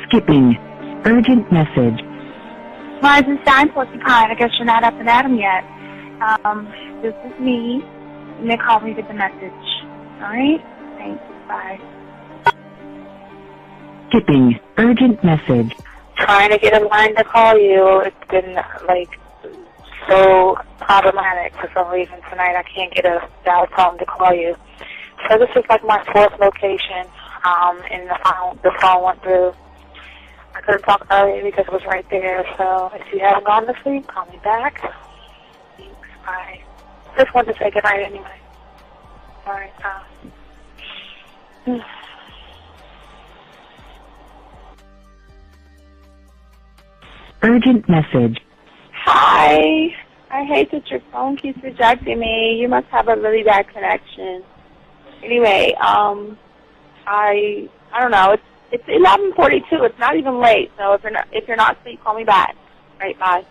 Skipping. Urgent message. Rising Stein, Porcupine. I guess you're not up and at 'em yet. This is me. You may call me with the message. Alright? Thanks. Bye. Skipping. Urgent message. Trying to get a line to call you. It's been, so problematic for some reason tonight. I can't get a dial tone to call you. So this is my fourth location, and the phone went through. I couldn't talk earlier because it was right there, so if you haven't gone to sleep, call me back. Thanks, bye. Just wanted to say goodnight anyway. Alright, Urgent message. Hi. I hate that your phone keeps rejecting me. You must have a really bad connection. Anyway, I don't know. It's 11:42. It's not even late. So if you're not asleep, call me back. Right, bye.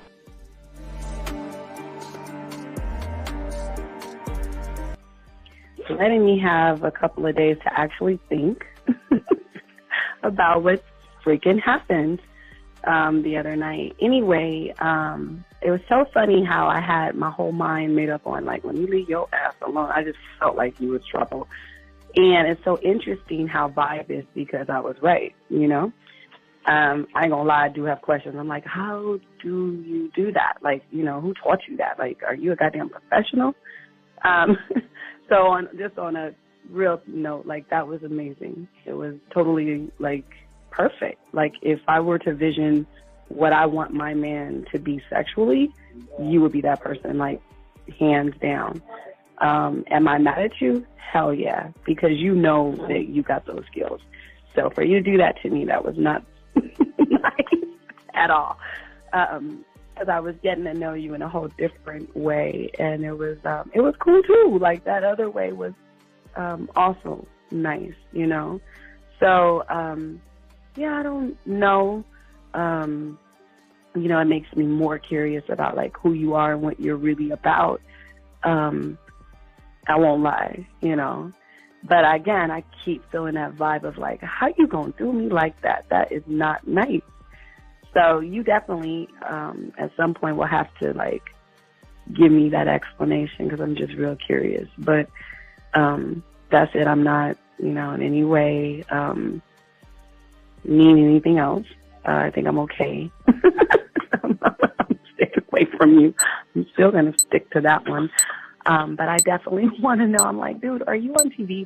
Letting me have a couple of days to actually think about what freaking happened the other night. Anyway, it was so funny how I had my whole mind made up on, when you leave your ass alone, I just felt like you was trouble. And it's so interesting how vibe is because I was right, I ain't gonna lie, I do have questions. I'm like, how do you do that? Who taught you that? Are you a goddamn professional? So on a real note, that was amazing. It was totally, perfect. If I were to vision what I want my man to be sexually, you would be that person, hands down. Am I mad at you? Hell yeah, because you know that you got those skills. So for you to do that to me, that was not nice at all. Because I was getting to know you in a whole different way, and it was cool too. That other way was also nice, So yeah, I don't know. It makes me more curious about who you are and what you're really about. I won't lie, But again, I keep feeling that vibe of how you gonna do me like that? That is not nice. So you definitely, at some point, will have to give me that explanation because I'm just real curious. But that's it. I'm not, in any way mean anything else. I think I'm okay. I'm staying away from you. I'm still gonna stick to that one. But I definitely want to know. I'm like, dude, are you on TV?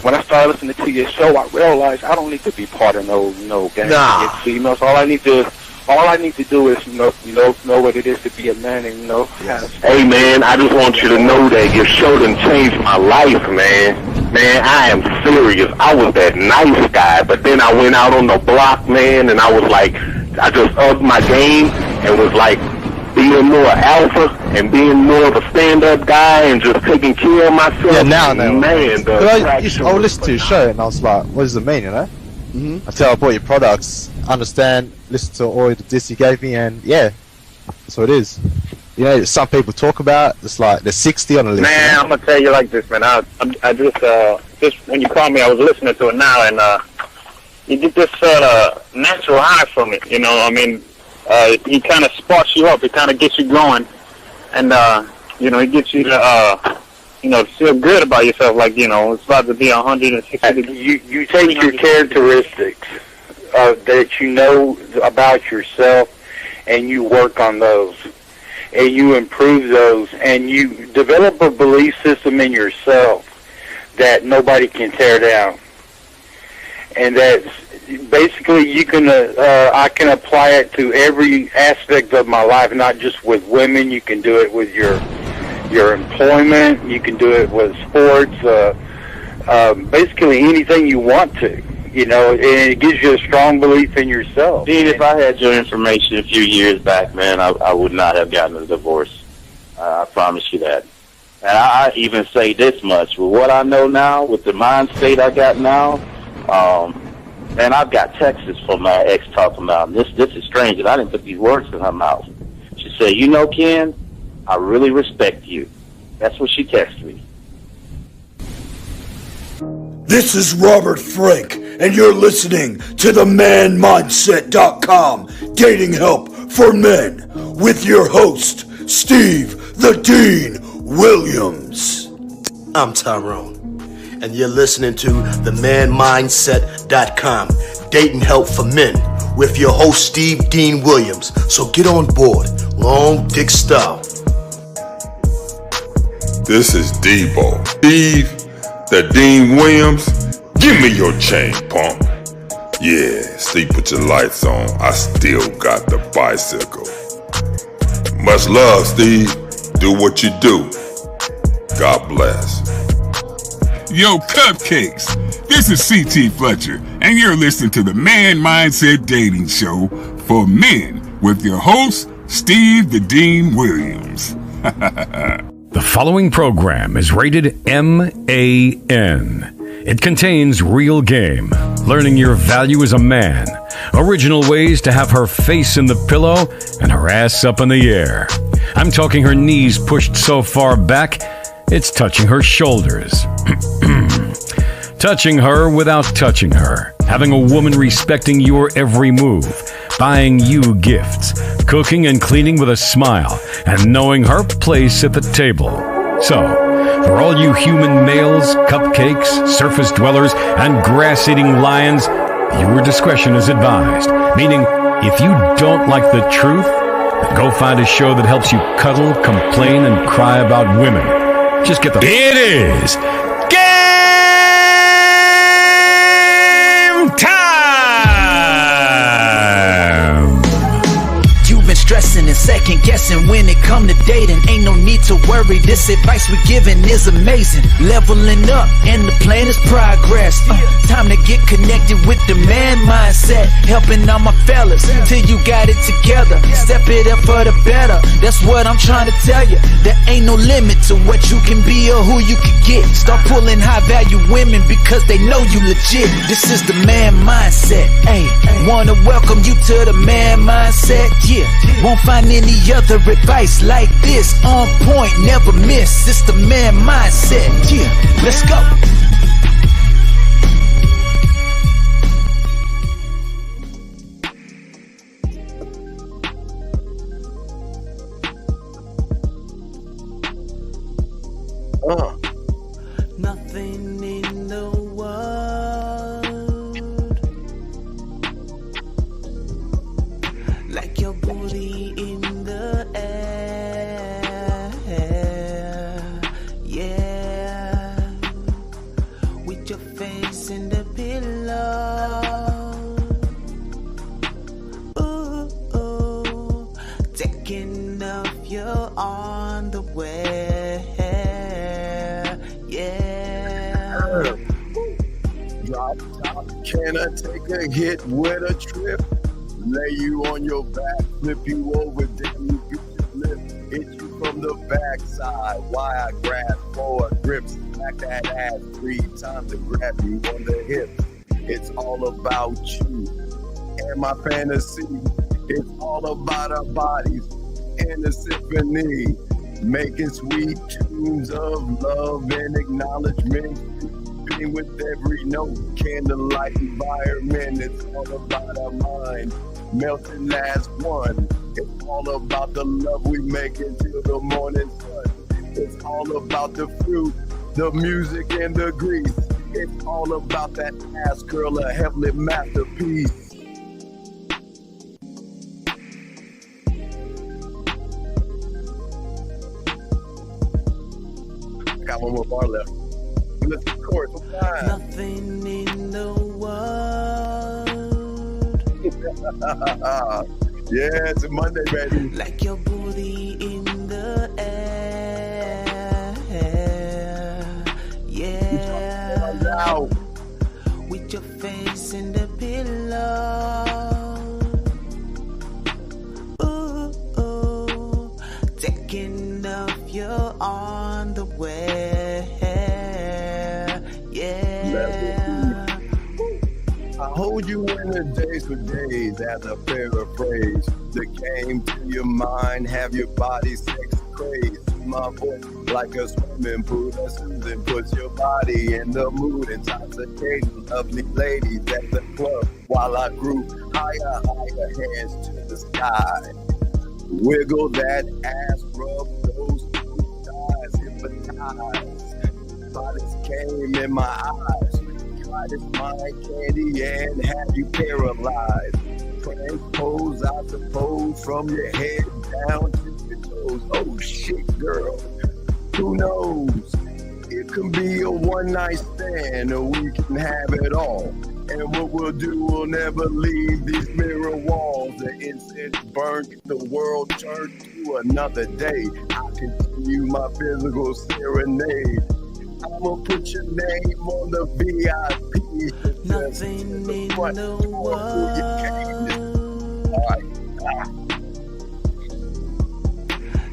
When I started listening to your show, I realized I don't need to be part of no gang against females. All I need to do is know what it is to be a man and Hey man, I just want you to know that your show done changed my life, man. Man, I am serious. I was that nice guy, but then I went out on the block, man, and I was I just upped my game and was being more alpha and being more of a stand-up guy and just taking care of myself. Yeah, now. Man, I would listen to your show and I was like, what does it mean, Mm-hmm. Until I bought your products, understand, listen to all the discs you gave me, and yeah, that's what it is. Some people talk about it's they're 60 on the list. Man, I'm gonna tell you like this, man. I just when you called me, I was listening to it now, and you get this natural high from it. He kind of sparks you up. It kind of gets you going, and it gets you to feel good about yourself. It's about to be 160 degrees. You take your characteristics that you know about yourself, and you work on those, and you improve those, and you develop a belief system in yourself that nobody can tear down. And that's basically I can apply it to every aspect of my life, not just with women. You can do it with your employment. You can do it with sports. Basically anything you want to. And it gives you a strong belief in yourself. Dean, if I had your information a few years back, man, I would not have gotten a divorce. I promise you that. And I even say this much. With what I know now, with the mind state I got now, and I've got texts from my ex talking about, this is strange, and I didn't put these words in her mouth. She said, Ken, I really respect you. That's what she texted me. This is Robert Frank, and you're listening to the ManMindset.com Dating Help for Men with your host, Steve the Dean Williams. I'm Tyrone, and you're listening to the ManMindset.com Dating Help for Men with your host, Steve Dean Williams. So get on board, long dick style. This is Debo. Steve the Dean Williams, give me your chain, punk. Yeah, sleep with your lights on. I still got the bicycle. Much love, Steve. Do what you do. God bless. Yo, cupcakes. This is C.T. Fletcher, and you're listening to the Man Mindset Dating Show for Men with your host, Steve the Dean Williams. The following program is rated MAN. It contains real game, learning your value as a man, original ways to have her face in the pillow and her ass up in the air. I'm talking her knees pushed so far back, it's touching her shoulders. Touching her without touching her. Having a woman respecting your every move. Buying you gifts. Cooking and cleaning with a smile. And knowing her place at the table. So, for all you human males, cupcakes, surface dwellers, and grass-eating lions, your discretion is advised. Meaning, if you don't like the truth, then go find a show that helps you cuddle, complain, and cry about women. Just get the... It is game time! You've been stressing and second guessing when it come to dating. Ain't no need to worry, this advice we're giving is amazing. Leveling up and the plan is progress. Time to get connected with the man mindset. Helping all my fellas till you got it together. Step it up for the better, that's what I'm trying to tell you. There ain't no limit to what you can be or who you can get. Start pulling high value women because they know you legit. This is the man mindset. Hey, wanna welcome you to the man mindset. Yeah, won't find any other advice like this. On point, never miss. It's the man mindset. Yeah, let's go. Nothing in the world like your booty in the air, yeah, with your face in the pillow, ooh, ooh, taking off your underwear, yeah. Drop top, can I take a hit with a trip? Lay you on your back, flip you over, then you get your lip. Hit you from the backside, why I grab for a grip. Smack that ass 3 times and grab you on the hips. It's all about you and my fantasy. It's all about our bodies in a symphony. Making sweet tunes of love and acknowledgement. With every note, candlelight environment. It's all about our mind, melting as one. It's all about the love we make until the morning sun. It's all about the fruit, the music, and the grease. It's all about that ass girl, a heavenly masterpiece. Got one more bar left. Let's record. Nothing in the world. Yeah, it's a Monday, baby. Like your booty in the air, yeah. With your face in the pillow, ooh, ooh, taking off your underwear, yeah. I hold you in the days for days as I paraphrase. The game to your mind, have your body sex craze. my voice like a swimming pool that Susan puts your body in the mood, intoxicating lovely ladies at the club while I grew higher, hands to the sky. Wiggle that ass, rub those blue thighs, hypnotize. Bodies came in my eyes. Try this mind candy and have you paralyzed. Transpose, I suppose, from your head down to your toes. Oh shit, girl. Who knows? It can be a one-night stand, or we can have it all. And what we'll do, we'll never leave these mirror walls. The incense burnt, the world turned to another day. I continue my physical serenade. I'ma put your name on the VIP. Nothing in the world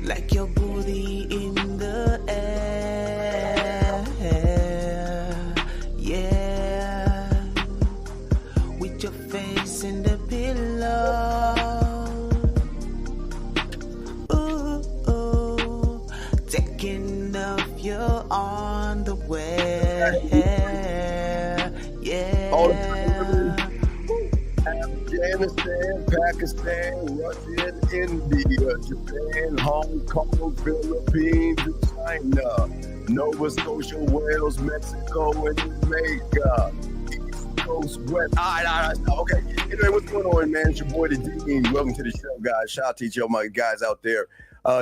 like your booty in the air. Yeah, with your face in the pillow. Ooh, ooh, taking off your underwear. Yeah. Afghanistan, Pakistan, Russia, India, Japan, Hong Kong, Philippines, and China, Nova Scotia, Wales, Mexico, and Jamaica. East Coast, West. All right, stop. Okay. Anyway, what's going on, man? It's your boy, the Dean. Welcome to the show, guys. Shout out to each of my guys out there.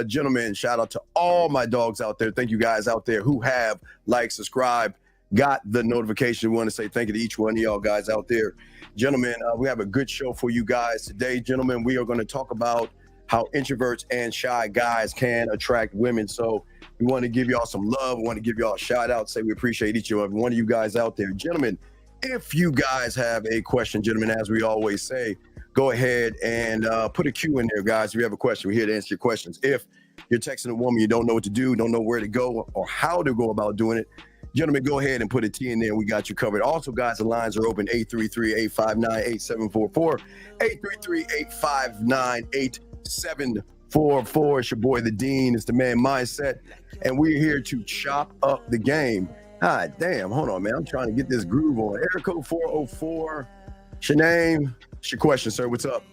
Gentlemen, shout out to all my dogs out there. Thank you guys out there who have liked, subscribed, got the notification. We want to say thank you to each one of y'all guys out there. Gentlemen, we have a good show for you guys today. Gentlemen, we are going to talk about how introverts and shy guys can attract women. So we want to give y'all some love. We want to give y'all a shout out, say we appreciate each and every one of you guys out there. Gentlemen, if you guys have a question, gentlemen, as we always say, go ahead and put a Q in there, guys. If you have a question, we're here to answer your questions. If you're texting a woman, you don't know what to do, don't know where to go or how to go about doing it, gentlemen, go ahead and put a T in there. We got you covered. Also, guys, the lines are open, 833-859-8744, 833-859-8744. It's your boy, the Dean. It's the Man Mindset, and we're here to chop up the game. God damn, hold on, man. I'm trying to get this groove on. Area code 404. What's your name? What's your question, sir? What's up?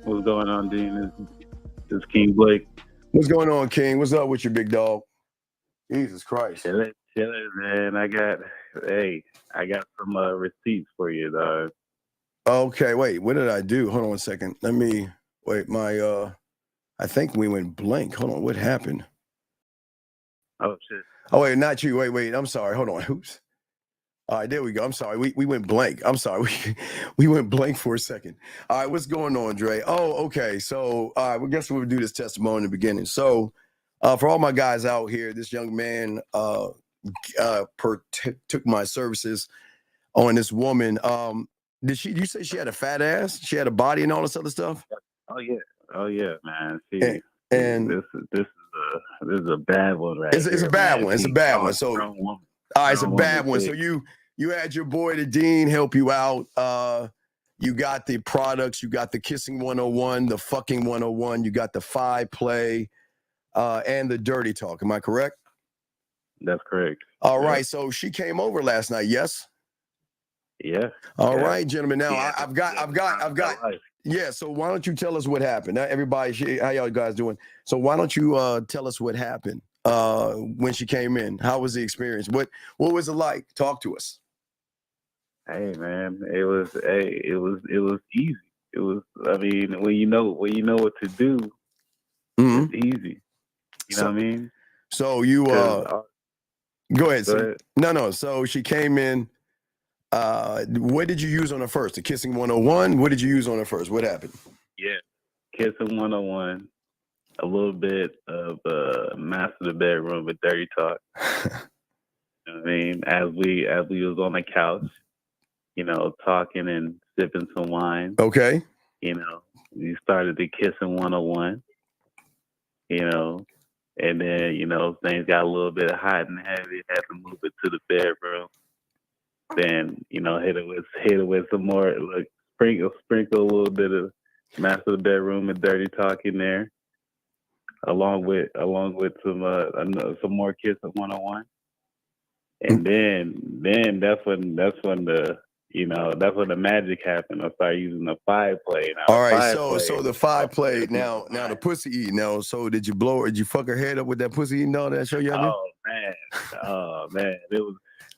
What's going on, Dean? This is King Blake. What's going on, King? What's up with your big dog? Jesus Christ. Chilling, man. I got some receipts for you, dog. Okay, wait. What did I do? Hold on 1 second. Let me wait. I think we went blank. Hold on. What happened? Oh shit. Oh wait, not you. Wait. I'm sorry. Hold on. Oops. All right, there we go. I'm sorry. We went blank. I'm sorry. We went blank for a second. All right, what's going on, Dre? Oh, okay. So, all right, well, guess we'll do this testimony in the beginning. So, for all my guys out here, this young man took my services on this woman. Did you say she had a fat ass? She had a body and all this other stuff? Oh yeah, man. See, and this is a bad one, right? It's a bad one. It's a bad one. So, all right, it's a bad one. So you had your boy the Dean help you out. You got the products. You got the kissing 101, the fucking 101. You got the 5-play. And the dirty talk. Am I correct? That's correct. All right. So she came over last night. Yes. Yeah. All right, gentlemen. Now I've got. Yeah. So why don't you tell us what happened? Now, everybody, how y'all guys doing? So why don't you tell us what happened when she came in? How was the experience? What was it like? Talk to us. Hey, man. It was easy. It was. I mean, when you know what to do, it's easy. You know what I mean? So you go ahead. No. So she came in. What did you use on her first? The kissing 101. What did you use on her first? What happened? Yeah, kissing 101. A little bit of master the bedroom with dirty talk. You know what I mean? As we was on the couch, talking and sipping some wine. Okay. We started the kissing 101. And then, things got a little bit hot and heavy, had to move it to the bedroom. Then, hit it with some more, like, sprinkle a little bit of master the bedroom and dirty talk in there. along with some more kids at 101, and then that's when the that's when the magic happened. I started using the 5-play. Now, All right, so the 5-play now the pussy eating now. So did you blow her? Did you fuck her head up with that pussy eating all that show you? Oh man, it was.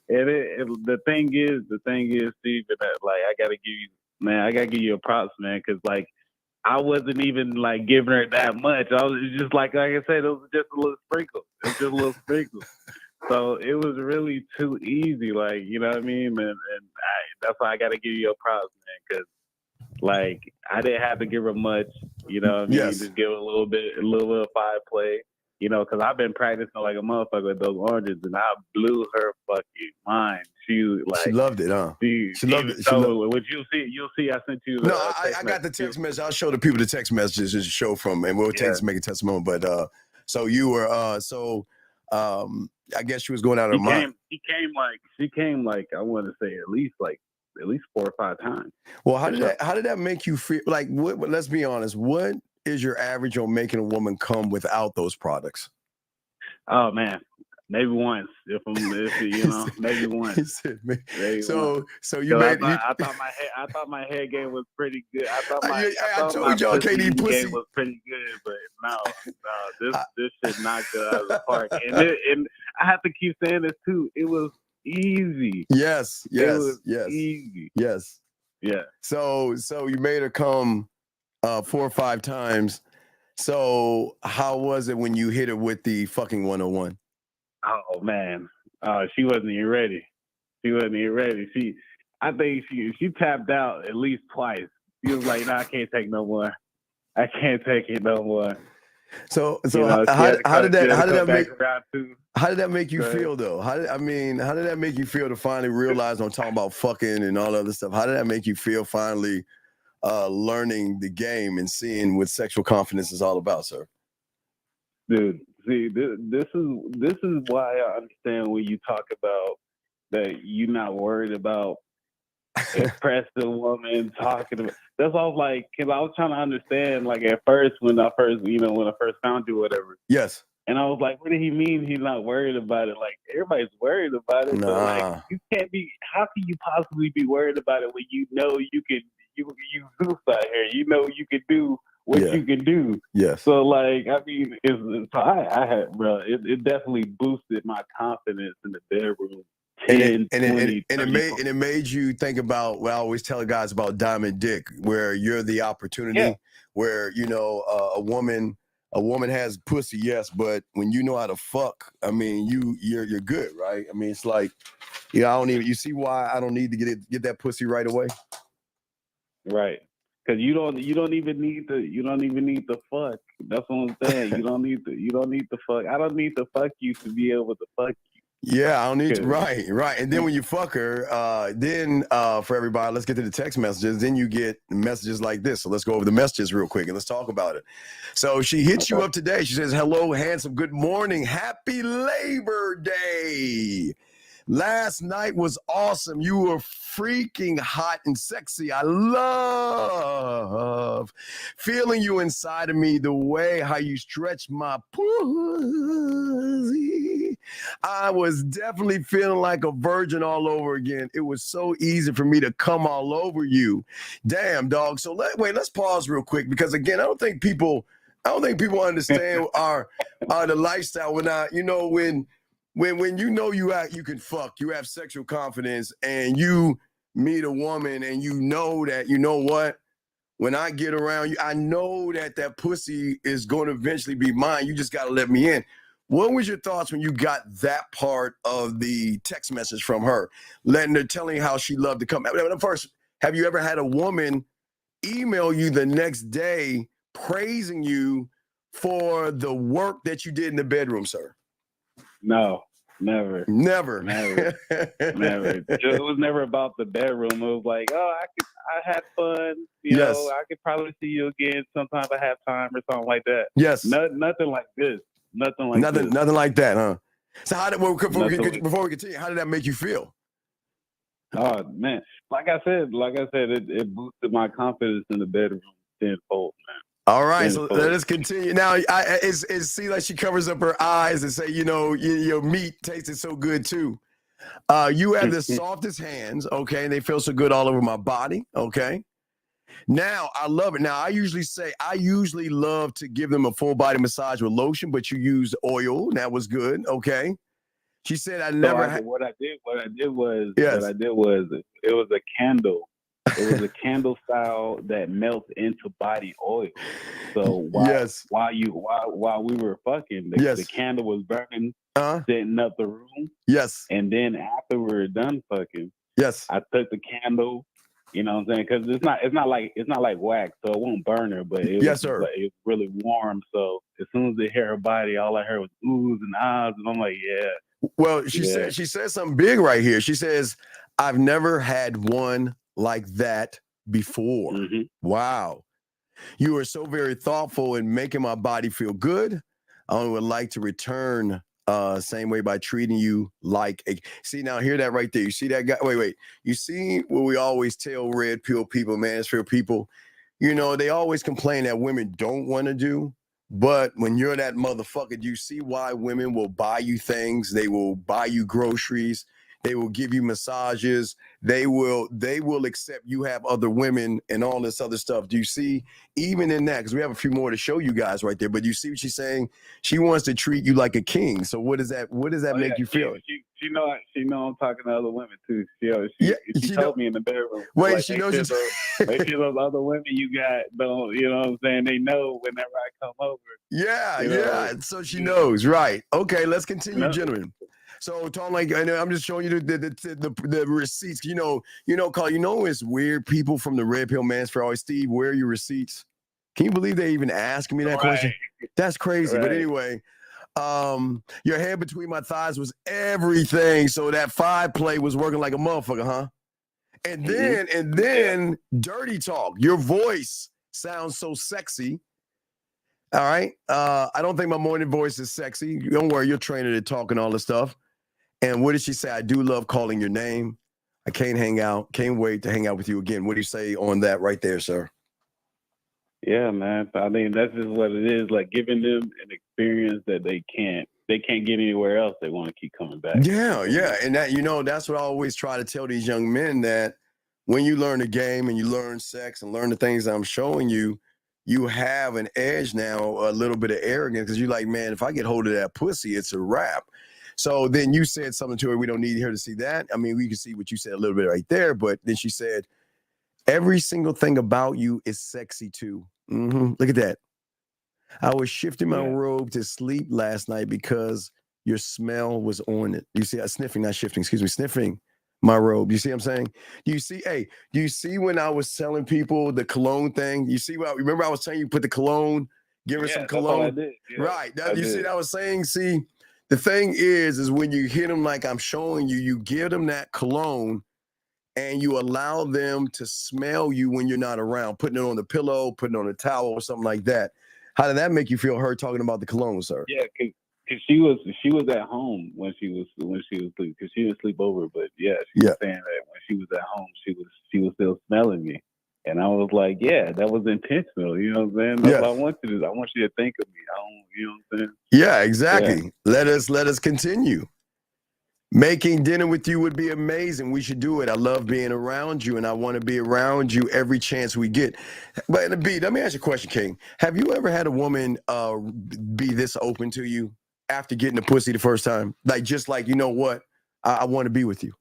The thing is, Steve, that like I gotta give you a props, man, because like I wasn't even like giving her that much. I was just like I said, it was just a little sprinkle. It was just a little sprinkle. So it was really too easy, like, you know what I mean? And that's why I got to give you a props, man, because, like, I didn't have to give her much, you know what I mean? Yes. Just give her a little bit of 5-play, you know, because I've been practicing like a motherfucker with those oranges, and I blew her fucking mind. She loved it, huh? She loved it. What you'll see, I sent you. No, I got the text message. I'll show the people the text messages to show from, and we'll make a testimony. But so you were I guess she was going out of her mind. She came like I want to say at least 4 or 5 times. Well, how did that make you feel? Like, let's be honest. What is your average on making a woman come without those products? Oh man, maybe once. If maybe once. So you made. I thought my head game was pretty good. I told y'all KD pussy game was pretty good, but no, this shit knocked it out of the park. And I have to keep saying this too. It was easy. Yes. Easy. Yes. Yeah. So you made her come 4 or 5 times. So how was it when you hit her with the fucking 101? Oh man, she wasn't even ready. I think she tapped out at least twice. She was like, "No, I can't take no more. I can't take it no more." So how did that make you feel though? How did that make you feel to finally realize I'm talking about fucking and all other stuff? How did that make you feel finally learning the game and seeing what sexual confidence is all about, sir? Dude, see, this is why I understand when you talk about that you're not worried about impressing a woman, talking about. That's all I was like, because I was trying to understand, like at first when I first found you, or whatever. Yes. And I was like, what did he mean? He's not worried about it. Like everybody's worried about it, but like you can't be. How can you possibly be worried about it when you know you can? You Zeus out here. You know you can do what you can do. Yes. So like, I mean, I had, bro. It definitely boosted my confidence in the bedroom. And it made you think about what I always tell guys about diamond dick, where you're the opportunity, where a woman has pussy, yes, but when you know how to fuck, I mean, you're good, right? I mean, it's like, you see why I don't need to get that pussy right away, right? Because you don't even need the fuck. That's what I'm saying. You don't need the fuck. I don't need to fuck you to be able to fuck you. Yeah, I don't need to. Right. And then when you fuck her, for everybody, let's get to the text messages. Then you get messages like this. So let's go over the messages real quick and let's talk about it. So she hits you up today. She says, "Hello, handsome. Good morning. Happy Labor Day. Last night was awesome. You were freaking hot and sexy. I love feeling you inside of me, the way how you stretch my pussy. I was definitely feeling like a virgin all over again. It was so easy for me to come all over you. Damn, dog. So let's pause real quick, because again, I don't think people understand the lifestyle. When you can fuck, you have sexual confidence, and you meet a woman and you know that, what, when I get around you, I know that pussy is going to eventually be mine. You just got to let me in. What was your thoughts when you got that part of the text message from her, telling how she loved to come? First, have you ever had a woman email you the next day praising you for the work that you did in the bedroom, sir? No, never. Never. It was never about the bedroom. It was like, I had fun. Yes. I could probably see you again sometime at halftime or something like that. Yes. Nothing like this. Nothing like that, huh? So before we continue, how did that make you feel? Oh man, like I said, it boosted my confidence in the bedroom tenfold, man. All right, so let us continue. Now, it seems like she covers up her eyes and say, your meat tasted so good too. You have the softest hands, okay, and they feel so good all over my body, okay. Now, I love it. Now, I usually love to give them a full body massage with lotion, but you used oil, and that was good, okay. She said, What I did was it was a candle. It was a candle style that melts into body oil. So while we were fucking, the candle was burning, setting up the room. Yes. And then after we were done fucking, I took the candle. You know what I'm saying? Because it's not like wax, so it won't burn her. But it was like, it was really warm. So as soon as it hit her body, all I heard was oohs and ahs, and I'm like, yeah. Well, she said something big right here. She says, "I've never had one like that before." Mm-hmm. Wow. You are so very thoughtful in making my body feel good. I would like to return same way by treating you like a... See, now hear that right there. You see that guy? Wait. You see what we always tell red pill people, manosphere people, they always complain that women don't want to do. But when you're that motherfucker, do you see why women will buy you things? They will buy you groceries. They will give you massages. They will accept you have other women and all this other stuff. Do you see, even in that, because we have a few more to show you guys right there, but you see what she's saying? She wants to treat you like a king. So what does that make you feel? She know I'm talking to other women too. She told me in the bedroom. Wait, like, she knows make sure those other women you got don't, you know what I'm saying? They know whenever I come over. Yeah. So she knows, right? Okay, let's continue, gentlemen. So, Tom, like, I'm just showing you the receipts. Carl, it's weird. People from the Red Pill Manosphere always, Steve, where are your receipts? Can you believe they even asked me that question? That's crazy. But anyway, your head between my thighs was everything. So that 5 play was working like a motherfucker, huh? And then dirty talk. Your voice sounds so sexy. All right. I don't think my morning voice is sexy. Don't worry, you're trained at talking all this stuff. And what did she say? I do love calling your name. I can't wait to hang out with you again. What do you say on that right there, sir? Yeah, man. I mean, that's just what it is. Like giving them an experience that they can't get anywhere else. They want to keep coming back. Yeah. And that, that's what I always try to tell these young men, that when you learn the game and you learn sex and learn the things I'm showing you, you have an edge now, a little bit of arrogance, because you're like, man, if I get hold of that pussy, it's a wrap. So then you said something to her. We don't need her to see that. I mean, we can see what you said a little bit right there, but then she said, every single thing about you is sexy too. Look at that. I was shifting my robe to sleep last night because your smell was on it. You see, sniffing my robe. You see what I'm saying? Do you see when I was telling people the cologne thing? You see what, remember I was telling you put the cologne, give her some cologne? I did. Yeah, right. You see what I was saying? See, the thing is when you hit them like I'm showing you, you give them that cologne and you allow them to smell you when you're not around, putting it on the pillow, putting it on a towel or something like that. How did that make you feel, her talking about the cologne, sir? Yeah, because she was at home when she was asleep, because she didn't sleep over. But she was saying that when she was at home, she was still smelling me, and I was like, yeah, that was intentional. You know what I'm saying? That's what I want you to do. I want you to think of me. You know what I'm saying? Yeah, exactly. Yeah. Let us continue. Making dinner with you would be amazing. We should do it. I love being around you, and I want to be around you every chance we get. But B, let me ask you a question, King. Have you ever had a woman be this open to you after getting the pussy the first time? Like, just like, you know what? I want to be with you.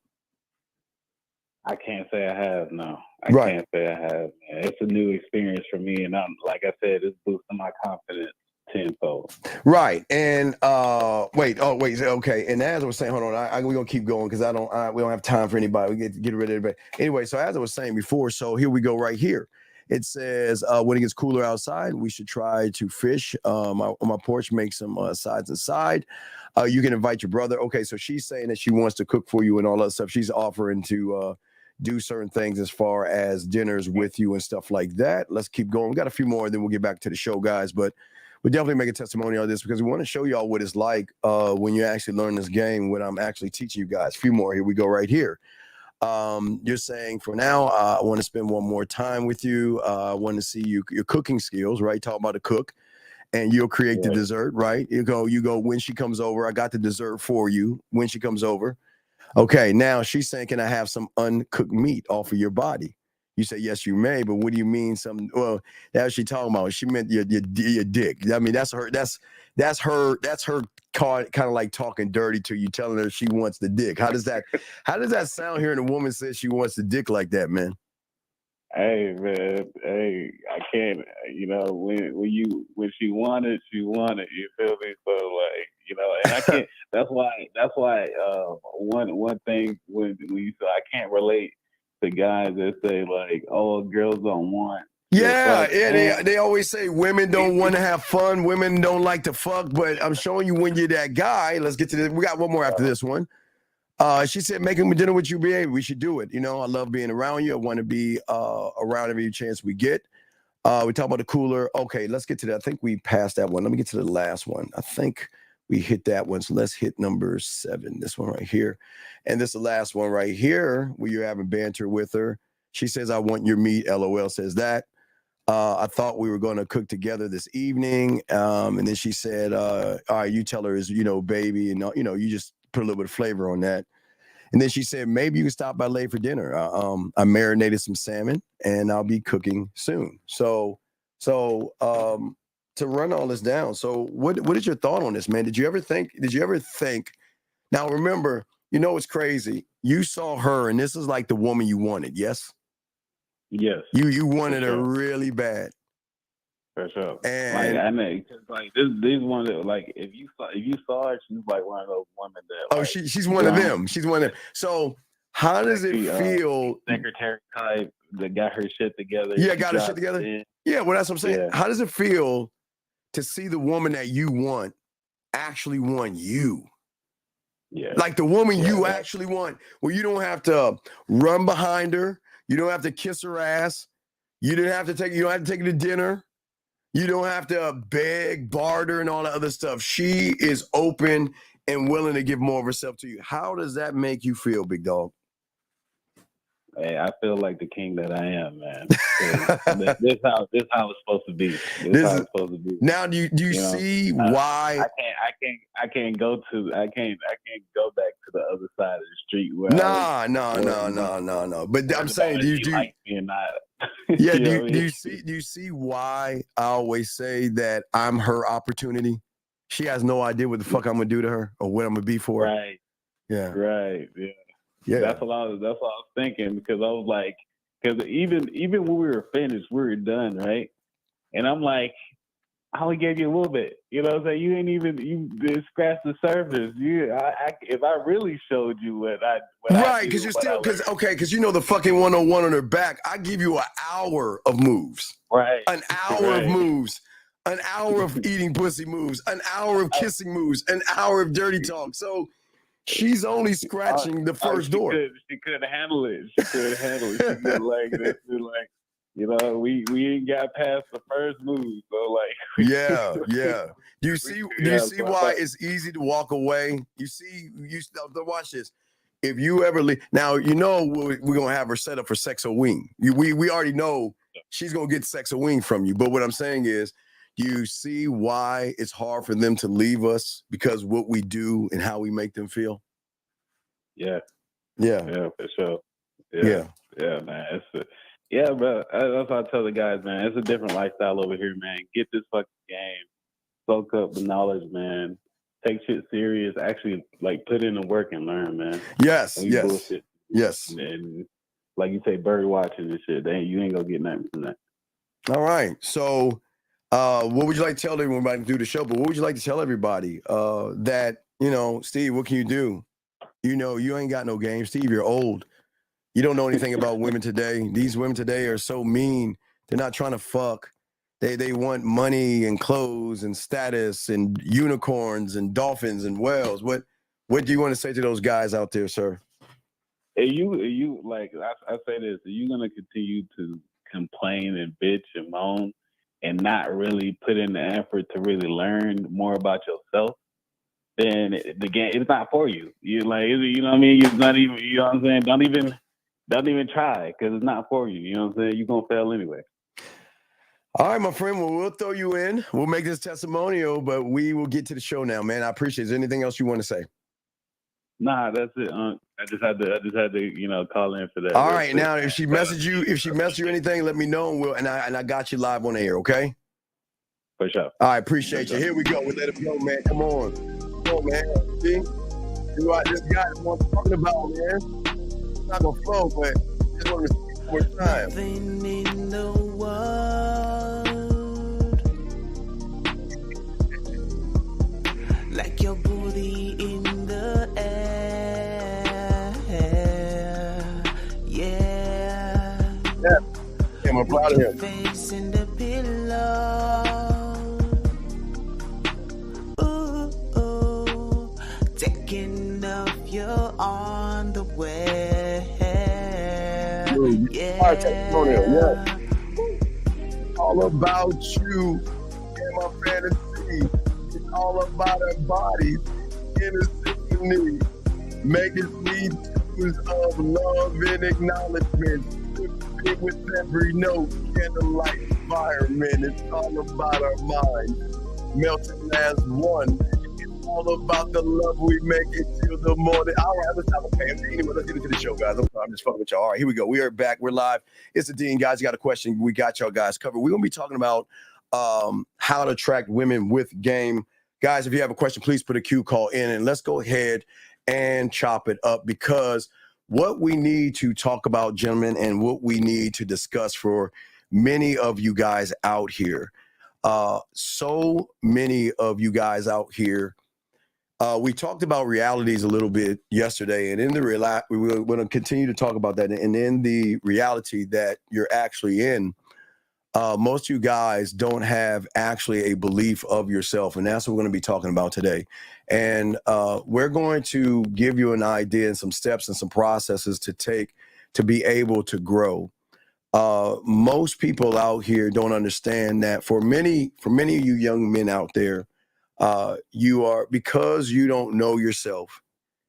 I can't say I have, no. I can't say I have. Man. It's a new experience for me, and I'm, like I said, it's boosting my confidence tenfold. Right. And okay. And as I was saying, hold on, we're gonna keep going because we don't have time for anybody. We get rid of everybody. Anyway, so as I was saying before, so here we go right here. It says when it gets cooler outside, we should try to fish. On my porch, make some sides inside. You can invite your brother. Okay, so she's saying that she wants to cook for you and all that stuff. She's offering to do certain things as far as dinners with you and stuff like that. Let's keep going. We got a few more, and then we'll get back to the show, guys. But we definitely make a testimony on this because we want to show y'all what it's like when you actually learn this game, what I'm actually teaching you guys. A few more. Here we go right here. You're saying for now, I want to spend one more time with you. I want to see your cooking skills, right? Talk about a cook, and you'll create the dessert, right? You go when she comes over. I got the dessert for you when she comes over. Okay, now she's saying, can I have some uncooked meat off of your body? You say, yes, you may, but what do you mean? Well, that's what she talking about. She meant your dick. I mean, that's her kind of like talking dirty to you, telling her she wants the dick. How does that sound hearing a woman say she wants the dick like that, man? Hey man, hey, I can't. You know, when she wanted, you feel me? So like, you know, and I can't. That's why. One thing when you say I can't relate to guys that say like, oh, girls don't want. Yeah, they always say women don't want to have fun. Women don't like to fuck. But I'm showing you when you're that guy. Let's get to this. We got one more after this one. She said, making dinner with you, baby. We should do it. You know, I love being around you. I want to be around every chance we get. We talk about the cooler. Okay, let's get to that. I think we passed that one. Let me get to the last one. I think we hit that one. So let's hit number 7. This one right here. And this is the last one right here where you're having banter with her. She says, I want your meat. LOL says that. I thought we were going to cook together this evening. And then she said, all right, you tell her, baby. And, you just put a little bit of flavor on that. And then she said, maybe you can stop by late for dinner. I marinated some salmon and I'll be cooking soon. So to run all this down. So what is your thought on this, man? Did you ever think, now remember, it's crazy. You saw her and this is like the woman you wanted. Yes. Yes. You wanted her really bad. For sure. And like, I mean, cause like this one that like if you saw her, she's like one of those women that. Like, she's one of them. She's one of them. So how does it feel? Secretary type that got her shit together. Yeah, got her shit together. Yeah, well, that's what I'm saying. Yeah. How does it feel to see the woman that you want actually want you? Yeah. Like the woman you actually want, where you don't have to run behind her, you don't have to kiss her ass, you don't have to take her to dinner. You don't have to beg, barter, and all that other stuff. She is open and willing to give more of herself to you. How does that make you feel, big dog? Hey, I feel like the king that I am, man. This how it's supposed to be. This how it's supposed to be. Now, do you see why? I can't go back to the other side of the street. Where No. But I'm saying, do you like me or not? Yeah. Do you see why I always say that I'm her opportunity? She has no idea what the fuck I'm gonna do to her or what I'm gonna be for her. Right. Yeah. Right. Yeah. Yeah. That's what I was thinking, because I was like, because even when we were finished, we were done, right? And I'm like, I only gave you a little bit. You know what I'm saying? You didn't scratch the surface. If I really showed you what right, because you're still, because the fucking 101 on her back, I give you an hour of moves. Right. An hour of moves. An hour of eating pussy moves. An hour of kissing moves. An hour of dirty talk. So she's only scratching the first door. She couldn't handle it. She could like this. Like, we ain't got past the first move. So like, yeah. Do you see why it's easy to walk away? Watch this. If you ever leave, now we're gonna have her set up for sex or wing. We already know she's gonna get sex or wing from you. But what I'm saying is, do you see why it's hard for them to leave us? Because what we do and how we make them feel? Yeah, for sure. Yeah, man. Bro. That's what I tell the guys, man. It's a different lifestyle over here, man. Get this fucking game. Soak up the knowledge, man. Take shit serious. Actually, like, put in the work and learn, man. Yes. Bullshit. Yes. And like you say, bird watching and shit. You ain't gonna get nothing from that. All right. So, what would you like to tell everybody to do the show? But what would you like to tell everybody that, Steve, what can you do? You ain't got no game. Steve, you're old. You don't know anything about women today. These women today are so mean. They're not trying to fuck. They want money and clothes and status and unicorns and dolphins and whales. What do you want to say to those guys out there, sir? Hey, you like I say this, are you gonna continue to complain and bitch and moan and not really put in the effort to really learn more about yourself? Then the game, it's not for you. You know what I mean? It's not even, you know what I'm saying? Don't even Don't even try because it's not for you. You know what I'm saying? You're gonna fail anyway. All right, my friend. Well, we'll throw you in. We'll make this testimonial, but we will get to the show now, man. I appreciate it. Is there anything else you want to say? Nah, that's it. I just had to, call in for that. All right, now if she messaged you anything, let me know, and I got you live on the air, okay? For sure. All right, appreciate you. Here we go. We let it go, man. Come on, man. See, you are this guy that I'm talking about, man. It's not gonna flow, but just want to speak one more time. Nothing in the world like your booty in the air. Yeah. I'm proud of him. Face in the pillow. Ooh, ooh. Taking off your underwear. Yeah. All about you and my fantasy. It's all about our bodies in a symphony. Making sweet tunes of love and acknowledgement. With every note, candlelight environment. It's all about our minds. Melting as one. It's all about the love we make it till the morning. All right, let's have a pay. Anyway, let's get into the show, guys. I'm just fucking with y'all. All right, here we go. We are back. We're live. It's the Dean, guys. You got a question? We got y'all guys covered. We're gonna be talking about how to attract women with game. Guys, if you have a question, please put a Q call in, and let's go ahead and chop it up, because what we need to talk about, gentlemen, and what we need to discuss for many of you guys out here, so many of you guys out here, we talked about realities a little bit yesterday, and in the we're going to continue to talk about that. And in the reality that you're actually in, most of you guys don't have actually a belief of yourself, and that's what we're going to be talking about today. And we're going to give you an idea and some steps and some processes to take to be able to grow. Most people out here don't understand that for many of you young men out there, you are, because you don't know yourself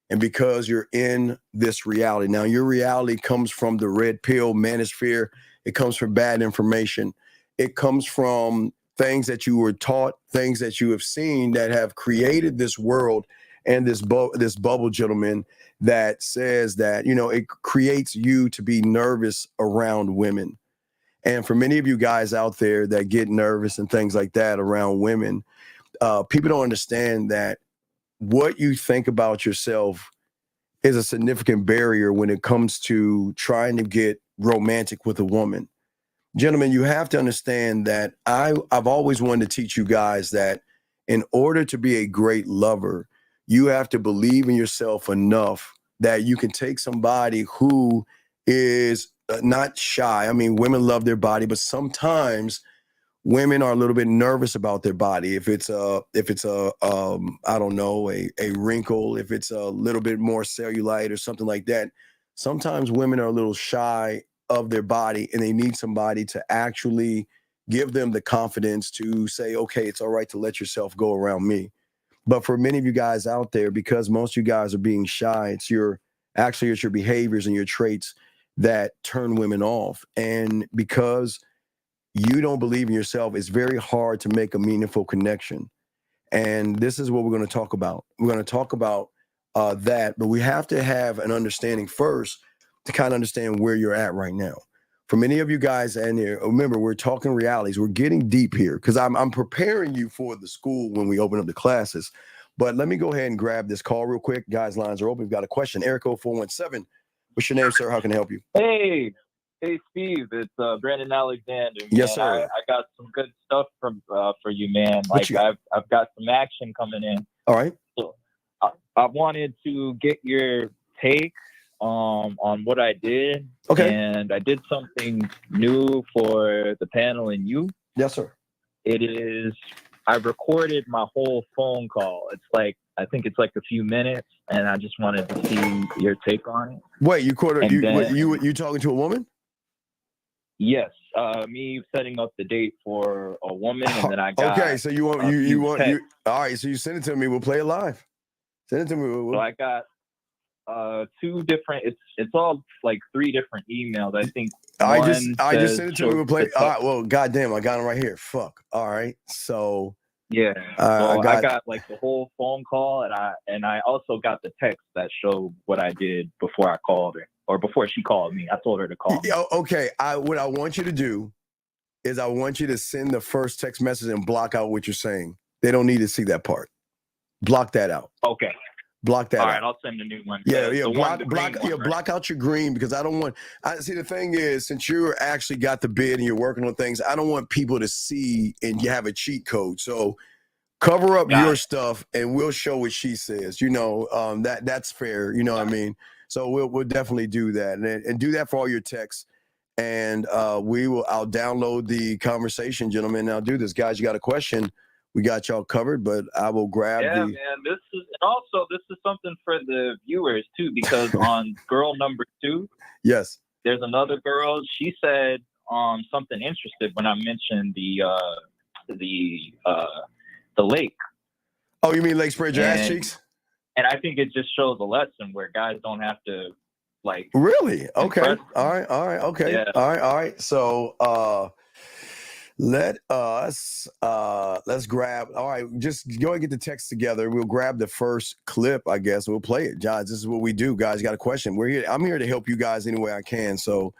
and because you're in this reality. Now, your reality comes from the red pill manosphere. It comes from bad information. It comes from things that you were taught, things that you have seen that have created this world and this bubble, gentlemen, that says that, it creates you to be nervous around women. And for many of you guys out there that get nervous and things like that around women, people don't understand that what you think about yourself is a significant barrier when it comes to trying to get romantic with a woman. Gentlemen, you have to understand that I've always wanted to teach you guys that in order to be a great lover, you have to believe in yourself enough that you can take somebody who is not shy. I mean, women love their body, but sometimes women are a little bit nervous about their body. If it's a I don't know, a wrinkle, if it's a little bit more cellulite or something like that, sometimes women are a little shy of their body, and they need somebody to actually give them the confidence to say, okay, it's all right to let yourself go around me. But for many of you guys out there, because most of you guys are being shy, it's your behaviors and your traits that turn women off. And because you don't believe in yourself, it's very hard to make a meaningful connection. And this is what we're going to talk about. We're going to talk about that, but we have to have an understanding first to kind of understand where you're at right now. For many of you guys, and remember, we're talking realities. We're getting deep here because I'm preparing you for the school when we open up the classes. But let me go ahead and grab this call real quick. Guys, lines are open. We've got a question. Erico 417. What's your name, sir? How can I help you? Hey, Steve. It's Brandon Alexander. Man. Yes, sir. I got some good stuff for you, man. Like I've got some action coming in. All right. So I wanted to get your take on what I did. Okay. And I did something new for the panel and you. Yes, sir. I recorded my whole phone call. I think it's like a few minutes, and I just wanted to see your take on it. Wait, you talking to a woman? Yes, me setting up the date for a woman, and then I got. Okay, so you want all right? So you send it to me. We'll play it live. Send it to me. So I got two different. It's all like three different emails. I think I just sent it to me. We'll play. All right. Well, goddamn, I got him right here. Fuck. All right. So yeah. I got like the whole phone call, and I also got the text that showed what I did before I called her, or before she called me. I told her to call me. Okay. What I want you to do is I want you to send the first text message and block out what you're saying. They don't need to see that part. Block that out. Okay. Block that out. All right, I'll send a new one. Yeah, The block out your green, because I don't want. I see, the thing is, since you actually got the bid and you're working on things, I don't want people to see and you have a cheat code. So cover up your stuff, and we'll show what she says. You know, that's fair. You know what I mean? So we'll definitely do that, and do that for all your texts. And I'll download the conversation, gentlemen. I'll do this, guys. You got a question? We got y'all covered, but I will grab man. This is something for the viewers too, because on girl number 2, yes, there's another girl. She said something interesting when I mentioned the lake. Oh, you mean Lake Spread Your Ass Cheeks? And I think it just shows a lesson where guys don't have to like. Really? Okay. Impress. All right. Okay. Yeah. All right. So let's grab. All right, just go and get the text together. We'll grab the first clip, I guess. We'll play it. Guys, this is what we do. Guys, got a question? We're here. I'm here to help you guys any way I can. So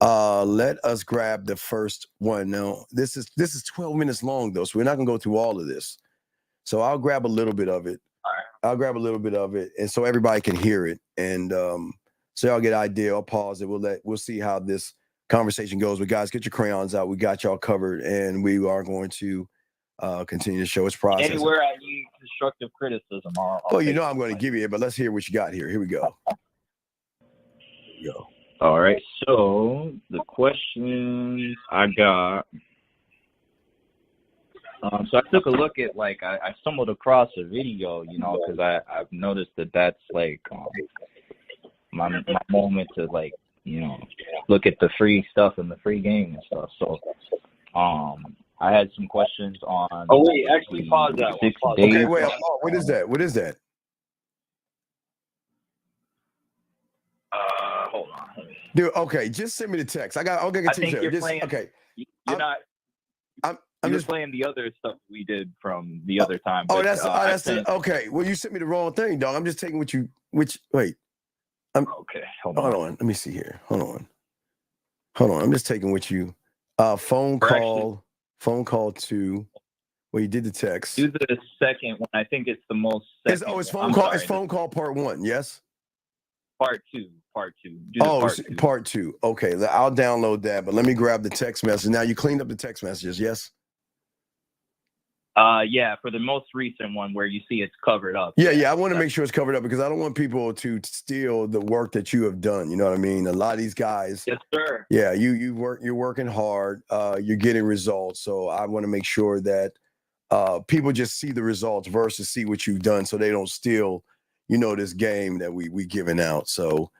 let us grab the first one. Now, this is 12 minutes long though, so we're not gonna go through all of this. So I'll grab a little bit of it. All right. I'll grab a little bit of it, and so everybody can hear it. And so y'all get an idea. I'll pause it. We'll see how this conversation goes. But guys, get your crayons out. We got y'all covered, and we are going to continue to show its process. Anywhere I need constructive criticism, I'll you know I'm going to give you it, but let's hear what you got here. Here we go. Go. All right. So the questions I got. So I took a look at, like, I stumbled across a video, you know, because I've noticed that's like my moment to, like, you know, look at the free stuff and the free game and stuff. So I had some questions on. Oh wait, actually pause that. Okay, wait. What is that? What is that? Hold on. Dude, okay, just send me the text. I'll get I think you're just, playing. Okay. You're not. I'm just just playing the other stuff we did from the other time. Oh, but, that's okay. Well, you sent me the wrong thing, dog. I'm just taking wait. Okay, hold on. Let me see here. Hold on. I'm just taking what you phone call to you did the text. Do the second one. I think it's the most. It's phone call. It's phone call part 1. Yes. Part two. Do part two. Okay, I'll download that. But let me grab the text message. Now you cleaned up the text messages. Yes. Yeah, for the most recent one where you see it's covered up. Yeah. I want to make sure it's covered up because I don't want people to steal the work that you have done. You know what I mean? A lot of these guys. Yes, sir. Yeah, you're working hard. You're getting results. So I want to make sure that people just see the results versus see what you've done, so they don't steal, you know, this game that we giving out. So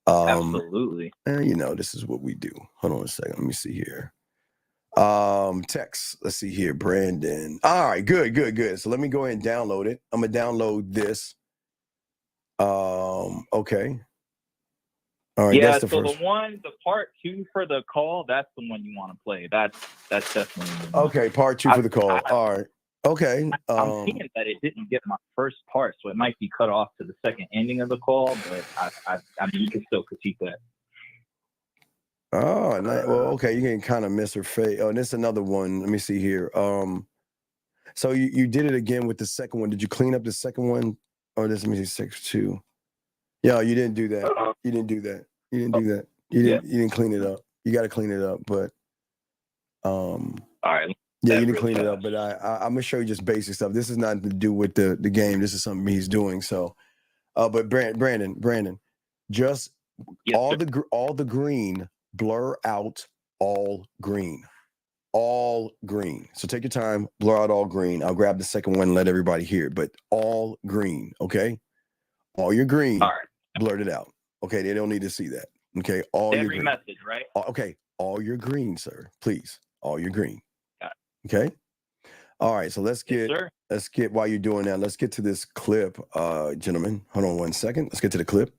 absolutely. You know, this is what we do. Hold on a second. Let me see here. Text. Let's see here, Brandon. All right, good. So let me go ahead and download it. I'm gonna download this. Okay. All right. Yeah. That's the So first. the part 2 for the call, that's the one you want to play. That's definitely okay. Part 2 for the call. All right. Okay. I'm seeing that it didn't get my first part, so it might be cut off to the second ending of the call. But I mean, you can still critique that. Oh, nice. Well, okay, you can kind of miss her face. Oh, and this is another one. Let me see here. So you did it again with the second one. Did you clean up the second one? Or this, let me see, 6-2. Yeah, you didn't do that. You didn't do that. You didn't clean it up. You got to clean it up, but all right. Yeah, you didn't clean it up, but I'm gonna show you just basic stuff. This is nothing to do with the game. This is something he's doing. So, but Brandon, just all the green, blur out all green. So take your time, blur out all green. I'll grab the second one and let everybody hear it. But all green, okay? All your green, all right. Blurt it out. Okay, they don't need to see that. Okay, all every your green. message, right? Okay, all your green, sir. Please, all your green. Got it. Okay. All right, so let's get while you're doing that, let's get to this clip, gentlemen. Hold on 1 second. Let's get to the clip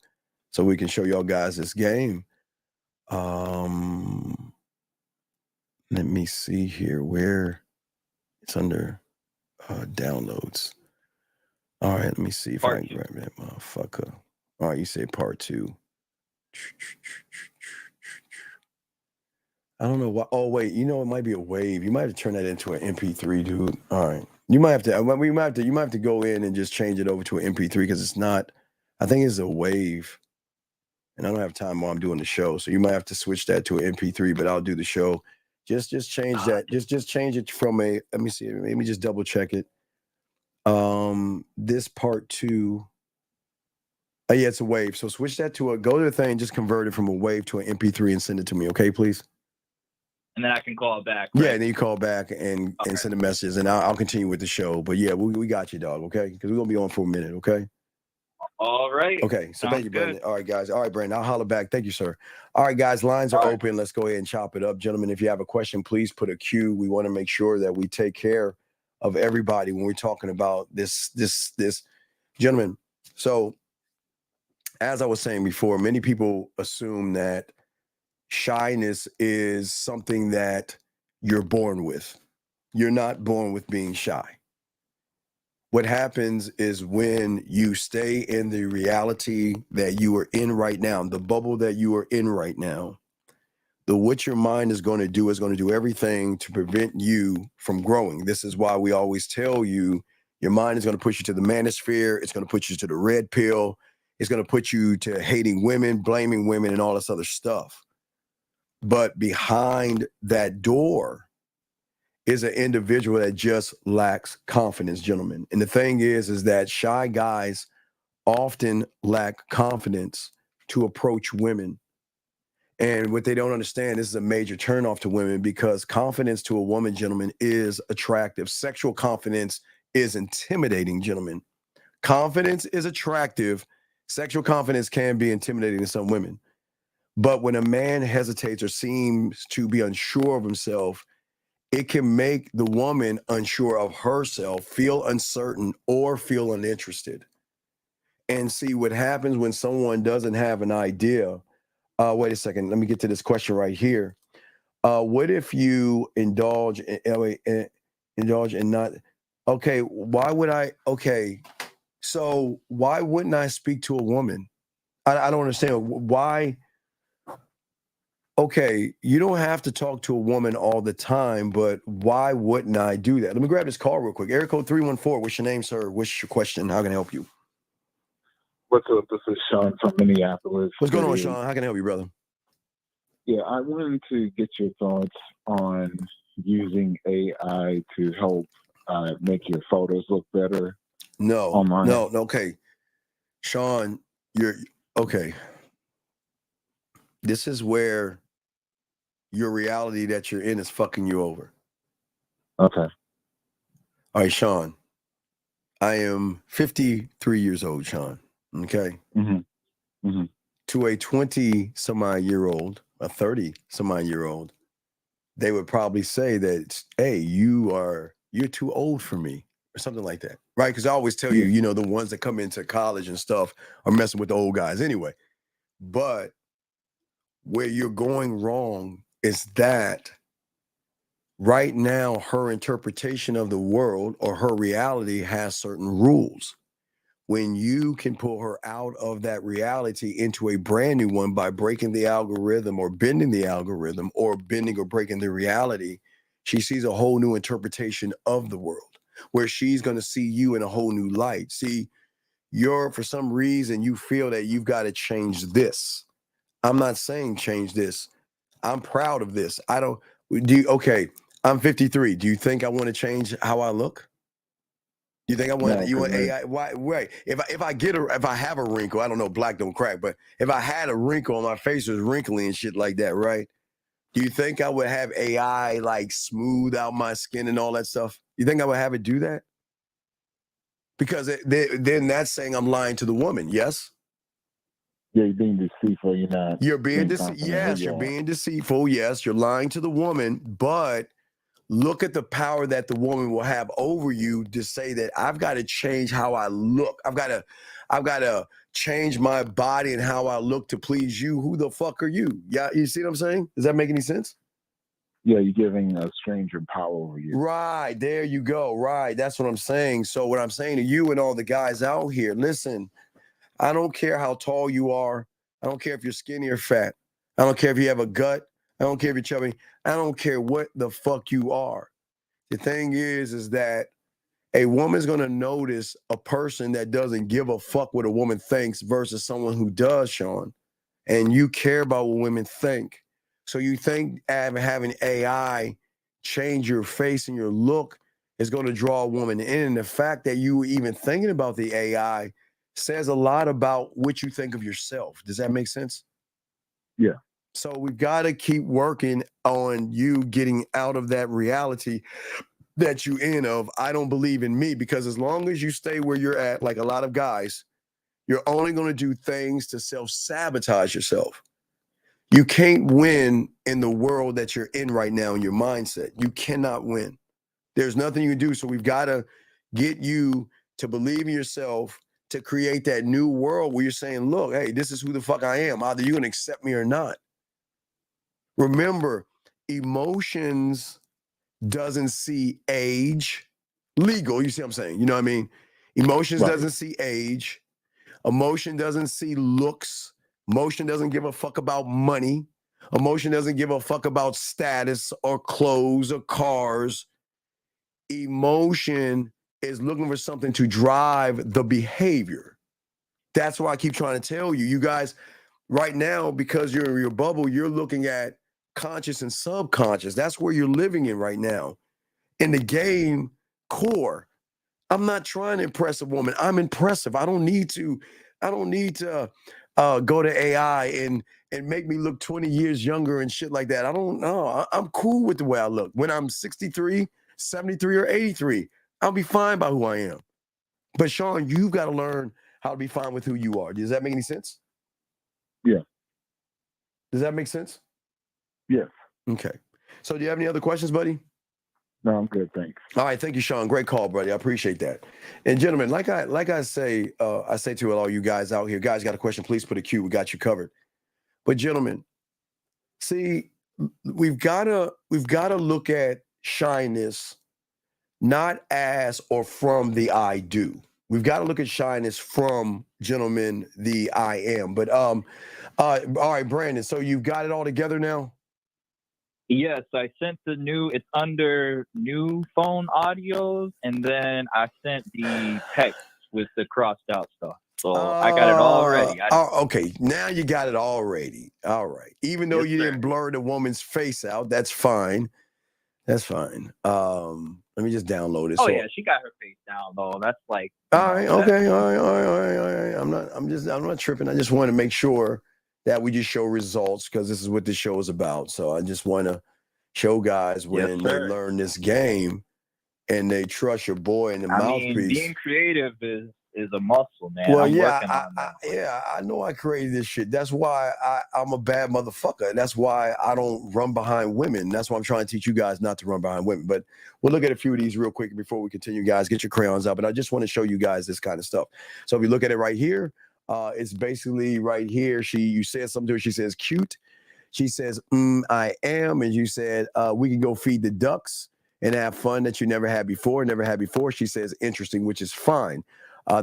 so we can show y'all guys this game. Let me see here where it's under downloads. All right, let me see if I can grab that motherfucker. All right, you say part 2. I don't know why. Oh wait, it might be a wave. You might have to turn that into an MP3, dude. all right. You might have to. You might have to go in and just change it over to an MP3 because it's not. I think it's a wave, and I don't have time while I'm doing the show. So you might have to switch that to an MP3. But I'll do the show. Just change that. Just change it from a. Let me see. Let me just double check it. This part 2. Oh yeah, it's a wave. So switch that to a. Go to the thing. Just convert it from a wave to an MP3 and send it to me. Okay, please. And then I can call back. Right? Yeah, and then you call back and send a message, and I'll continue with the show. But yeah, we got you, dog. Okay, because we're gonna be on for a minute. Okay. All right. Okay. So Sounds thank you, Brandon. good. All right, guys. All right, Brandon. I'll holler back. Thank you, sir. All right, guys. Lines are open. Let's go ahead and chop it up, gentlemen. If you have a question, please put a Q. We want to make sure that we take care of everybody when we're talking about this, gentlemen. So, as I was saying before, many people assume that shyness is something that you're born with. You're not born with being shy. What happens is when you stay in the reality that you are in right now, the bubble that you are in right now, what your mind is going to do everything to prevent you from growing. This is why we always tell you your mind is going to push you to the manosphere. It's going to put you to the red pill. It's going to put you to hating women, blaming women, and all this other stuff. But behind that door is an individual that just lacks confidence, gentlemen. And the thing is that shy guys often lack confidence to approach women. And what they don't understand, this is a major turnoff to women because confidence to a woman, gentlemen, is attractive. Sexual confidence is intimidating, gentlemen. Confidence is attractive. Sexual confidence can be intimidating to some women. But when a man hesitates or seems to be unsure of himself, it can make the woman unsure of herself, feel uncertain, or feel uninterested. And see what happens when someone doesn't have an idea. Wait a second. Let me get to this question right here. What if you indulge in not? Okay, why would I? Okay, so why wouldn't I speak to a woman? I don't understand why. Okay, you don't have to talk to a woman all the time, but why wouldn't I do that? Let me grab this call real quick. Area code 314. What's your name, sir? What's your question? How can I help you? What's up? This is Sean from Minneapolis. What's going on, Sean? How can I help you, brother? Yeah, I wanted to get your thoughts on using AI to help make your photos look better. No, online. no, okay. Sean, you're okay. This is where your reality that you're in is fucking you over. Okay. All right, Sean. I am 53 years old, Sean. Okay. Mm-hmm. Mm-hmm. To a 20-some-odd-year-old, a 30-some-odd-year-old, they would probably say that, hey, you're too old for me, or something like that. Right? Because I always tell you, the ones that come into college and stuff are messing with the old guys anyway. But where you're going wrong is that right now her interpretation of the world or her reality has certain rules. When you can pull her out of that reality into a brand new one by breaking the algorithm or bending the algorithm or bending or breaking the reality, she sees a whole new interpretation of the world where she's going to see you in a whole new light. See, for some reason, you feel that you've got to change this. I'm not saying change this. I'm proud of this. Okay, I'm 53. Do you think I want to change how I look? You think I want you want AI? Why? Right. If I have a wrinkle, I don't know, black don't crack, but if I had a wrinkle on my face was wrinkly and shit like that, right? Do you think I would have AI like smooth out my skin and all that stuff? You think I would have it do that? Because then that's saying I'm lying to the woman, yes? Yeah, you're being deceitful. You're being deceitful. Yes, you're being deceitful. Yes, you're lying to the woman. But look at the power that the woman will have over you to say that I've got to change how I look. I've got to change my body and how I look to please you. Who the fuck are you? Yeah, you see what I'm saying? Does that make any sense? Yeah, you're giving a stranger power over you. Right, there you go. Right, that's what I'm saying. So what I'm saying to you and all the guys out here, listen, I don't care how tall you are. I don't care if you're skinny or fat. I don't care if you have a gut. I don't care if you're chubby. I don't care what the fuck you are. The thing is that a woman's going to notice a person that doesn't give a fuck what a woman thinks versus someone who does, Sean. And you care about what women think. So you think having AI change your face and your look is going to draw a woman in. And the fact that you were even thinking about the AI says a lot about what you think of yourself. Does that make sense? Yeah. So we've got to keep working on you getting out of that reality that you in of, I don't believe in me, because as long as you stay where you're at, like a lot of guys, you're only going to do things to self-sabotage yourself. You can't win in the world that you're in right now in your mindset. You cannot win. There's nothing you can do. So we've got to get you to believe in yourself, to create that new world where you're saying, look, hey, this is who the fuck I am. Either you're going to accept me or not. Remember, emotions doesn't see age. Legal, you see what I'm saying? You know what I mean? Emotions doesn't see age. Emotion doesn't see looks. Emotion doesn't give a fuck about money. Emotion doesn't give a fuck about status or clothes or cars. Emotion is looking for something to drive the behavior. That's why I keep trying to tell you, you guys, right now, because you're in your bubble, you're looking at conscious and subconscious. That's where you're living in right now. In the game core, I'm not trying to impress a woman. I'm impressive. I don't need to go to AI and make me look 20 years younger and shit like that. I don't know. I'm cool with the way I look. When I'm 63, 73, or 83, I'll be fine by who I am. But Sean, you've got to learn how to be fine with who you are. Does that make any sense? Yeah. Does that make sense? Yes. Okay. So do you have any other questions, buddy? No, I'm good, thanks. All right, thank you, Sean. Great call, buddy. I appreciate that. And gentlemen, like I say to all you guys out here, guys got a question, please put a Q. We got you covered. But gentlemen, see, we've gotta look at shyness not as or from the I do. We've got to look at shyness from, gentlemen, the I am. But all right, Brandon, so you've got it all together now? Yes, I sent it's under new phone audios, and then I sent the text with the crossed out stuff. So I got it all ready. Okay, now you got it all ready. All right. Even though you didn't blur the woman's face out, that's fine. That's fine. Let me just download it. Oh yeah, she got her face down though. That's like all right, okay, all right. I'm not tripping. I just want to make sure that we just show results because this is what this show is about. So I just want to show guys when they learn this game and they trust your boy in the mouthpiece. Being creative is a muscle, man. Well, I'm yeah, I know I created this shit. That's why I'm a bad motherfucker. That's why I don't run behind women. That's why I'm trying to teach you guys not to run behind women. But we'll look at a few of these real quick before we continue, guys. Get your crayons out. But I just want to show you guys this kind of stuff. So if you look at it right here, it's basically right here. You said something to her. She says, cute. She says, I am. And you said, we can go feed the ducks and have fun that you never had before. She says, interesting, which is fine.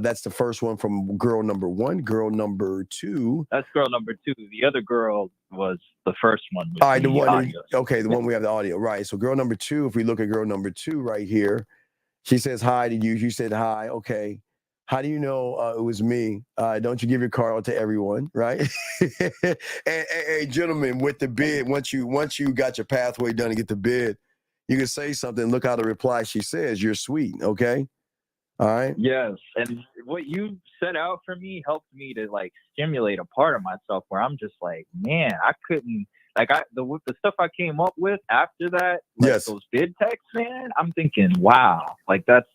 That's the first one from girl number one. Girl number two. That's girl number two. The other girl was the first one. All right, the one one we have the audio. Right. So girl number two, if we look at girl number two right here, she says hi to you. You said hi. Okay. How do you know it was me? Don't you give your card out to everyone, right? and gentlemen, with the bid, once you got your pathway done to get the bid, you can say something. Look how the reply she says. You're sweet. Okay. All right. Yes, and what you set out for me helped me to like stimulate a part of myself where I'm just like, man, I couldn't the stuff I came up with after that. Like those bid texts, man. I'm thinking, wow, like that's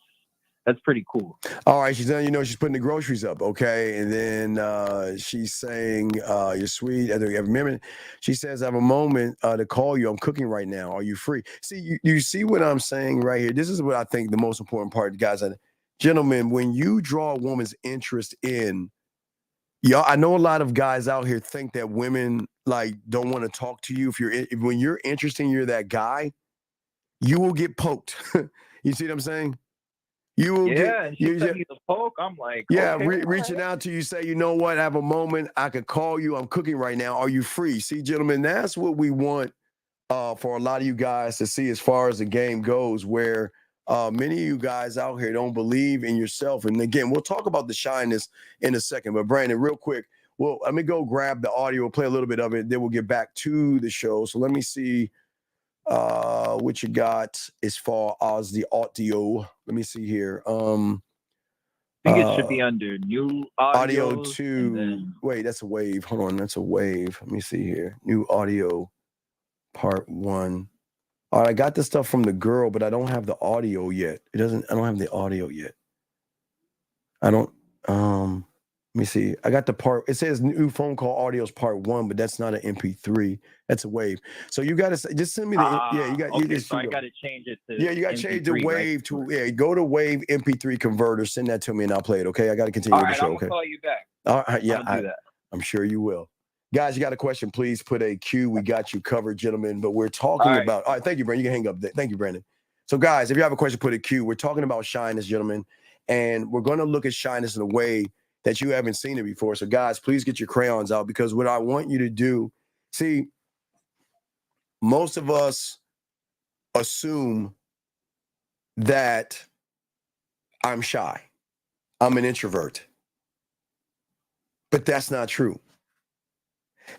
That's pretty cool. All right, she's letting you know she's putting the groceries up, okay? And then she's saying, you're sweet. I don't have a minute. She says, I have a moment to call you. I'm cooking right now. Are you free? See, you see what I'm saying right here? This is what I think the most important part, guys. Gentlemen, when you draw a woman's interest in, y'all, I know a lot of guys out here think that women like don't want to talk to you. When you're interested, you're that guy, you will get poked. You see what I'm saying? You will and she sent me the poke. I'm like, yeah, okay, reaching out to you, say, you know what, I have a moment, I could call you, I'm cooking right now, are you free? See, gentlemen, that's what we want for a lot of you guys to see as far as the game goes, where many of you guys out here don't believe in yourself. And again, we'll talk about the shyness in a second, but Brandon, real quick, well, let me go grab the audio, play a little bit of it, then we'll get back to the show. So let me see what you got as far as the audio. Let me see here. I think it should be under new audio 2. Wait, that's a wave. Hold on, that's a wave. Let me see here. New audio part 1. All right, I got the stuff from the girl, but I don't have the audio yet. I don't have the audio yet. Let me see. I got the part. It says new phone call audio is part 1, but that's not an MP3. That's a wave. So you got to just send me the. You got. Okay, so I got to change it to. Yeah, you got to change the wave right? to. Yeah, go to wave MP3 converter. Send that to me, and I'll play it. Okay, I got to continue All with right, the show. I'm Okay. gonna call you back. All right. Yeah, I'll do that. I'm sure you will. Guys, you got a question? Please put a Q. We got you covered, gentlemen. But we're talking about. All right. Thank you, Brandon. You can hang up there. Thank you, Brandon. So, guys, if you have a question, put a Q. We're talking about shyness, gentlemen, and we're going to look at shyness in a way that you haven't seen it before. So, guys, please get your crayons out, because what I want you to do, see, most of us assume that I'm shy. I'm an introvert. But that's not true.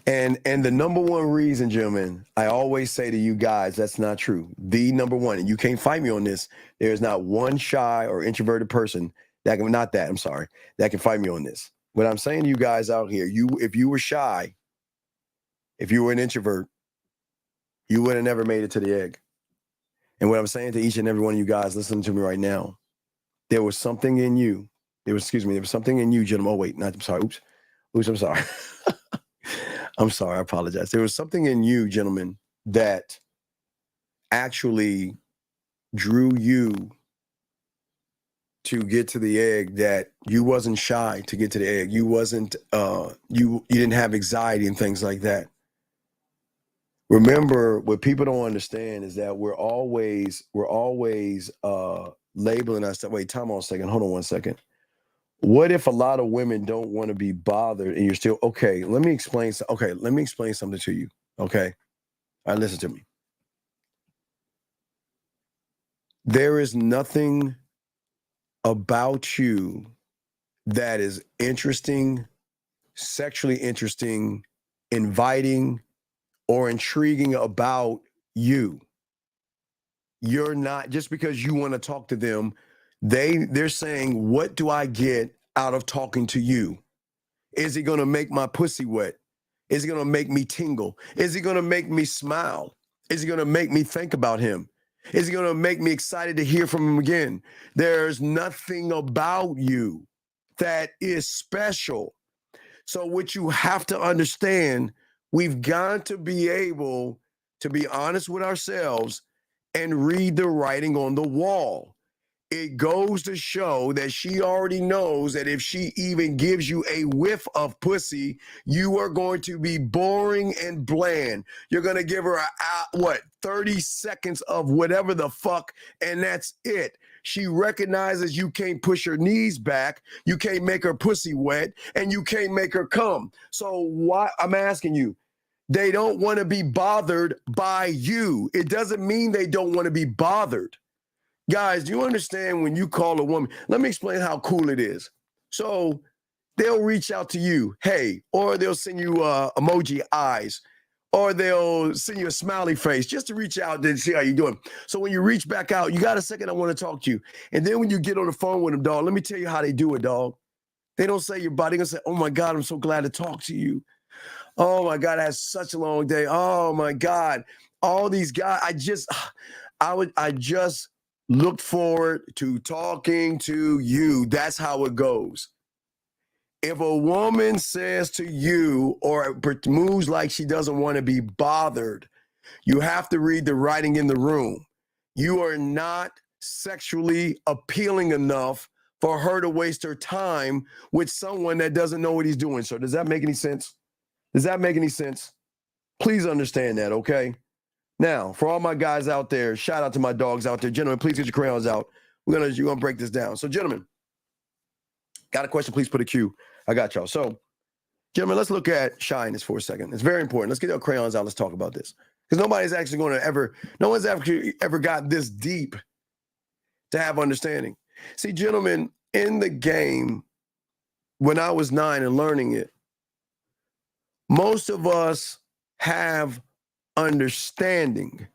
And the number one reason, gentlemen, I always say to you guys, that's not true. The number one, and you can't fight me on this, there's not one shy or introverted person that can fight me on this. What I'm saying to you guys out here, if you were shy, if you were an introvert, you would have never made it to the egg. And what I'm saying to each and every one of you guys listening to me right now, there was something in you. There was something in you, gentlemen. Oh, wait, I'm sorry. Oops, I'm sorry. I'm sorry. I apologize. There was something in you, gentlemen, that actually drew you to get to the egg, that you wasn't shy to get to the egg. You wasn't, you didn't have anxiety and things like that. Remember, what people don't understand is that we're always labeling us that way. Time on a second. Hold on one second. What if a lot of women don't want to be bothered and you're still, okay, let me explain something to you. Okay. All right, listen to me. There is nothing about you that is interesting, sexually interesting, inviting, or intriguing about you. You're not, just because you want to talk to them, they're saying, what do I get out of talking to you? Is it going to make my pussy wet? Is it going to make me tingle? Is it going to make me smile? Is it going to make me think about him? Is it going to make me excited to hear from him again? There's nothing about you that is special. So what you have to understand, we've got to be able to be honest with ourselves and read the writing on the wall. It goes to show that she already knows that if she even gives you a whiff of pussy, you are going to be boring and bland. You're going to give her 30 seconds of whatever the fuck, and that's it. She recognizes you can't push her knees back, you can't make her pussy wet, and you can't make her come. So why, I'm asking you, they don't want to be bothered by you. It doesn't mean they don't want to be bothered. Guys, do you understand when you call a woman? Let me explain how cool it is. So they'll reach out to you, hey, or they'll send you emoji eyes, or they'll send you a smiley face just to reach out and see how you're doing. So when you reach back out, you got a second, I want to talk to you. And then when you get on the phone with them, dog, let me tell you how they do it, dog. They don't say your body, they're going to say, oh my God, I'm so glad to talk to you. Oh my God, I had such a long day. Oh my God. All these guys, I just look forward to talking to you. That's how it goes. If a woman says to you or moves like she doesn't want to be bothered, you have to read the writing in the room. You are not sexually appealing enough for her to waste her time with someone that doesn't know what he's doing. So does that make any sense? Does that make any sense? Please understand that, okay? Now, for all my guys out there, shout out to my dogs out there. Gentlemen, please get your crayons out. You're gonna break this down. So, gentlemen, got a question, please put a Q. I got y'all. So, gentlemen, let's look at shyness for a second. It's very important. Let's get our crayons out. Let's talk about this. Because no one's actually ever got this deep to have understanding. See, gentlemen, in the game, when I was 9 and learning it, most of us have understanding,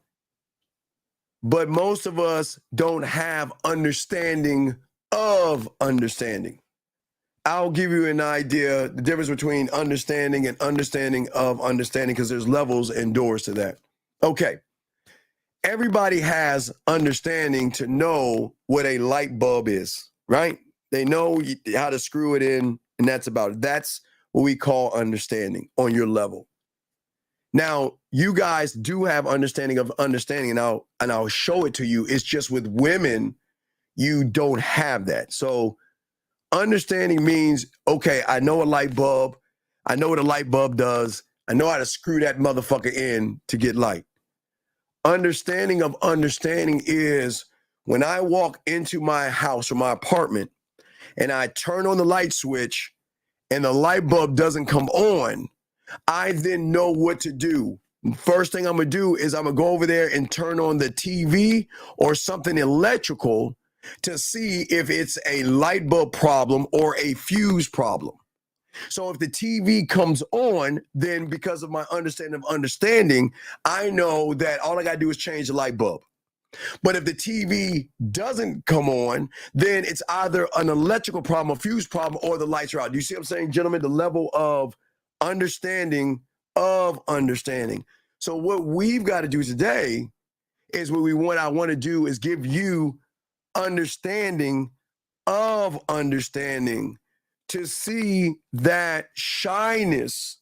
but most of us don't have understanding of understanding. I'll give you an idea, the difference between understanding and understanding of understanding, because there's levels and doors to that. Okay. Everybody has understanding to know what a light bulb is, right? They know how to screw it in, and that's about it. That's what we call understanding on your level. Now, you guys do have understanding of understanding, and I'll show it to you. It's just with women, you don't have that. So understanding means, okay, I know a light bulb. I know what a light bulb does. I know how to screw that motherfucker in to get light. Understanding of understanding is when I walk into my house or my apartment and I turn on the light switch and the light bulb doesn't come on, I then know what to do. First thing I'm going to do is I'm going to go over there and turn on the TV or something electrical to see if it's a light bulb problem or a fuse problem. So if the TV comes on, then because of my understanding of understanding, I know that all I got to do is change the light bulb. But if the TV doesn't come on, then it's either an electrical problem, a fuse problem, or the lights are out. Do you see what I'm saying, gentlemen? The level of understanding of understanding. So what we've got to do today is what I want to do is give you understanding of understanding to see that shyness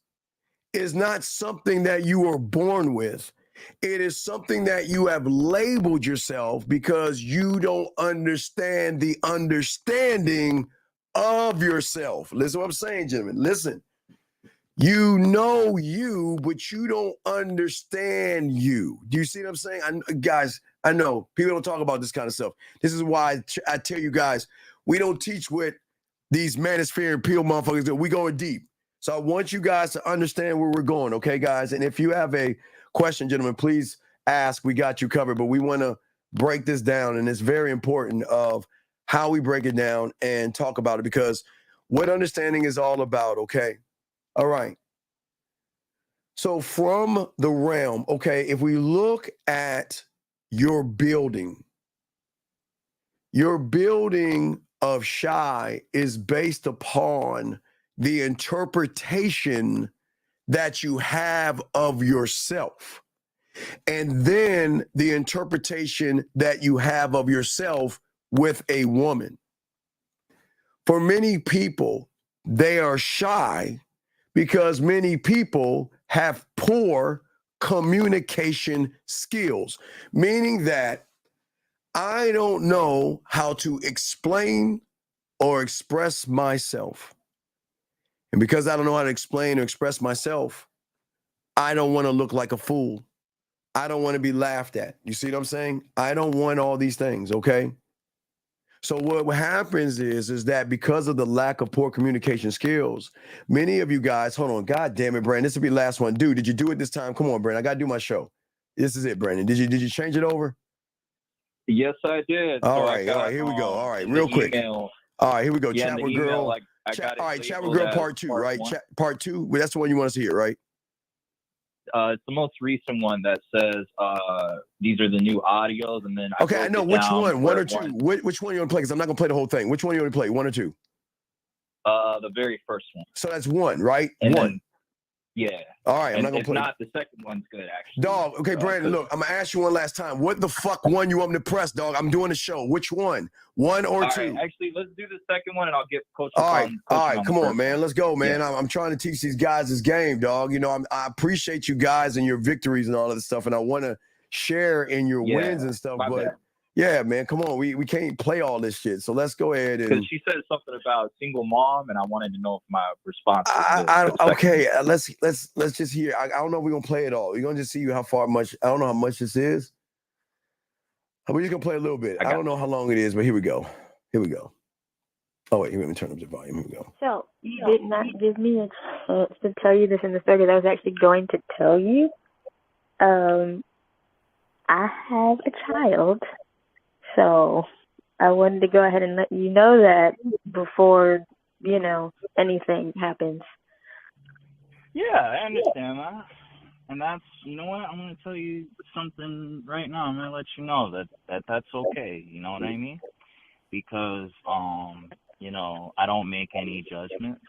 is not something that you were born with. It is something that you have labeled yourself because you don't understand the understanding of yourself. Listen to what I'm saying, gentlemen. Listen. You know you, but you don't understand you. Do you see what I'm saying? Guys, I know people don't talk about this kind of stuff. This is why I tell you guys, we don't teach what these manosphere and peel motherfuckers do. We going deep. So I want you guys to understand where we're going, okay, guys? And if you have a question, gentlemen, please ask. We got you covered, but we want to break this down, and it's very important of how we break it down and talk about it, because what understanding is all about, okay? All right. So from the realm, okay, if we look at your building of shy is based upon the interpretation that you have of yourself, and then the interpretation that you have of yourself with a woman. For many people, they are shy because many people have poor communication skills, meaning that I don't know how to explain or express myself. And because I don't know how to explain or express myself, I don't want to look like a fool. I don't want to be laughed at. You see what I'm saying? I don't want all these things, okay? So what happens is that because of the lack of poor communication skills, many of you guys, hold on, God damn it, Brandon, this will be the last one. Dude, did you do it this time? Come on, Brandon, I got to do my show. This is it, Brandon. Did you change it over? Yes, I did. All right, here we go. All right, real quick. All right, here we go. Chat with girl. All right, chat with girl part 2, right? Part 2, that's the one you want us to hear, right? It's the most recent one that says these are the new audios, and then I know which one or two. Which one you want to play? Because I'm not gonna play the whole thing. Which one you want to play? 1 or 2? The very first one. So that's 1, right? And 1. Yeah. All right, I'm And not gonna if play. not, the second one's good actually. Dog, okay, Brandon, 'cause- look, I'm gonna ask you one last time. What the fuck one you want me to press, dog? I'm doing a show. Which one? One or all two? right, actually, let's do the second one, and I'll get coach. All right, on come the on, first man. one. Let's go, man. Yeah. I'm trying to teach these guys this game, dog. You know, I appreciate you guys and your victories and all of this stuff, and I want to share in your wins and stuff. my But bad. yeah, man, come on. We can't play all this shit. So let's go ahead and. Because she said something about single mom, and I wanted to know if my response was good. Okay, let's just hear. I don't know if we're gonna play it all. We're gonna just see how far much. I don't know how much this is. We're just gonna play a little bit. I don't know how long it is, but here we go. Here we go. Oh wait, let me turn up the volume. Here we go. So, you did not give me a chance to tell you this in the story that I was actually going to tell you. I have a child, so I wanted to go ahead and let you know that before, anything happens. Yeah, I understand that. And that's, you know what, I'm going to tell you something right now. I'm going to let you know that that's okay. You know what I mean? Because, I don't make any judgments.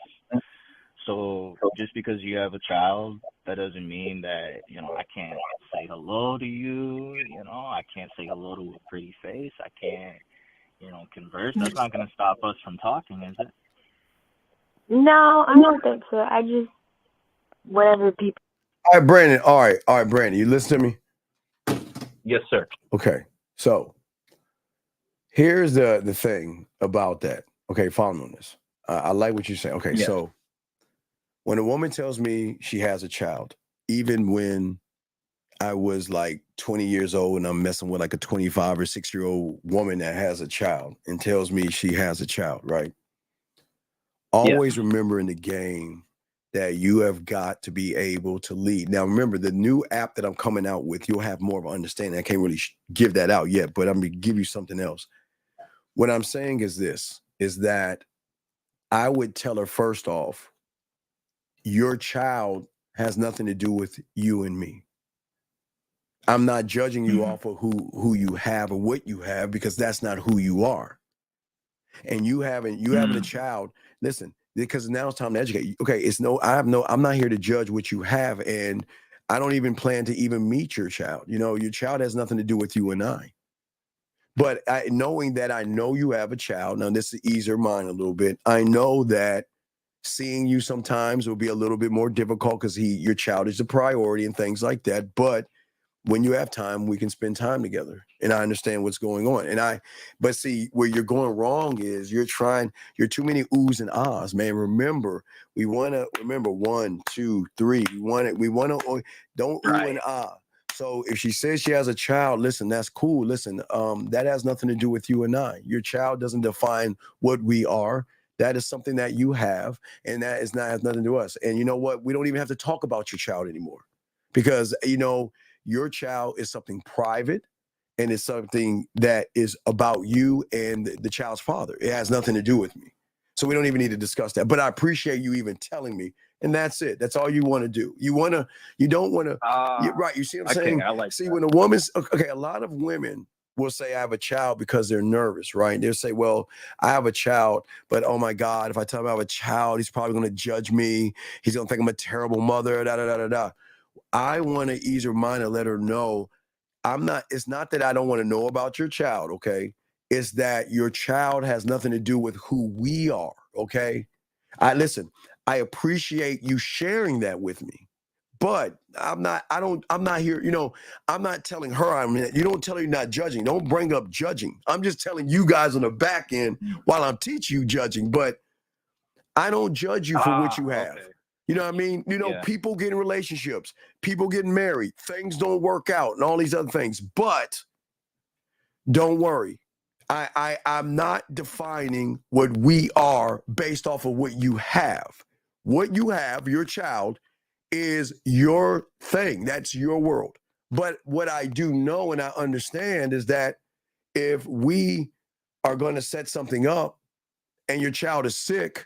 So just because you have a child, that doesn't mean that, I can't say hello to you. I can't say hello to a pretty face. I can't, converse. That's not going to stop us from talking, is it? No, I don't think so. I just, whatever people. All right, Brandon. All right, Brandon. You listen to me? Yes, sir. Okay, so here's the thing about that. Okay, follow me on this. I like what you're saying. Okay, Yeah. So when a woman tells me she has a child, even when I was like 20 years old and I'm messing with like a 25 or 6-year-old woman that has a child and tells me she has a child, right? Always remember in the game that you have got to be able to lead. Now, remember, the new app that I'm coming out with, you'll have more of an understanding. I can't really give that out yet, but I'm going to give you something else. What I'm saying is this, is that I would tell her first off, your child has nothing to do with you and me. I'm not judging you off of who you have or what you have, because that's not who you are. And you having a child, listen, because now it's time to educate you. Okay, I'm not here to judge what you have, and I don't even plan to even meet your child. Your child has nothing to do with you and I. But knowing that I know you have a child, now this is ease her mind a little bit. I know that seeing you sometimes will be a little bit more difficult because your child is a priority and things like that. But when you have time, we can spend time together. And I understand what's going on. But see, where you're going wrong is you're too many oohs and ahs, man. Remember, we want to remember 1, 2, 3. We want to don't ooh and ah. So if she says she has a child, listen, that's cool. Listen, that has nothing to do with you and I. Your child doesn't define what we are. That is something that you have, and that has nothing to do with us. And you know what? We don't even have to talk about your child anymore, because your child is something private, and it's something that is about you and the child's father. It has nothing to do with me. So we don't even need to discuss that. But I appreciate you even telling me, and that's it. That's all you want to do. You don't want to, right. You see what I'm saying? I like when a woman's, okay, a lot of women will say I have a child because they're nervous, right? They'll say, well, I have a child, but oh my God, if I tell him I have a child, he's probably going to judge me. He's going to think I'm a terrible mother, da, da, da, da, da. I want to ease her mind and let her know it's not that I don't want to know about your child, okay? It's that your child has nothing to do with who we are, okay? Listen, I appreciate you sharing that with me, but I'm not here, I'm not telling her you don't tell her you're not judging. Don't bring up judging. I'm just telling you guys on the back end while I'm teaching you judging, but I don't judge you for what you have. Okay. You know what I mean? People get in relationships, people getting married, things don't work out and all these other things, but don't worry. I'm not defining what we are based off of what you have. What you have, your child, is your thing. That's your world. But what I do know and I understand is that if we are going to set something up and your child is sick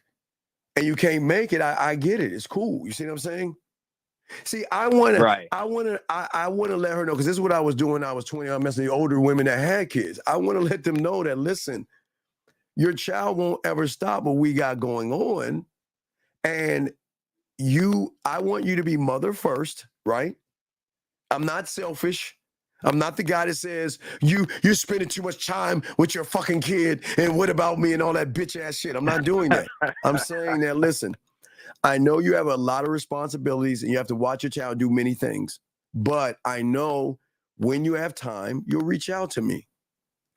and you can't make it, I get it. It's cool. You see what I'm saying? See, I want to let her know, because this is what I was doing when I was 20. I'm messing with older women that had kids. I want to let them know that, listen, your child won't ever stop what we got going on. And I want you to be mother first, right? I'm not selfish. I'm not the guy that says you're spending too much time with your fucking kid and what about me and all that bitch ass shit. I'm not doing that. I'm saying that, listen, I know you have a lot of responsibilities and you have to watch your child do many things, but I know when you have time, you'll reach out to me.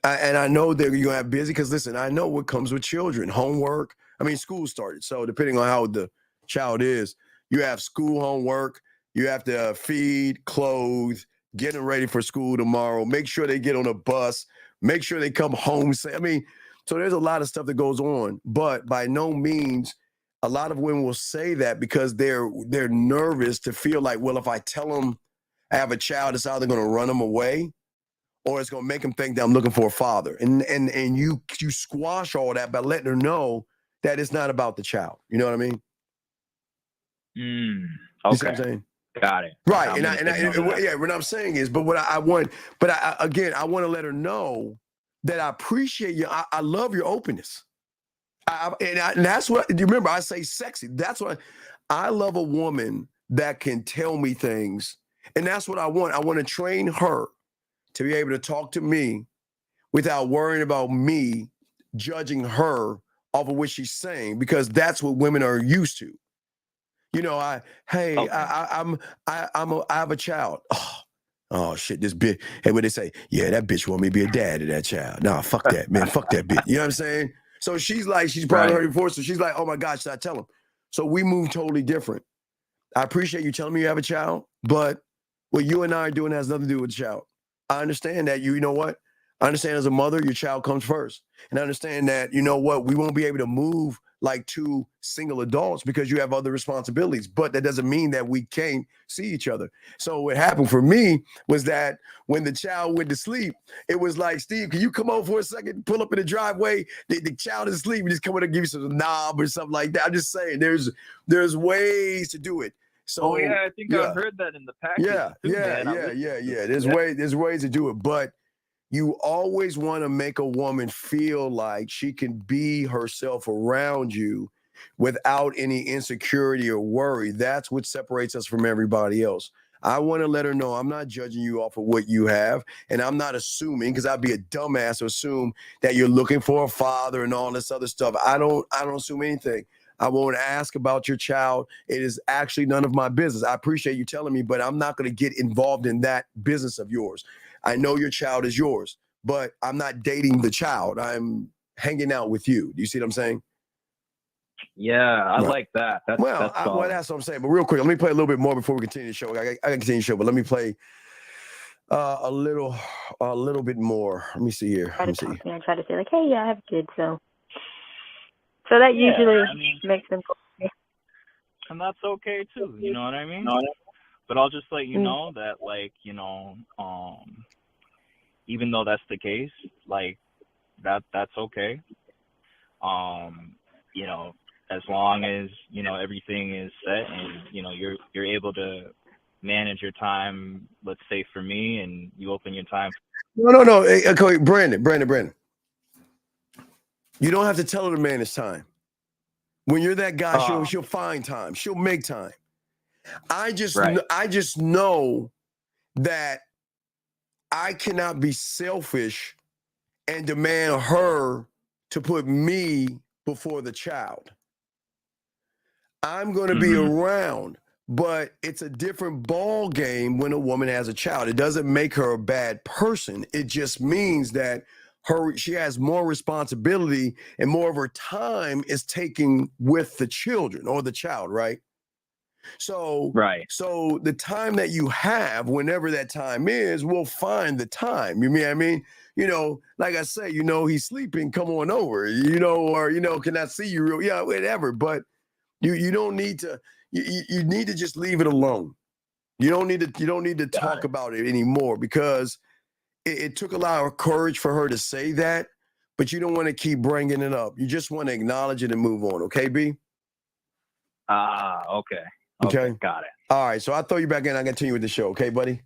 And I know that you're going to have busy because, listen, I know what comes with children, homework. I mean, school started. So depending on how the child is, you have school homework, you have to feed, clothe, get them ready for school tomorrow, make sure they get on a bus, make sure they come home safe. I mean, so there's a lot of stuff that goes on, but by no means, a lot of women will say that because they're nervous to feel like, well, if I tell them I have a child, it's either going to run them away or it's going to make them think that I'm looking for a father. And you squash all that by letting her know that it's not about the child. You know what I mean? Okay. You see what I'm saying? Got it. Right. Yeah, what I'm saying is, but I want to let her know that I appreciate you. I love your openness. And that's what, you remember, I say sexy. That's what I love, a woman that can tell me things. And that's what I want. I want to train her to be able to talk to me without worrying about me judging her off of what she's saying, because that's what women are used to. You know, I have a child. Oh shit, this bitch. Hey, what they say? Yeah, that bitch want me to be a dad to that child. Nah, fuck that, man. Fuck that bitch. You know what I'm saying? So she's probably heard it before. So she's like, oh my God, should I tell him? So we move totally different. I appreciate you telling me you have a child, but what you and I are doing has nothing to do with the child. I understand that you know what? I understand as a mother, your child comes first. And I understand that, you know what, we won't be able to move like two single adults because you have other responsibilities, but that doesn't mean that we can't see each other. So what happened for me was that when the child went to sleep, it was like, Steve, can you come over for a second, pull up in the driveway? The child is asleep, and just come in and give you some knob or something like that. I'm just saying there's ways to do it. So I think I've heard that in the package. There's ways to do it, but you always want to make a woman feel like she can be herself around you without any insecurity or worry. That's what separates us from everybody else. I want to let her know I'm not judging you off of what you have, and I'm not assuming, because I'd be a dumbass to assume that you're looking for a father and all this other stuff. I don't assume anything. I won't ask about your child. It is actually none of my business. I appreciate you telling me, but I'm not going to get involved in that business of yours. I know your child is yours, but I'm not dating the child. I'm hanging out with you. Do you see what I'm saying? Yeah, I like that. That's what I'm saying. But real quick, let me play a little bit more before we continue the show. I can continue the show, but let me play a little bit more. Let me see here. Let me see. I try to say like, hey, yeah, I have a kid, so that usually makes them go. And that's okay too. You know what I mean? But I'll just let you know that, like, you know, even though that's the case, like, that's okay. You know, as long as, you know, everything is set and, you know, you're able to manage your time, let's say for me, and you open your time. No. Hey, okay, Brandon. You don't have to tell her to manage time. When you're that guy, she'll find time. She'll make time. I just know that I cannot be selfish and demand her to put me before the child. I'm going to be around, but it's a different ball game when a woman has a child. It doesn't make her a bad person. It just means that she has more responsibility and more of her time is taken with the children or the child, right? So the time that you have, whenever that time is, we'll find the time. You mean what I mean? You know, like I say, you know, he's sleeping, come on over, you know, or, you know, can I see you real? Yeah, whatever. But you don't need to, you need to just leave it alone. You don't need to talk about it anymore, because it took a lot of courage for her to say that, but you don't want to keep bringing it up. You just want to acknowledge it and move on. Okay, B? Okay, got it. All right, so I'll throw you back in. I'll continue with the show. Okay, buddy?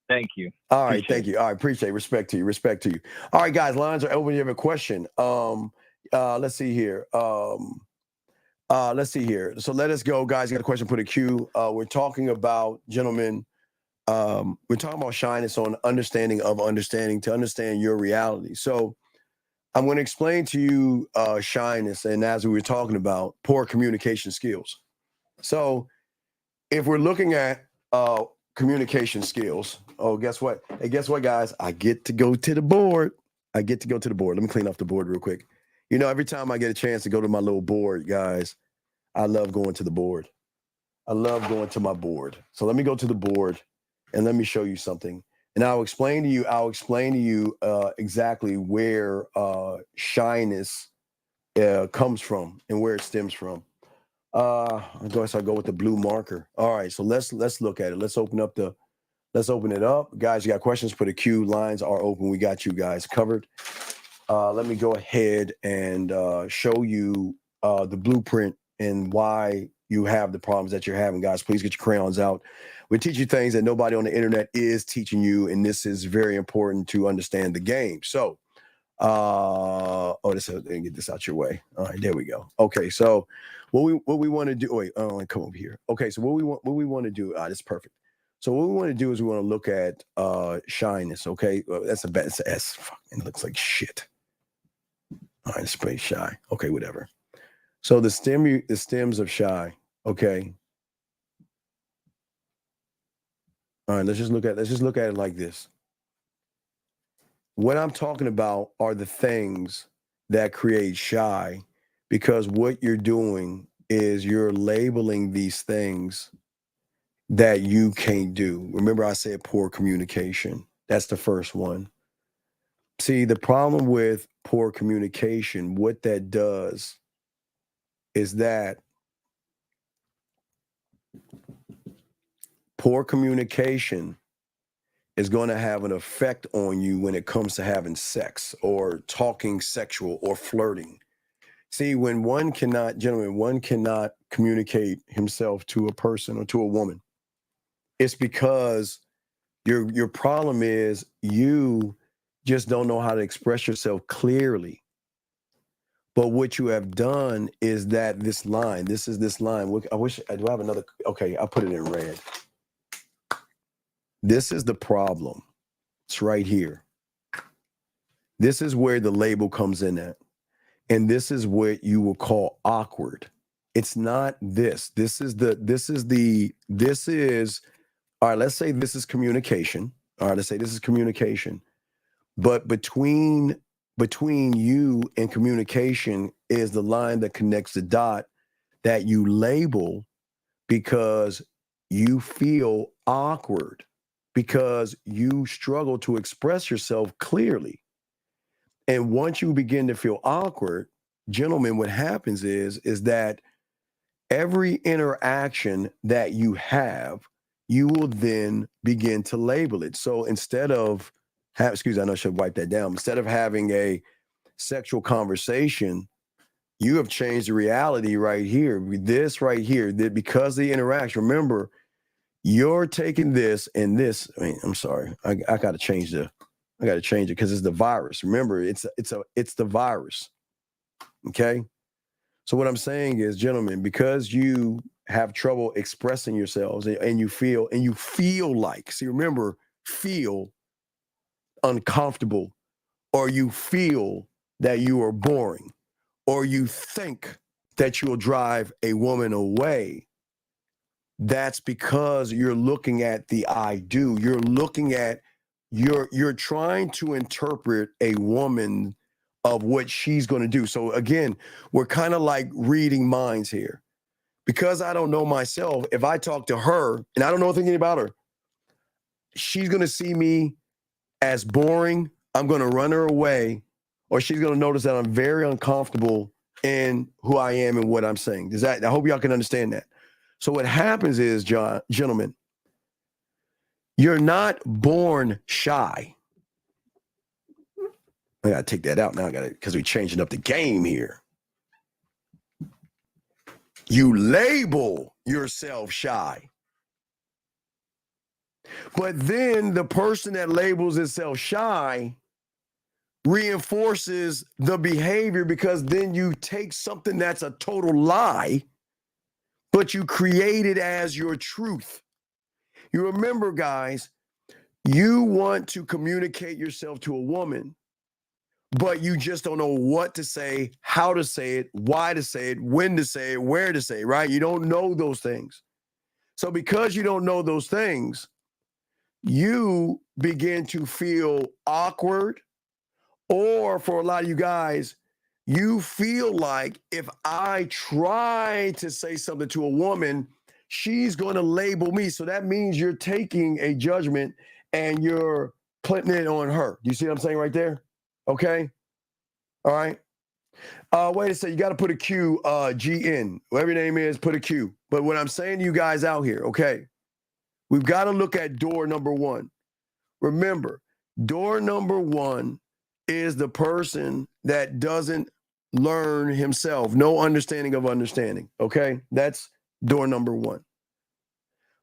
Thank you. All right, thank you. All right, appreciate it. Respect to you. All right, guys, lines are open. You have a question. Let's see here. Let's see here. So let us go, guys. Got a question, put a Q. We're talking about, gentlemen, we're talking about shyness on understanding of understanding to understand your reality. So I'm going to explain to you shyness, and as we were talking about, poor communication skills. So if we're looking at communication skills, oh, guess what? Hey, guess what, guys? I get to go to the board. Let me clean off the board real quick. You know, every time I get a chance to go to my little board, guys, I love going to the board. I love going to my board. So let me go to the board and let me show you something. And I'll explain to you exactly where shyness comes from and where it stems from. I guess I'll go with the blue marker. All right, so let's look at it. Let's open it up. Guys, you got questions, put a Q. Lines are open. We got you guys covered. Let me go ahead and show you the blueprint and why you have the problems that you're having. Guys, please get your crayons out. We teach you things that nobody on the internet is teaching you, and this is very important to understand the game. So, let me get this out your way. All right, there we go. Okay, so what we want to do. Wait, I want to come over here. Okay, so what we want to do. That's perfect. So what we want to do is we want to look at shyness. Okay, that's a S. Fucking looks like shit. All right, let's play shy. Okay, whatever. So the stems of shy. Okay. All right, let's just look at it like this. What I'm talking about are the things that create shy, because what you're doing is you're labeling these things that you can't do. Remember, I said poor communication. That's the first one. See, the problem with poor communication, what that does is that poor communication is going to have an effect on you when it comes to having sex or talking sexual or flirting. See, when one cannot communicate himself to a person or to a woman, it's because your problem is you just don't know how to express yourself clearly. But what you have done is that this line. I wish I do have another. Okay, I'll put it in red. This is the problem. It's right here. This is where the label comes in at. And this is what you will call awkward. It's not this. This is all right, let's say this is communication. All right, let's say this is communication. But between you and communication is the line that connects the dot that you label because you feel awkward, because you struggle to express yourself clearly. And once you begin to feel awkward, gentlemen, what happens is that every interaction that you have, you will then begin to label it. So instead of I know I should wipe that down. Instead of having a sexual conversation, you have changed the reality right here. This right here, that because the interaction, remember, you're taking this and this. I mean, I'm sorry. I got to change it because it's the virus. Remember, it's the virus. Okay. So what I'm saying is, gentlemen, because you have trouble expressing yourselves and you feel like, see, remember, feel uncomfortable, or you feel that you are boring, or you think that you'll drive a woman away, that's because you're looking at the I do. You're looking at, you're trying to interpret a woman of what she's going to do. So again, we're kind of like reading minds here. Because I don't know myself, if I talk to her and I don't know anything about her, she's going to see me as boring. I'm going to run her away, or she's going to notice that I'm very uncomfortable in who I am and what I'm saying. I hope y'all can understand that. So what happens is, gentlemen, you're not born shy. I got to take that out now. Because we're changing up the game here. You label yourself shy. But then the person that labels itself shy reinforces the behavior, because then you take something that's a total lie, but you create it as your truth. You remember, guys, you want to communicate yourself to a woman, but you just don't know what to say, how to say it, why to say it, when to say it, where to say it, right? You don't know those things. So because you don't know those things, you begin to feel awkward, or for a lot of you guys, you feel like if I try to say something to a woman, she's going to label me. So that means you're taking a judgment and you're putting it on her. You see what I'm saying right there? Okay. All right. Wait a second. You got to put a Q, GN. Whatever your name is, put a Q. But what I'm saying to you guys out here, okay, we've got to look at door number one. Remember, door number one is the person that doesn't learn himself. No understanding of understanding. Okay. That's door number one.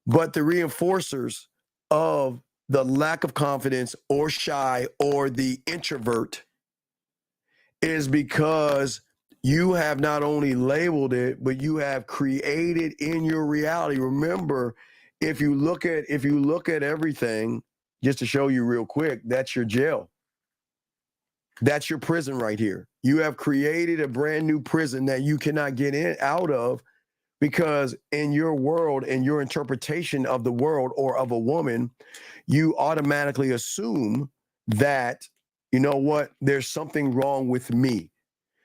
But the reinforcers of the lack of confidence or shy or the introvert is because you have not only labeled it, but you have created in your reality. Remember, if you look at everything, just to show you real quick, that's your jail. That's your prison right here. You have created a brand new prison that you cannot get out of, because in your world and your interpretation of the world or of a woman, you automatically assume that, you know what, there's something wrong with me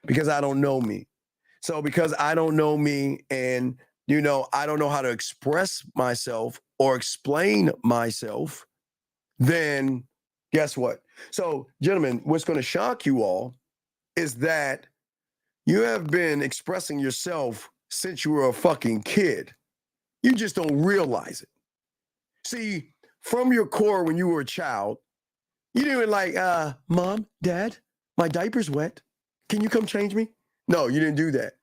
because I don't know me. So because I don't know me and, you know, I don't know how to express myself or explain myself, then guess what? So, gentlemen, what's going to shock you all is that you have been expressing yourself since you were a fucking kid. You just don't realize it. See, from your core when you were a child, you didn't like, Mom, Dad, my diaper's wet. Can you come change me? No, you didn't do that.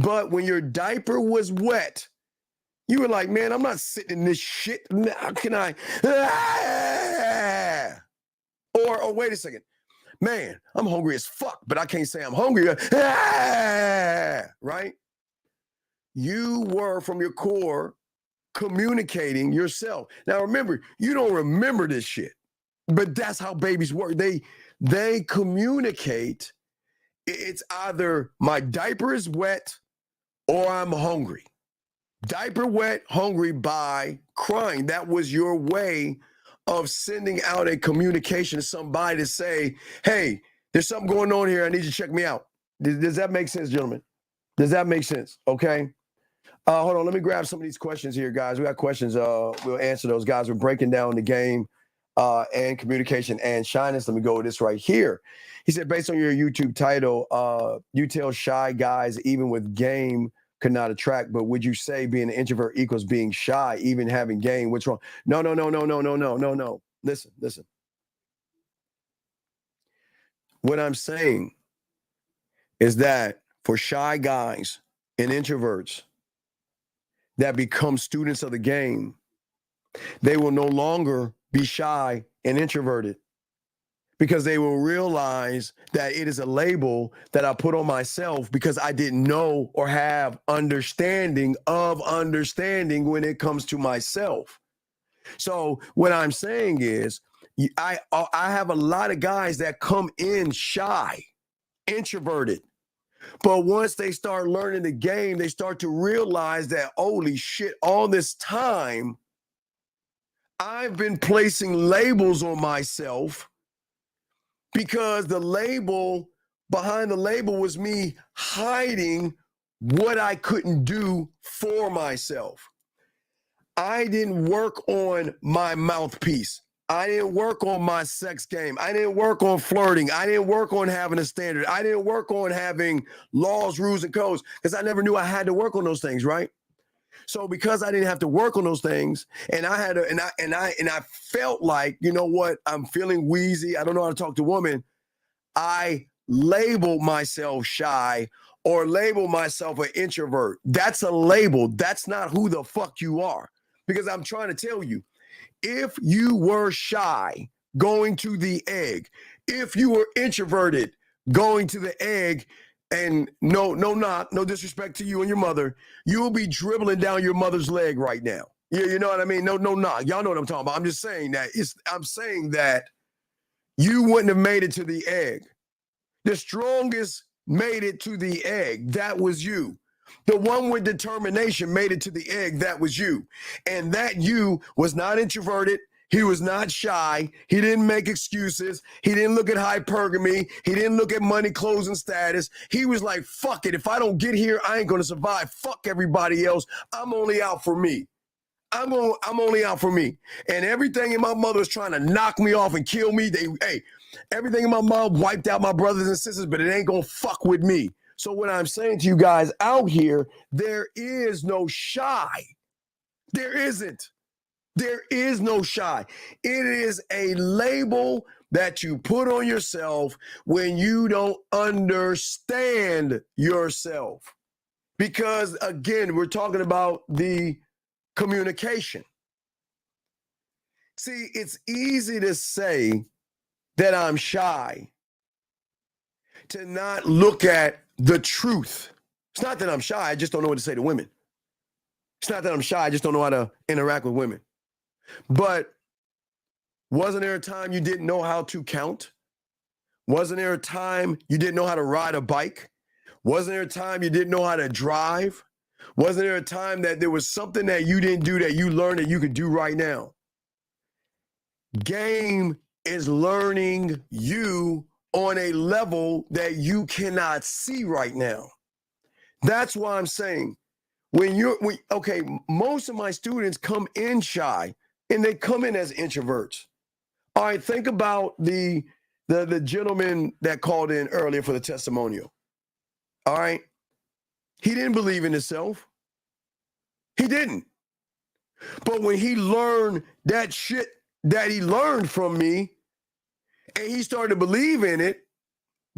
But when your diaper was wet, you were like, man, I'm not sitting in this shit. How can I? Or wait a second. Man, I'm hungry as fuck, but I can't say I'm hungry. Right? You were from your core communicating yourself. Now remember, you don't remember this shit, but that's how babies work. They communicate. It's either my diaper is wet or I'm hungry. Diaper wet, hungry by crying. That was your way of sending out a communication to somebody to say, hey, there's something going on here. I need you to check me out. Does that make sense, gentlemen? Does that make sense? Okay. Hold on. Let me grab some of these questions here, guys. We got questions. We'll answer those, guys. We're breaking down the game and communication and shyness. Let me go with this right here. He said, based on your YouTube title, you tell shy guys, even with game, could not attract, but would you say being an introvert equals being shy, even having game? What's wrong? No. Listen. What I'm saying is that for shy guys and introverts that become students of the game, they will no longer be shy and introverted, because they will realize that it is a label that I put on myself because I didn't know or have understanding when it comes to myself. So what I'm saying is I have a lot of guys that come in shy, introverted, but once they start learning the game, they start to realize that, holy shit, all this time I've been placing labels on myself, because the label, behind the label was me hiding what I couldn't do for myself. I didn't work on my mouthpiece. I didn't work on my sex game. I didn't work on flirting. I didn't work on having a standard. I didn't work on having laws, rules, and codes, because I never knew I had to work on those things, right? So because I didn't have to work on those things, and I had to, and I felt like, you know what, I'm feeling wheezy, I don't know how to talk to women, I labeled myself shy or labeled myself an introvert. That's a label. That's not who the fuck you are. Because I'm trying to tell you, if you were shy going to the egg, if you were introverted going to the egg, and no disrespect to you and your mother, you will be dribbling down your mother's leg right now. Yeah, you know what I mean? No knock. Y'all know what I'm talking about. I'm just saying that I'm saying that you wouldn't have made it to the egg. The strongest made it to the egg. That was you. The one with determination made it to the egg. That was you. And that you was not introverted. He was not shy. He didn't make excuses. He didn't look at hypergamy. He didn't look at money, clothes, and status. He was like, fuck it. If I don't get here, I ain't going to survive. Fuck everybody else. I'm only out for me. I'm only out for me. And everything in my mother is trying to knock me off and kill me. Everything in my mom wiped out my brothers and sisters, but it ain't going to fuck with me. So what I'm saying to you guys out here, there is no shy. There isn't. There is no shy. It is a label that you put on yourself when you don't understand yourself. Because again, we're talking about the communication. See, it's easy to say that I'm shy, to not look at the truth. It's not that I'm shy, I just don't know what to say to women. It's not that I'm shy, I just don't know how to interact with women. But wasn't there a time you didn't know how to count? Wasn't there a time you didn't know how to ride a bike? Wasn't there a time you didn't know how to drive? Wasn't there a time that there was something that you didn't do that you learned that you could do right now? Game is learning you on a level that you cannot see right now. That's why I'm saying most of my students come in shy and they come in as introverts. All right, think about the gentleman that called in earlier for the testimonial. All right. He didn't believe in himself. He didn't. But when he learned that shit that he learned from me and he started to believe in it,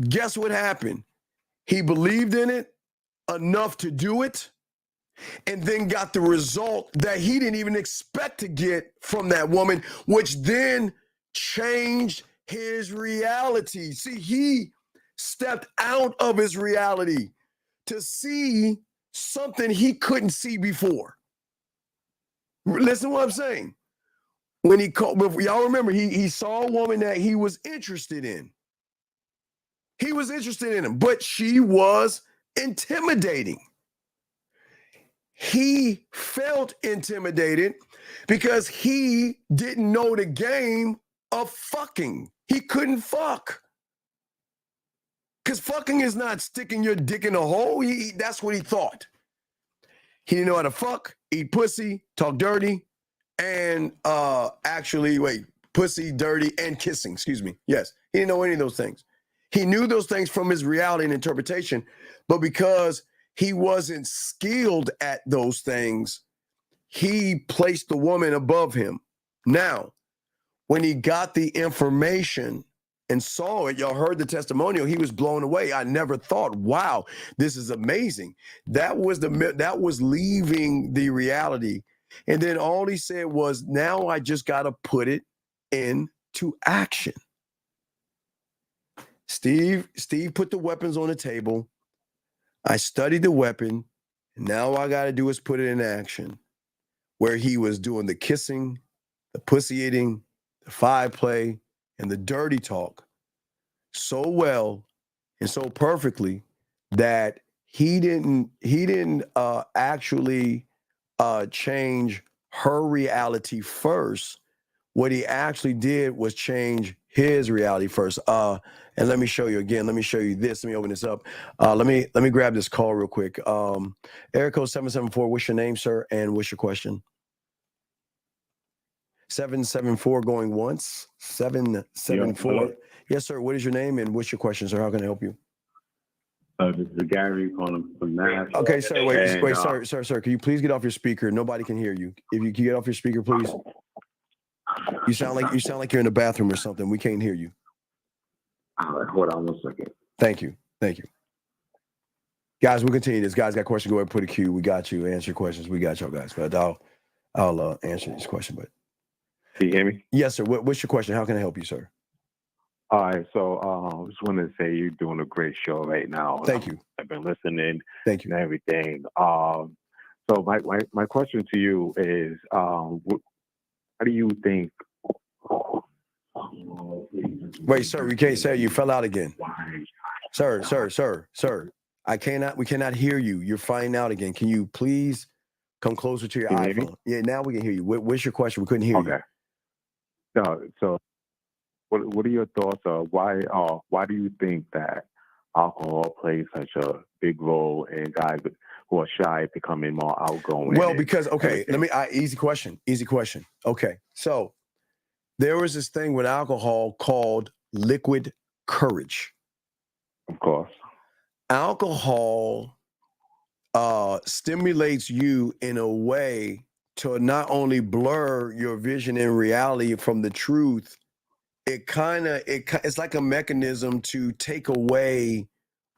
guess what happened? He believed in it enough to do it and then got the result that he didn't even expect to get from that woman, which then changed his reality. See, he stepped out of his reality to see something he couldn't see before. Listen to what I'm saying. When he called, y'all remember, he saw a woman that he was interested in. He was interested in him, but she was intimidating. He felt intimidated because he didn't know the game of fucking. He couldn't fuck. Because fucking is not sticking your dick in a hole. That's what he thought. He didn't know how to fuck, eat pussy, talk dirty, and pussy, dirty, and kissing, excuse me. Yes, he didn't know any of those things. He knew those things from his reality and interpretation, but because he wasn't skilled at those things, he placed the woman above him. Now, when he got the information and saw it, y'all heard the testimonial, he was blown away. I never thought, wow, this is amazing. That was leaving the reality. And then all he said was, now I just got to put it into action. Steve put the weapons on the table. I studied the weapon. And now all I got to do is put it in action. Where he was doing the kissing, the pussy eating, the five play, and the dirty talk so well and so perfectly that he didn't actually change her reality first. What he actually did was change his reality first. And let me show you again. Let me show you this. Let me open this up. Let me grab this call real quick. Area code 774. What's your name, sir? And what's your question? 774 going once. 774. Hello? Yes, sir. What is your name and what's your question, sir? How can I help you? This is Gary calling from Nash. Okay, sir. Wait, sir. Can you please get off your speaker? Nobody can hear you. If you can get off your speaker, please. You sound like you're in the bathroom or something. We can't hear you. All right, hold on 1 second. Thank you. Guys, we'll continue this. Guys got questions, go ahead and put a Q. We got you. Answer your questions. We got y'all guys. But I'll answer this question. But can you hear me? Yes, sir. What's your question? How can I help you, sir? All right, so I just wanted to say you're doing a great show right now. Thank you. I've been listening. Thank you. And everything. So my question to you is, how do you think? Wait, sir, we can't say you fell out again. Sir. We cannot hear you. You're flying out again. Can you please come closer to your Can you hear me? iPhone? Yeah, now we can hear you. What's your question? We couldn't hear you. Okay. So what are your thoughts of why do you think that alcohol plays such a big role in guys who are shy becoming more outgoing? Well, because easy question. Okay, so there was this thing with alcohol called liquid courage. Of course. Alcohol stimulates you in a way to not only blur your vision and reality from the truth, it's like a mechanism to take away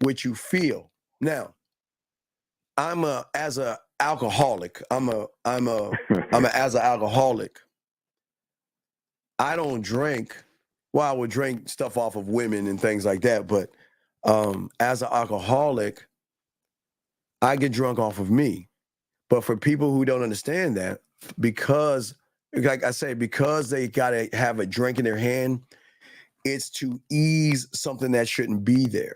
what you feel. Now, as an alcoholic, I don't drink. Well, I would drink stuff off of women and things like that, but as an alcoholic, I get drunk off of me. But for people who don't understand that, because, like I say, because they gotta have a drink in their hand, it's to ease something that shouldn't be there.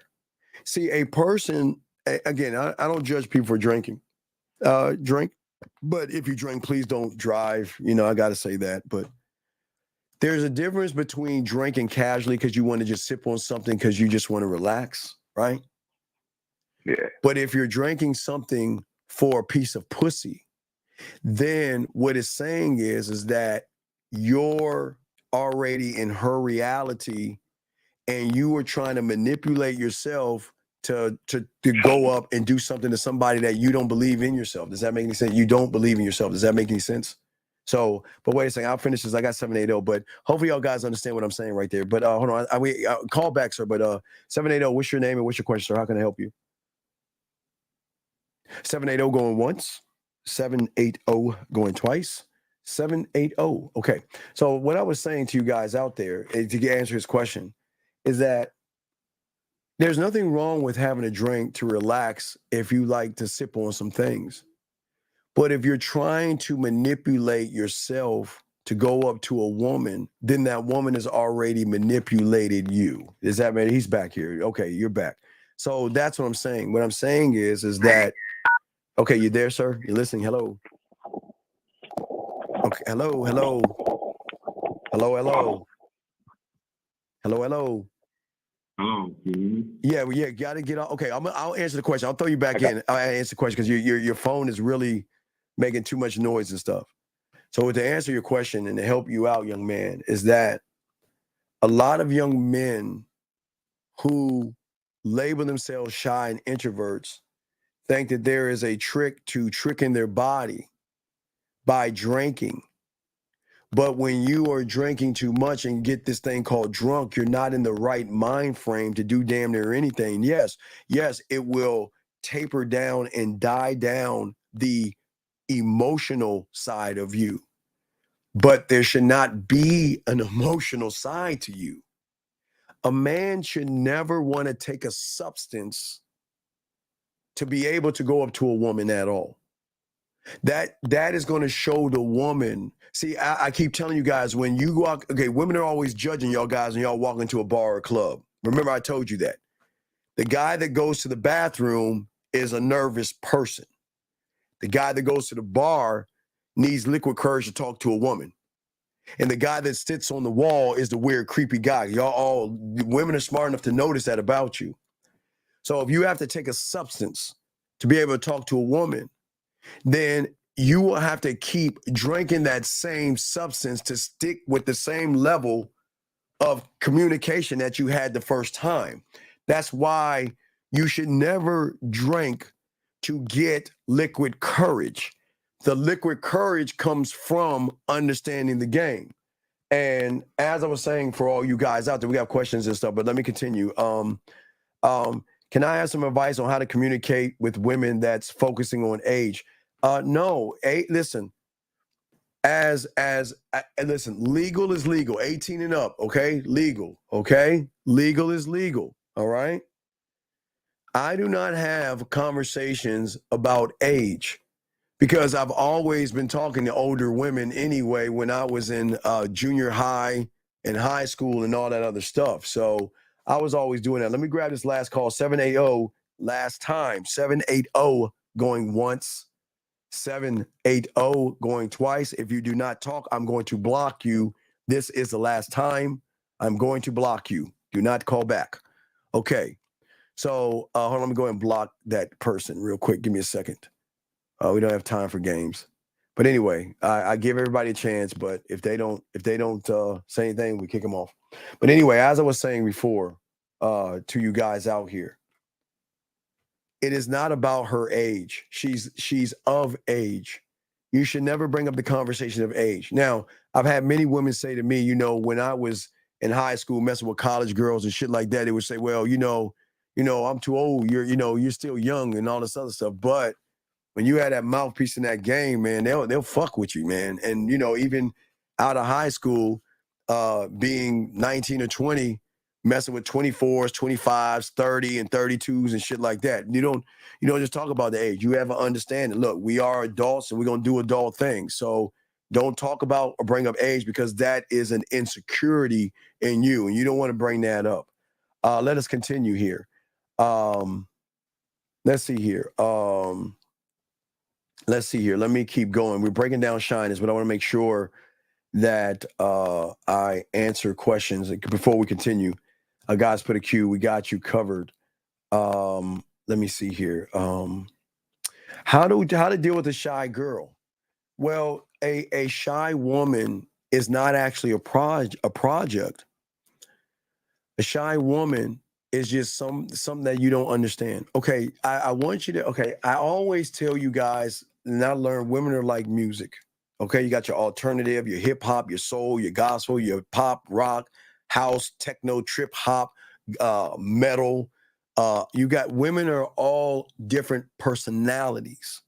See, a person, again, I don't judge people for drinking. Drink, but if you drink, please don't drive. I gotta say that. But there's a difference between drinking casually because you want to just sip on something because you just want to relax, right? Yeah. But if you're drinking something for a piece of pussy, then what it's saying is that you're already in her reality and you are trying to manipulate yourself to go up and do something to somebody that you don't believe in yourself. Does that make any sense? You don't believe in yourself. Does that make any sense? So, but wait a second, I'll finish this. I got 780, but hopefully y'all guys understand what I'm saying right there. But hold on, call back, sir. But 780, what's your name and what's your question, sir? How can I help you? 780 going once, 780 going twice, 780. Okay. So what I was saying to you guys out there, to answer his question, is that there's nothing wrong with having a drink to relax if you like to sip on some things. But if you're trying to manipulate yourself to go up to a woman, then that woman has already manipulated you. Is that man? He's back here. Okay, you're back. So that's what I'm saying. What I'm saying is that, okay, you there, sir? You're listening. Hello. Okay, hello. Yeah, got to get off. Okay, I'll answer the question. I'll throw you back in. I'll answer the question because your phone is really making too much noise and stuff. So to answer your question and to help you out, young man, is that a lot of young men who label themselves shy and introverts think that there is a trick to tricking their body by drinking. But when you are drinking too much and get this thing called drunk, you're not in the right mind frame to do damn near anything. Yes, it will taper down and die down the emotional side of you. But there should not be an emotional side to you. A man should never want to take a substance to be able to go up to a woman at all. That is going to show the woman. See, I keep telling you guys, when you walk, okay, women are always judging y'all guys when y'all walk into a bar or club. Remember, I told you that. The guy that goes to the bathroom is a nervous person. The guy that goes to the bar needs liquid courage to talk to a woman. And the guy that sits on the wall is the weird, creepy guy. Women are smart enough to notice that about you. So if you have to take a substance to be able to talk to a woman, then you will have to keep drinking that same substance to stick with the same level of communication that you had the first time. That's why you should never drink to get liquid courage. The liquid courage comes from understanding the game. And as I was saying, for all you guys out there, we have questions and stuff, but let me continue. Can I have some advice on how to communicate with women that's focusing on age? No. Listen, and listen, legal is legal. 18 and up, okay? Legal, okay? Legal is legal, all right? I do not have conversations about age because I've always been talking to older women anyway when I was in junior high and high school and all that other stuff. So I was always doing that. Let me grab this last call, 780, last time, 780 going once, 780 going twice. If you do not talk, I'm going to block you. This is the last time. I'm going to block you. Do not call back. Okay. So hold on, let me go ahead and block that person real quick. Give me a second. We don't have time for games. But anyway, I give everybody a chance, but if they don't say anything, we kick them off. But anyway, as I was saying before, to you guys out here, it is not about her age. She's of age. You should never bring up the conversation of age. Now, I've had many women say to me, when I was in high school messing with college girls and shit like that, they would say, well, I'm too old. You're still young and all this other stuff. But when you had that mouthpiece in that game, man, they'll fuck with you, man. And even out of high school, being 19 or 20, messing with 24s, 25s, 30 and 32s and shit like that. You don't just talk about the age. You have an understanding. Look, we are adults and we're gonna do adult things. So don't talk about or bring up age because that is an insecurity in you, and you don't want to bring that up. Let us continue here. Let's see here. Let me keep going. We're breaking down shyness, but I want to make sure that I answer questions before we continue. Guys, put a Q. We got you covered. Let me see here. How to deal with a shy girl? Well, a shy woman is not actually a project. A shy woman is just something that you don't understand. Okay, I want you to. Okay, I always tell you guys, and I learn women are like music. Okay, you got your alternative, your hip hop, your soul, your gospel, your pop, rock, house, techno, trip hop, metal. You got women are all different personalities.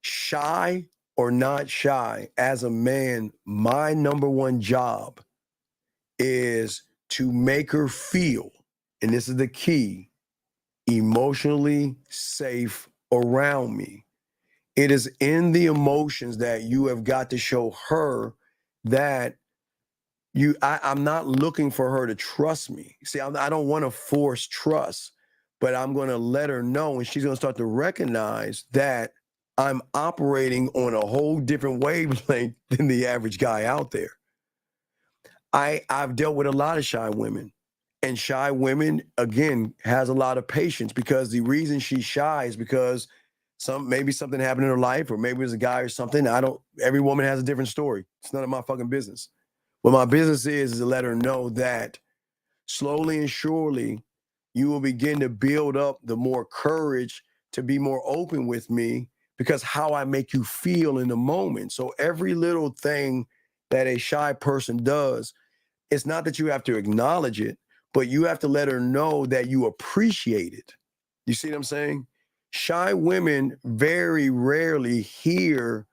Shy or not shy, as a man, my number one job is to make her feel, and this is the key, emotionally safe around me. It is in the emotions that you have got to show her that I'm not looking for her to trust me. See, I don't want to force trust, but I'm going to let her know, and she's going to start to recognize that I'm operating on a whole different wavelength than the average guy out there. I've dealt with a lot of shy women, and shy women, again, has a lot of patience because the reason she's shy is because maybe something happened in her life, or maybe it was a guy or something. Every woman has a different story. It's none of my fucking business. What my business is to let her know that slowly and surely you will begin to build up the more courage to be more open with me because how I make you feel in the moment. So every little thing that a shy person does, it's not that you have to acknowledge it, but you have to let her know that you appreciate it. You see what I'm saying? Shy women very rarely hear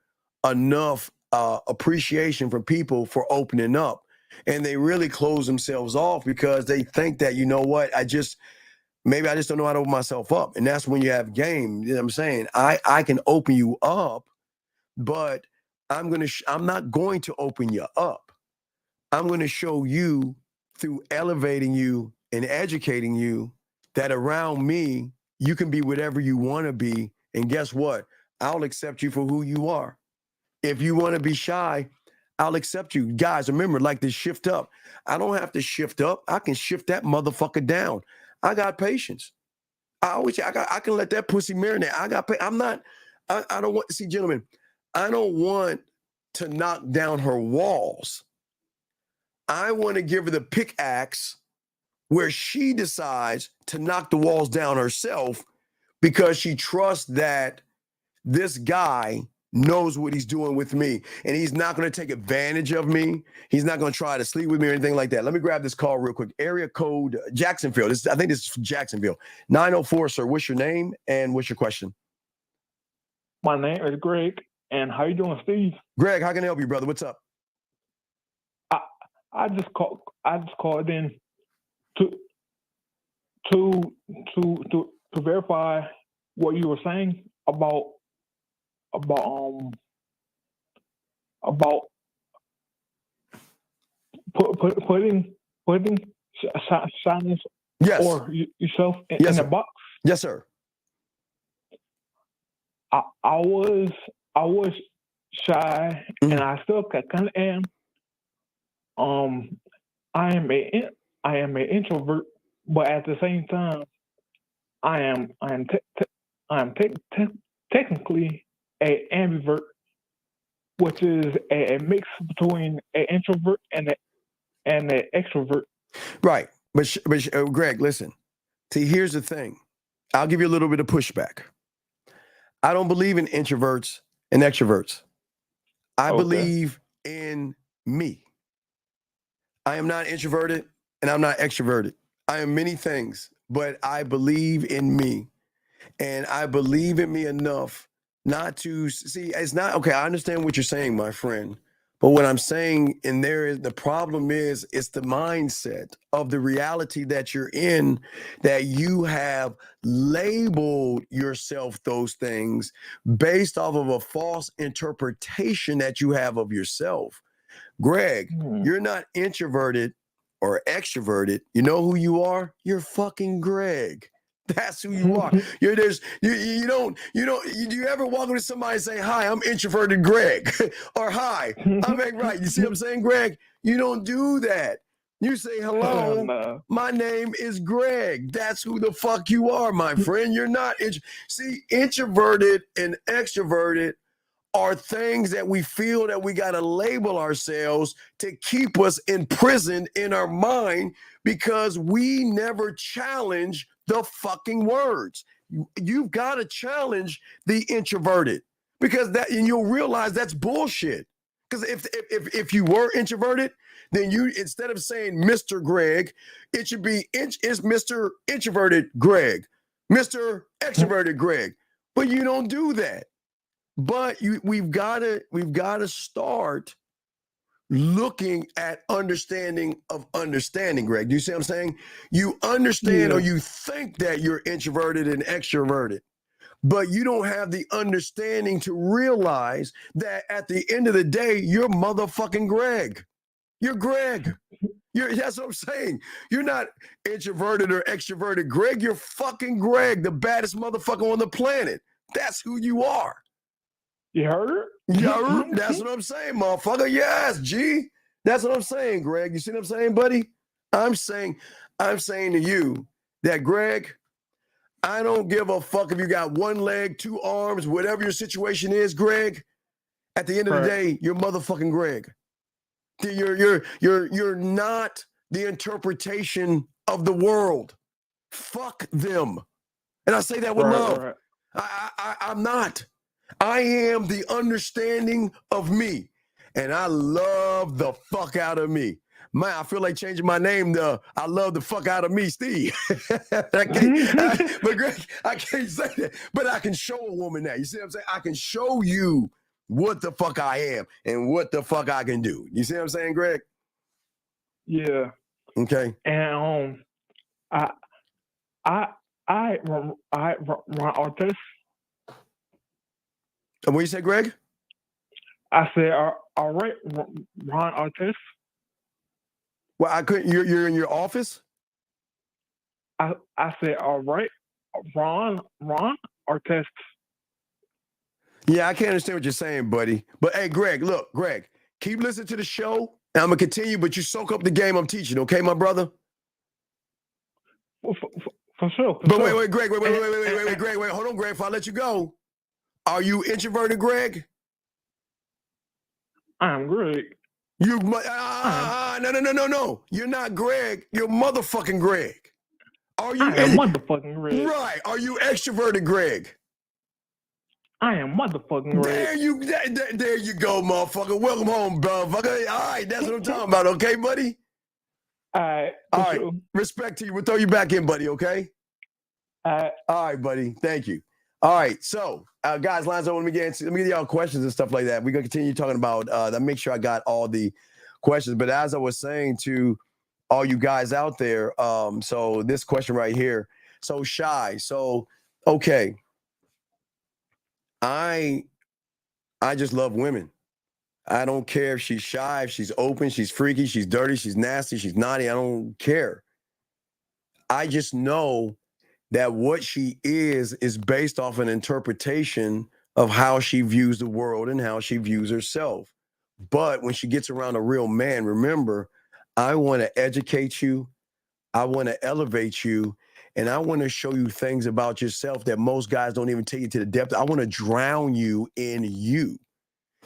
enough appreciation from people for opening up. And they really close themselves off because they think that, you know what, maybe I just don't know how to open myself up. And that's when you have game. You know what I'm saying? I can open you up, but I'm not going to open you up. I'm going to show you through elevating you and educating you that around me, you can be whatever you want to be. And guess what? I'll accept you for who you are. If you want to be shy, I'll accept you. Guys, remember, like this shift up. I don't have to shift up. I can shift that motherfucker down. I got patience. I can let that pussy marinate. I don't want, see, gentlemen, I don't want to knock down her walls. I want to give her the pickaxe where she decides to knock the walls down herself because she trusts that this guy knows what he's doing with me, and he's not going to take advantage of me. He's not going to try to sleep with me or anything like that. Let me grab this call real quick. Area code Jacksonville. I think this is Jacksonville. 904, sir. What's your name and what's your question? My name is Greg. And how you doing, Steve? Greg, how can I help you, brother? What's up? I just called in to verify what you were saying about putting shyness Yes. or yourself in, Yes, in sir. a box. Yes, sir. I was shy, and I still kind of am. I am an introvert, but at the same time, I am technically a ambivert, which is a mix between an introvert and an extrovert. Right. But Greg, listen. See, here's the thing. I'll give you a little bit of pushback. I don't believe in introverts and extroverts. I believe in me. I am not introverted and I'm not extroverted. I am many things, but I believe in me. And I believe in me enough not to see, it's not, okay, I understand what you're saying, my friend. But what I'm saying in there is the problem is it's the mindset of the reality that you're in, that you have labeled yourself those things based off of a false interpretation that you have of yourself. Greg, you're not introverted or extroverted. You know who you are? You're fucking Greg. That's who you are. Do you ever walk up to somebody and say, "Hi, I'm introverted Greg," or "Hi, I'm right"? You see what I'm saying, Greg? You don't do that. You say, "Hello, my name is Greg." That's who the fuck you are, my friend. You're not introverted and extroverted are things that we feel that we got to label ourselves to keep us imprisoned in our mind because we never challenge the fucking words. You've got to challenge the introverted because that, and you'll realize that's bullshit. Because if you were introverted, then you, instead of saying Mr. Greg, it should be it's Mr. Introverted Greg, Mr. Extroverted Greg. But you don't do that. But we've got to start looking at understanding of understanding, Greg. Do you see what I'm saying? You understand or you think that you're introverted and extroverted, but you don't have the understanding to realize that at the end of the day, you're motherfucking Greg. You're Greg. That's what I'm saying. You're not introverted or extroverted Greg. You're fucking Greg, the baddest motherfucker on the planet. That's who you are. You heard her? Yeah, that's what I'm saying, motherfucker. Yes, G. That's what I'm saying, Greg. You see what I'm saying, buddy? I'm saying to you that, Greg, I don't give a fuck if you got one leg, two arms, whatever your situation is, Greg. At the end of the day, you're motherfucking Greg. You're not the interpretation of the world. Fuck them. And I say that with love. I'm not. I am the understanding of me. And I love the fuck out of me. Man, I feel like changing my name to I love the fuck out of me, Steve. But Greg, I can't say that. But I can show a woman that. You see what I'm saying? I can show you what the fuck I am and what the fuck I can do. You see what I'm saying, Greg? Yeah. Okay. And I run artists. And what you say, Greg? I said, all right, Ron Artist. Well, I couldn't. You're in your office. I said, all right, Ron Artist. Yeah, I can't understand what you're saying, buddy. But hey, Greg, look, Greg, keep listening to the show, and I'm gonna continue. But you soak up the game I'm teaching, okay, my brother? For sure. Wait, Greg, wait, Greg, wait, hold on, Greg. Before I let you go, are you introverted, Greg? I'm Greg. No. You're not Greg. You're motherfucking Greg. Are you? I am motherfucking Greg. Right. Are you extroverted, Greg? I am motherfucking Greg. There you go, motherfucker. Welcome home, motherfucker. All right, that's what I'm talking about. Okay, buddy. All right. All right. Respect to you. We'll throw you back in, buddy. Okay. All right, buddy. Thank you. All right, so guys, lines up. Let me get y'all questions and stuff like that. We're gonna continue talking about. Make sure I got all the questions. But as I was saying to all you guys out there, so this question right here. So shy. So okay, I just love women. I don't care if she's shy, if she's open, she's freaky, she's dirty, she's nasty, she's naughty. I don't care. I just know that what she is based off an interpretation of how she views the world and how she views herself. But when she gets around a real man, remember, I want to educate you, I want to elevate you, and I want to show you things about yourself that most guys don't even take you to the depth. I want to drown you in you.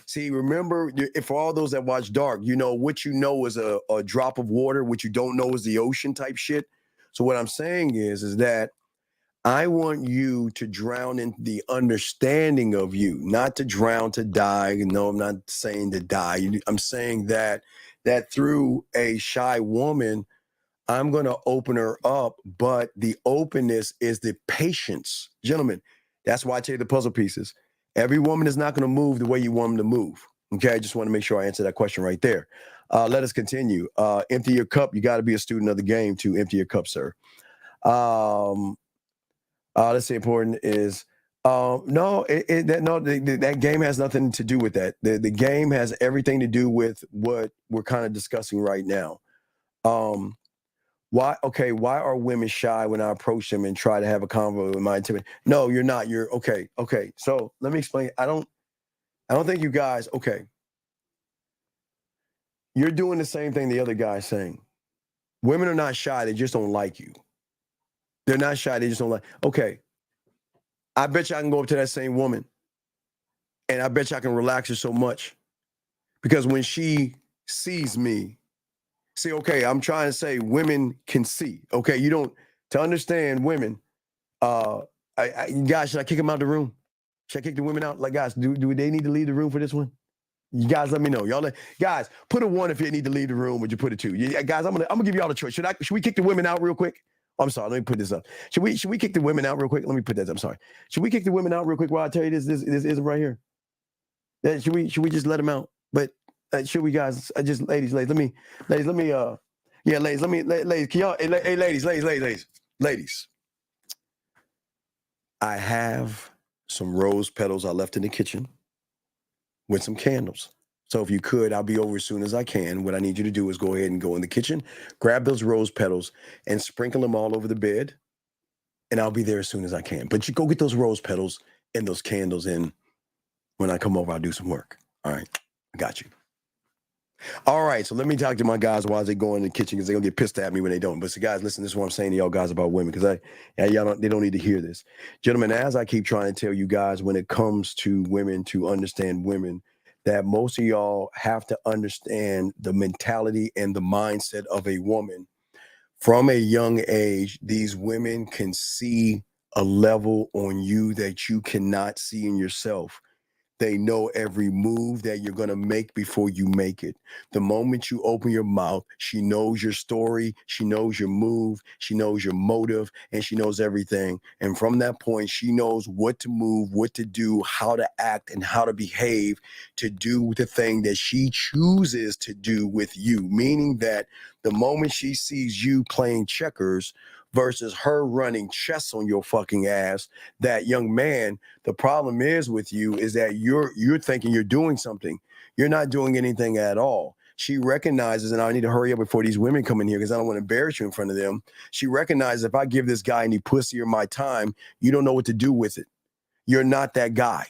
See, remember, for all those that watch Dark, you know, what you know is a drop of water, what you don't know is the ocean type shit. So what I'm saying is that I want you to drown in the understanding of you, not to drown to die. No, I'm not saying to die. I'm saying that through a shy woman, I'm going to open her up, but the openness is the patience. Gentlemen, that's why I tell you the puzzle pieces. Every woman is not going to move the way you want them to move. Okay, I just want to make sure I answer that question right there. Let us continue. Empty your cup. You got to be a student of the game to empty your cup, sir. Let's say important is that game has nothing to do with that. The game has everything to do with what we're kind of discussing right now. Why are women shy when I approach them and try to have a convo with my intimate? No, you're not. You're okay. So let me explain. I don't think you guys, you're doing the same thing the other guy's saying. Women are not shy, they just don't like you. They're not shy, they just don't like. Okay. I bet you I can go up to that same woman and I bet you I can relax her so much because when she sees me, I'm trying to say women can see. Okay, to understand women, guys, should I kick them out the room? Should I kick the women out? Like, guys, do they need to leave the room for this one? You guys, let me know. Guys, put a 1 if you need to leave the room. Would you put a 2? Yeah, guys, I'm gonna give y'all the choice. Should we kick the women out real quick? I'm sorry. Let me put this up. Should we kick the women out real quick? Let me put that up. I'm sorry. Should we kick the women out real quick while I tell you this isn't right here? Should we just let them out? But should we, guys? Ladies, let me. Can y'all, ladies. I have some rose petals I left in the kitchen with some candles. So if you could, I'll be over as soon as I can. What I need you to do is go ahead and go in the kitchen, grab those rose petals and sprinkle them all over the bed. And I'll be there as soon as I can. But you go get those rose petals and those candles in. When I come over, I'll do some work. All right. I got you. All right. So let me talk to my guys while they go in the kitchen because they're going to get pissed at me when they don't. But so guys, listen, this is what I'm saying to y'all guys about women because they don't need to hear this. Gentlemen, as I keep trying to tell you guys when it comes to women, to understand women, that most of y'all have to understand the mentality and the mindset of a woman. From a young age, these women can see a level on you that you cannot see in yourself. They know every move that you're going to make before you make it. The moment you open your mouth, she knows your story, she knows your move, she knows your motive, and she knows everything. And from that point, she knows what to move, what to do, how to act, and how to behave to do the thing that she chooses to do with you. Meaning that the moment she sees you playing checkers versus her running chess on your fucking ass, that young man, the problem is with you is that you're thinking you're doing something. You're not doing anything at all. She recognizes, and I need to hurry up before these women come in here because I don't want to embarrass you in front of them. She recognizes if I give this guy any pussy or my time, you don't know what to do with it. You're not that guy.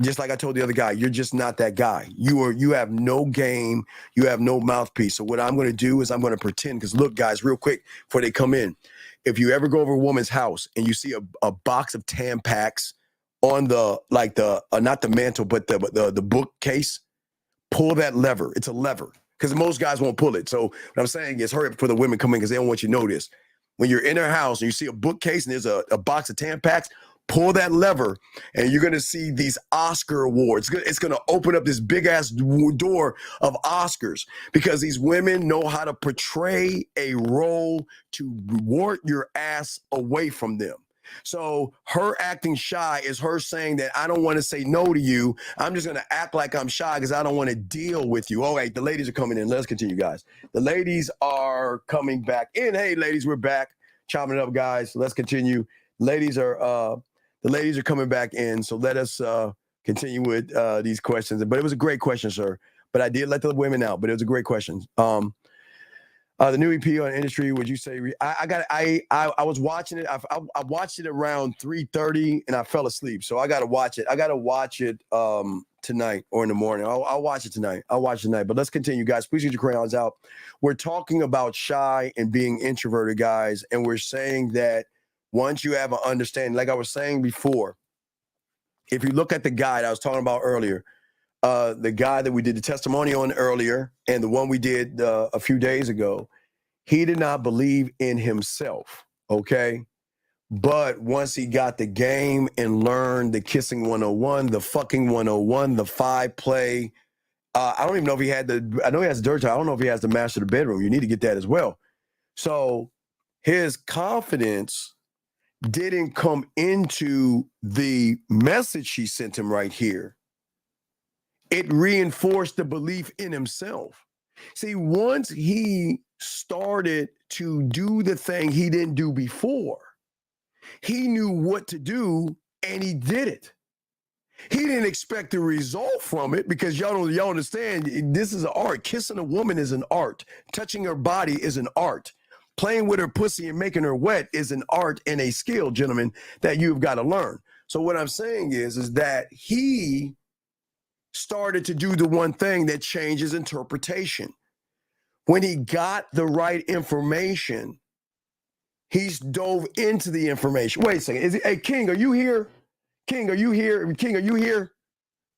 Just like I told the other guy, you're just not that guy. You have no game. You have no mouthpiece. So what I'm going to do is I'm going to pretend. Because look, guys, real quick before they come in, if you ever go over a woman's house and you see a box of Tampax on not the mantle, but the bookcase, pull that lever. It's a lever because most guys won't pull it. So what I'm saying is hurry up before the women come in because they don't want you to know this. When you're in her house and you see a bookcase and there's a box of Tampax, pull that lever and you're going to see these Oscar awards. It's going to open up this big ass door of Oscars because these women know how to portray a role to ward your ass away from them. So her acting shy is her saying that I don't want to say no to you. I'm just going to act like I'm shy because I don't want to deal with you. All right, the ladies are coming in. Let's continue, guys. The ladies are coming back in. Hey, ladies, we're back. Chopping it up, guys. Let's continue. The ladies are coming back in. So let us continue with these questions. But it was a great question, sir. But I did let the women out, but it was a great question. The new EP on industry, would you say? I was watching it. I watched it around 3:30 and I fell asleep. So I got to watch it. I got to watch it tonight or in the morning. I'll watch it tonight. But let's continue, guys. Please get your crayons out. We're talking about shy and being introverted, guys. And we're saying that once you have an understanding, like I was saying before, if you look at the guide I was talking about earlier, the guy that we did the testimony on earlier and the one we did a few days ago, he did not believe in himself, okay? But once he got the game and learned the kissing 101, the fucking 101, the 5-play, I don't even know if he had I know he has the dirt towel. I don't know if he has the master of the bedroom. You need to get that as well. So his confidence didn't come into the message she sent him right here. It reinforced the belief in himself. See, once he started to do the thing he didn't do before, he knew what to do and he did it. He didn't expect the result from it because y'all understand this is an art. Kissing a woman is an art. Touching her body is an art. Playing with her pussy and making her wet is an art and a skill, gentlemen, that you've got to learn. So what I'm saying is that he started to do the one thing that changes interpretation. When he got the right information, he's dove into the information. Wait a second. Hey, King, are you here? King, are you here? King, are you here?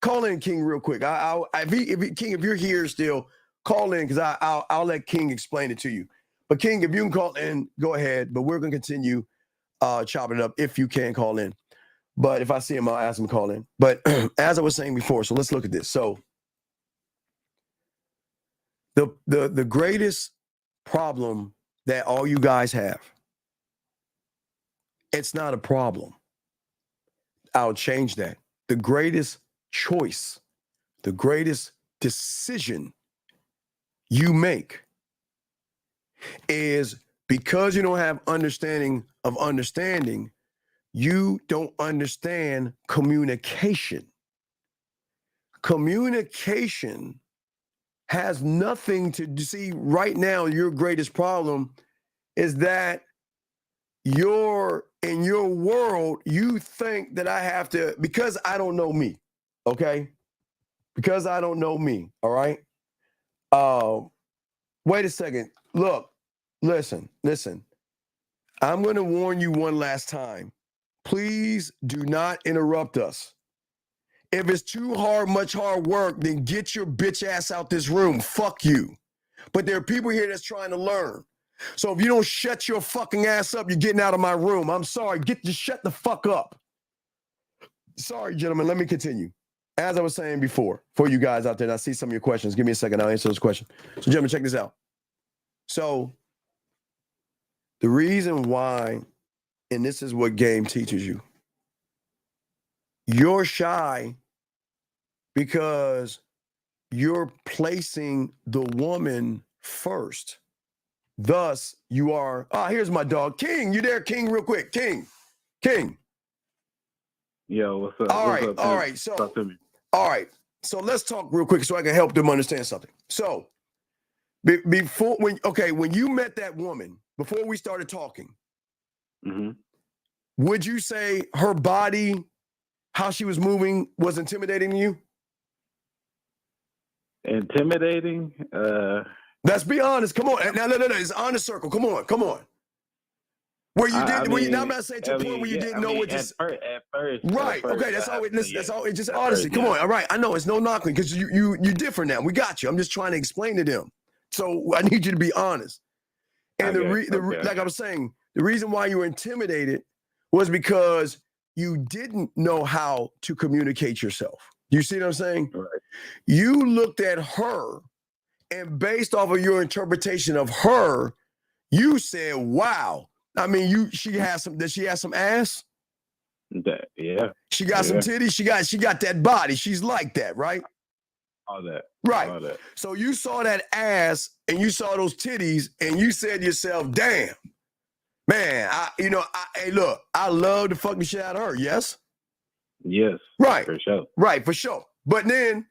Call in, King, real quick. King, if you're here still, call in because I'll let King explain it to you. But King, if you can call in, go ahead. But we're going to continue chopping it up if you can call in. But if I see him, I'll ask him to call in. But as I was saying before, so let's look at this. So the greatest problem that all you guys have, it's not a problem. I'll change that. The greatest choice, the greatest decision you make is because you don't have understanding of understanding, you don't understand communication. Communication has nothing to see right now. Your greatest problem is that in your world, you think that I have to, because I don't know me, okay? Because I don't know me, all right? Wait a second. Look, listen. I'm going to warn you one last time. Please do not interrupt us. If it's too much hard work, then get your bitch ass out this room. Fuck you. But there are people here that's trying to learn. So if you don't shut your fucking ass up, you're getting out of my room. I'm sorry. Just shut the fuck up. Sorry, gentlemen. Let me continue. As I was saying before, for you guys out there, and I see some of your questions. Give me a second. I'll answer those questions. So, gentlemen, check this out. So the reason why, and this is what game teaches you, you're shy because you're placing the woman first. Thus, you are, here's my dog. King, you there, King, real quick. King. Yo, what's up? All right. So, talk to me. All right. So let's talk real quick so I can help them understand something. So, when you met that woman, before we started talking, would you say her body, how she was moving, was intimidating to you? Intimidating? Let's be honest. Come on. No. It's honest circle. Come on. Where you didn't, I'm not saying to the point where you didn't know what to say. At first. Right. Okay. That's all. That's all. It's just honesty. Come on. All right. I know it's no knocking because you're different now. We got you. I'm just trying to explain to them. So I need you to be honest. And like I was saying, the reason why you were intimidated was because you didn't know how to communicate yourself. You see what I'm saying? Right. You looked at her, and based off of your interpretation of her, you said, wow, I mean, she has some. Does she have some ass? Yeah. She got some titties. She got that body. She's like that, right? All that. Right. All that. So you saw that ass and you saw those titties and you said to yourself, damn, man, hey, look, I love the fucking shit out of her. Yes? Yes. Right. For sure. Right, for sure. But then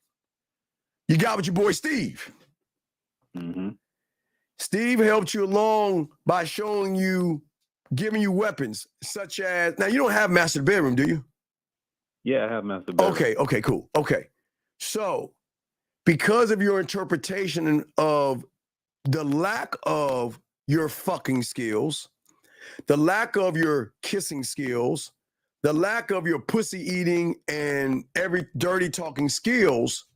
you got with your boy Steve. Mm-hmm. Steve helped you along by showing you, giving you weapons such as, now you don't have master bedroom, do you? Yeah, I have master bedroom. Okay, cool. Okay. So because of your interpretation of the lack of your fucking skills, the lack of your kissing skills, the lack of your pussy eating and every dirty talking skills.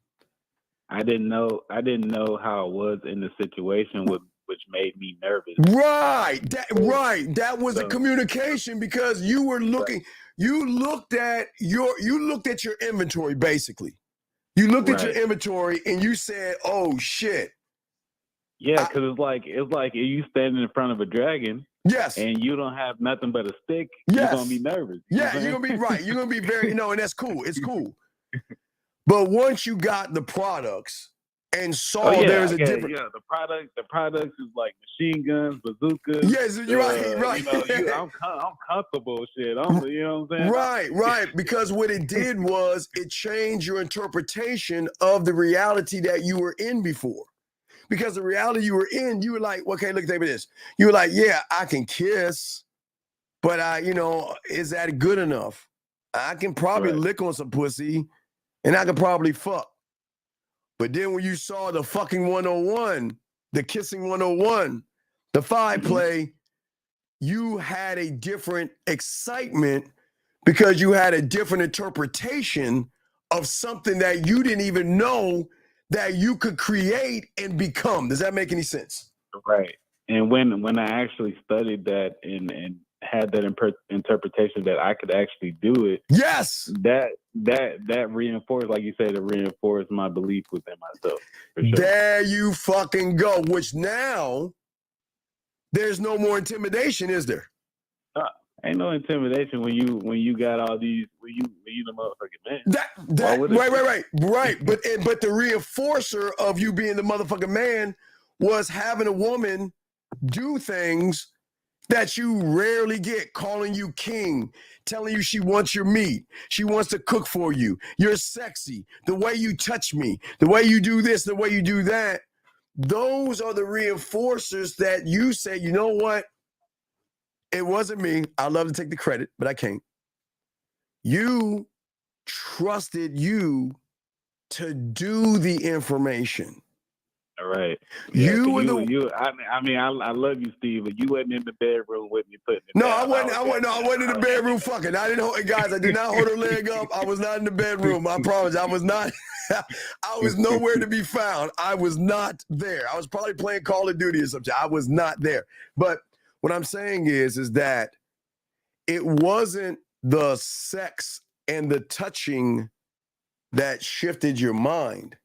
I didn't know how it was in the situation which made me nervous. Right. That was a communication because you were looking, you looked at your inventory basically. You looked at your inventory and you said, "Oh shit." Yeah, because it's like you standing in front of a dragon. Yes. And you don't have nothing but a stick. Yes. You're gonna be nervous. Yeah, you're gonna be right. You're gonna be very and that's cool. It's cool. But once you got the products and saw there's a different. Yeah, the products is like machine guns, bazookas. Yes, you're right. I'm comfortable with shit. You know what I'm saying? Right. Because what it did was it changed your interpretation of the reality that you were in before. Because the reality you were in, you were like, okay, look, David, this. You were like, yeah, I can kiss, but is that good enough? I can probably lick on some pussy and I could probably fuck. But then when you saw the fucking 101, the kissing 101, the 5 play, you had a different excitement because you had a different interpretation of something that you didn't even know that you could create and become. Does that make any sense? Right. And when I actually studied that and had that interpretation that I could actually do it. Yes. That reinforced, like you said, it reinforced my belief within myself. For sure. There you fucking go. Which now there's no more intimidation, is there? Ain't no intimidation when you got all these when you the motherfucking man. Right. But the reinforcer of you being the motherfucking man was having a woman do things that you rarely get, calling you king, telling you she wants your meat, she wants to cook for you, you're sexy, the way you touch me, the way you do this, the way you do that. Those are the reinforcers that you say, you know what? It wasn't me. I'd love to take the credit, but I can't. You trusted you to do the information. All right. Yeah, I love you, Steve, but you wasn't in the bedroom with me putting it No, down. I wasn't in the bedroom fucking. I didn't hold, guys, I did not hold her leg up. I was not in the bedroom. I promise. I was not. I was nowhere to be found. I was not there. I was probably playing Call of Duty or something. I was not there. But what I'm saying is that it wasn't the sex and the touching that shifted your mind.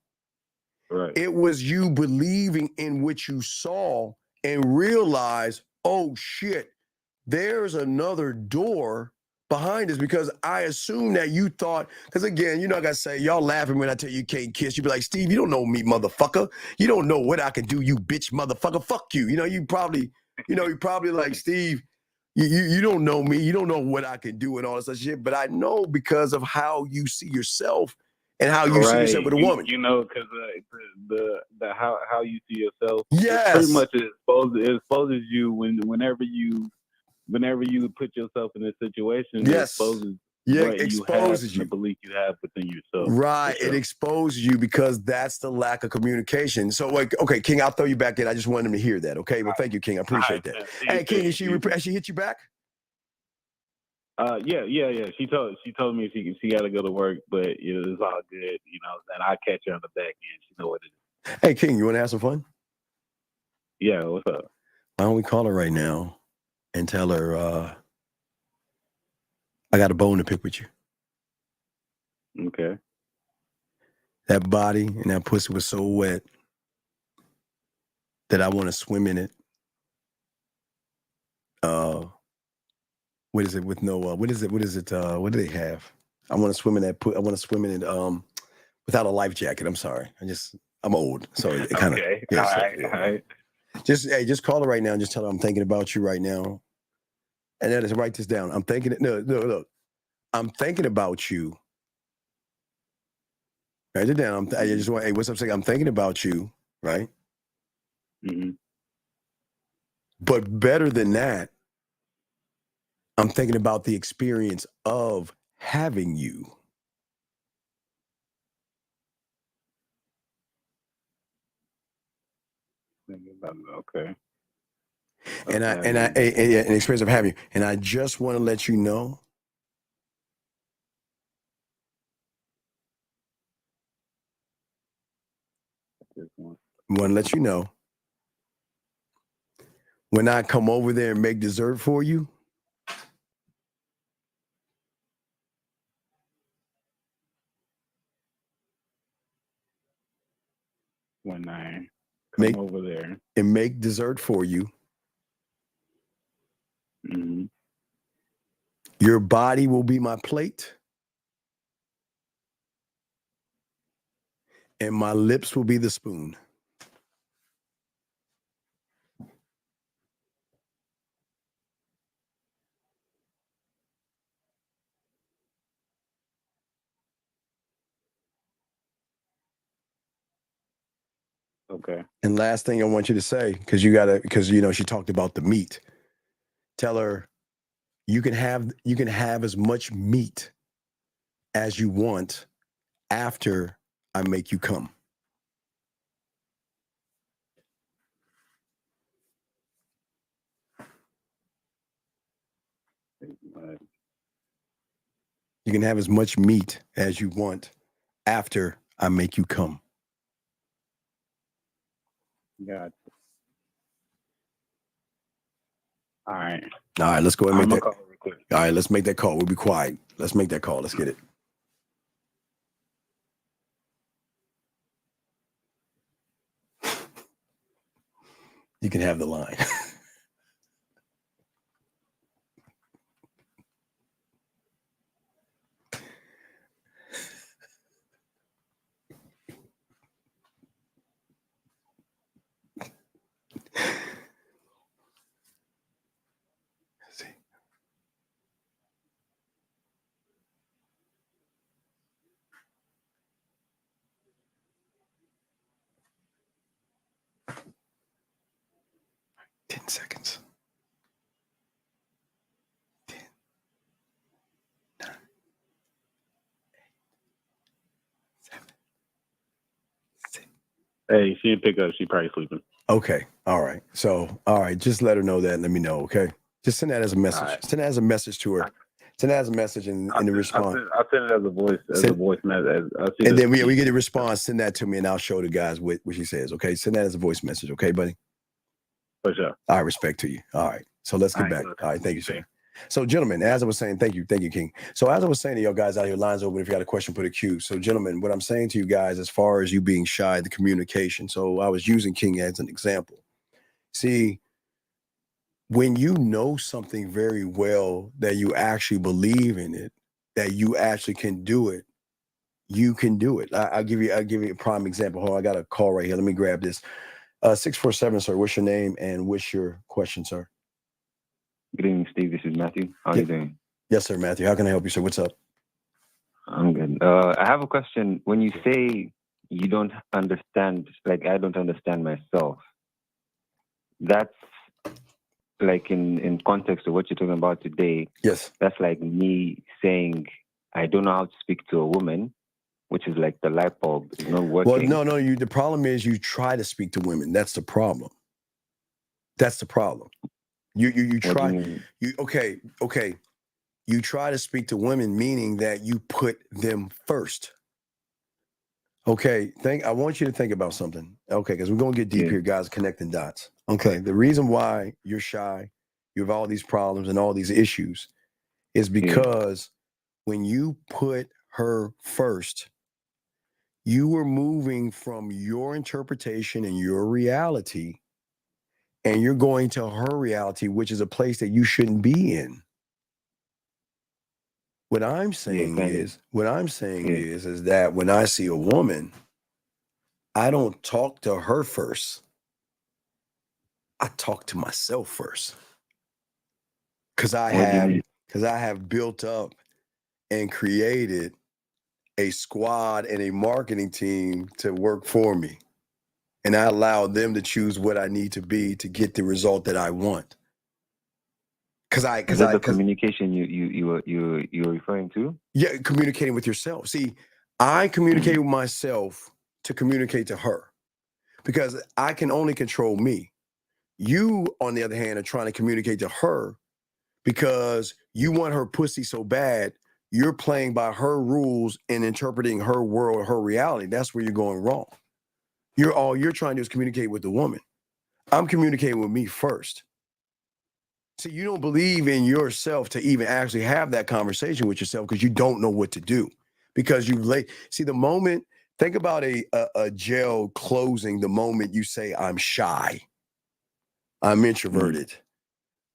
Right. It was you believing in what you saw and realize, oh shit, there's another door behind us, because I assume that you thought, because again, you know, like I say, y'all laughing when I tell you can't kiss. You be like, Steve, you don't know me, motherfucker. You don't know what I can do, you bitch motherfucker. Fuck you. You probably like, Steve, you don't know me. You don't know what I can do and all this other shit. But I know because of how you see yourself and how you see yourself with a woman. Because the how you see yourself. Yes. Pretty much it exposes you whenever you put yourself in a situation. Yes. It exposes you. The belief you have within yourself. Right. It exposes you because that's the lack of communication. So, okay, King, I'll throw you back in. I just wanted him to hear that. Okay. Well, thank you, King. I appreciate that. Hey, King, has she hit you back? Yeah. She told me she got to go to work, but it's all good. And I'll catch her on the back end. She know what it is. Hey, King, you want to have some fun? Yeah. What's up? Why don't we call her right now and tell her, I got a bone to pick with you. Okay. That body and that pussy was so wet that I want to swim in it. what is it with no? What is it? What is it? What do they have? I want to swim in that. I want to swim in it. Without a life jacket. I'm sorry. I'm old, so it kind of. Okay. Yeah, All right. Just call her right now and just tell her I'm thinking about you right now. And then just write this down. I'm thinking. No, look. I'm thinking about you. Write it down. I just want. Hey, what's up? Saying I'm thinking about you. Right. Mm-hmm. But better than that, I'm thinking about the experience of having you. Okay. And an experience of having you. And I just want to let you know. Want to let you know. When I come over there and make dessert for you, when I come over there and make dessert for you, mm-hmm. Your body will be my plate, and my lips will be the spoon. Okay. And last thing I want you to say, because she talked about the meat. Tell her you can have as much meat as you want after I make you come. You can have as much meat as you want after I make you come. Got you. All right. All right, let's go ahead and make that. Call real quick. All right, let's make that call. We'll be quiet. Let's make that call. Let's get it. You can have the line. See. Ten seconds. 10, 9, 8, 7, 6. Hey, she didn't pick up. She probably sleeping. Okay. All right. So, all right. Just let her know that and let me know. Okay. Just send that as a message. Right. Send that as a message to her. Send that as a message in the response. I'll send it as a voice message. And then we get a response. Send that to me and I'll show the guys what she says. Okay. Send that as a voice message. Okay, buddy? For sure. All right. Respect to you. All right. So let's get back. All right. Thank you, sir. So, gentlemen, as I was saying, thank you, King. So, as I was saying to y'all guys out here, lines open. If you got a question, put a Q. So, gentlemen, what I'm saying to you guys, as far as you being shy, the communication. So, I was using King as an example. See, when you know something very well, that you actually believe in it, that you actually can do it, you can do it. I'll give you a prime example. Hold on, I got a call right here. Let me grab this. 647, sir. What's your name and what's your question, sir? Good evening, Steve. This is Matthew. How are you doing? Yes, sir, Matthew. How can I help you, sir? What's up? I'm good. I have a question. When you say you don't understand, like I don't understand myself, that's like in context of what you're talking about today. Yes. That's like me saying I don't know how to speak to a woman, which is like the light bulb is not working. Well, no. The problem is you try to speak to women. That's the problem. That's the problem. You try. Okay. You try to speak to women, meaning that you put them first. Okay. I want you to think about something. Okay, because we're gonna get deep here, guys, connecting dots. Okay. The reason why you're shy, you have all these problems and all these issues, is because when you put her first, you were moving from your interpretation and your reality and you're going to her reality, which is a place that you shouldn't be in. What I'm saying is that when I see a woman, I don't talk to her first. I talk to myself first. Because I have built up and created a squad and a marketing team to work for me. And I allow them to choose what I need to be to get the result that I want. Is that the communication you're referring to? Yeah, communicating with yourself. See, I communicate with myself to communicate to her because I can only control me. You, on the other hand, are trying to communicate to her because you want her pussy so bad, you're playing by her rules and interpreting her world, her reality. That's where you're going wrong. All you're trying to do is communicate with the woman. I'm communicating with me first. See, you don't believe in yourself to even actually have that conversation with yourself because you don't know what to do. Because you see, the moment, think about a jail closing the moment you say, I'm shy, I'm introverted.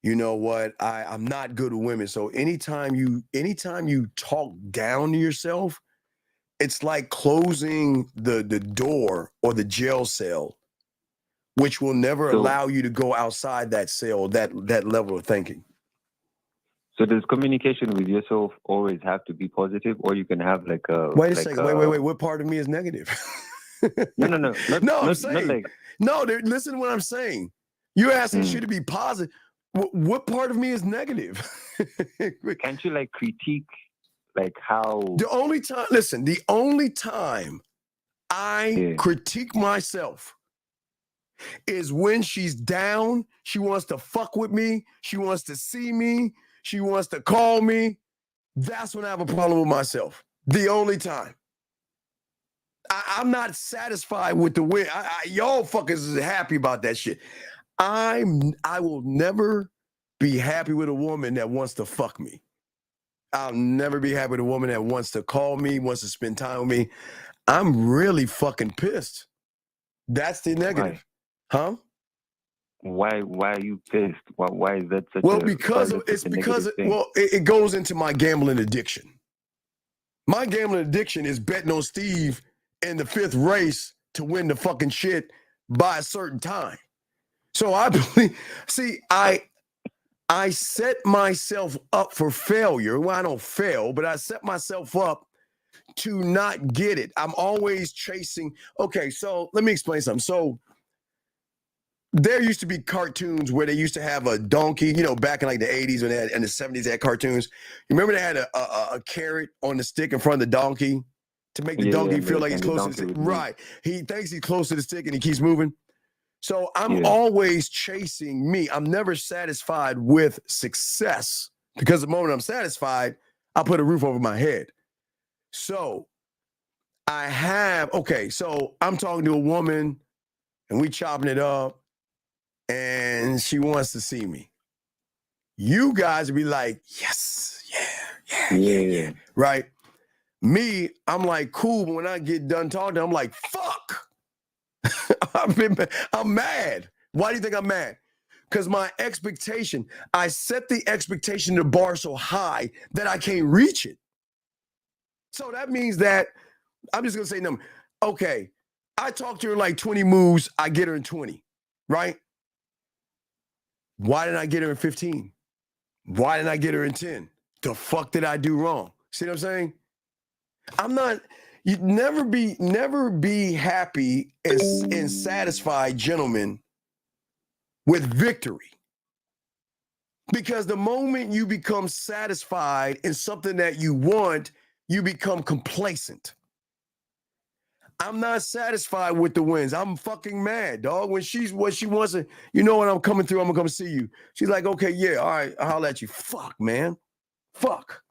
You know what? I'm not good with women. So anytime you talk down to yourself, it's like closing the door or the jail cell, which will never allow you to go outside that cell, that level of thinking. So does communication with yourself always have to be positive, or you can have like a... Wait a second. Wait. What part of me is negative? No. I'm saying. Listen to what I'm saying. You're asking should it be positive. What part of me is negative? Can't you like critique like how... The only time I critique myself is when she's down, she wants to fuck with me, she wants to see me, she wants to call me. That's when I have a problem with myself. The only time. I'm not satisfied with the win. Y'all fuckers is happy about that shit. I will never be happy with a woman that wants to fuck me. I'll never be happy with a woman that wants to call me, wants to spend time with me. I'm really fucking pissed. That's the negative. Huh? Why are you pissed? Why is that such it goes into my gambling addiction. My gambling addiction is betting on Steve in the 5th race to win the fucking shit by a certain time. So I believe, I set myself up for failure. Well, I don't fail, but I set myself up to not get it. I'm always chasing. Okay, so let me explain something. So there used to be cartoons where they used to have a donkey, back in like the 80s when they had, in the 70s they had cartoons. You remember they had a carrot on the stick in front of the donkey to make the donkey feel like he's close to the stick. Right. He thinks he's close to the stick and he keeps moving. So I'm always chasing me. I'm never satisfied with success because the moment I'm satisfied, I put a roof over my head. So so I'm talking to a woman and we chopping it up and she wants to see me. You guys would be like, yes, yeah. Right? Me, I'm like, cool, but when I get done talking, I'm like, fuck. I'm mad. Why do you think I'm mad? Because my expectation, I set the expectation, the bar so high that I can't reach it. So that means that I'm just gonna say number. Okay, I talk to her like 20 moves, I get her in 20, right? Why didn't I get her in 15? Why didn't I get her in 10? The fuck did I do wrong? See what I'm saying? You'd never be happy and satisfied, gentlemen, with victory. Because the moment you become satisfied in something that you want, you become complacent. I'm not satisfied with the wins. I'm fucking mad, dog. When she wants to, when I'm coming through, I'm gonna come see you. She's like, okay, yeah, all right, I'll holler at you. Fuck, man. Fuck.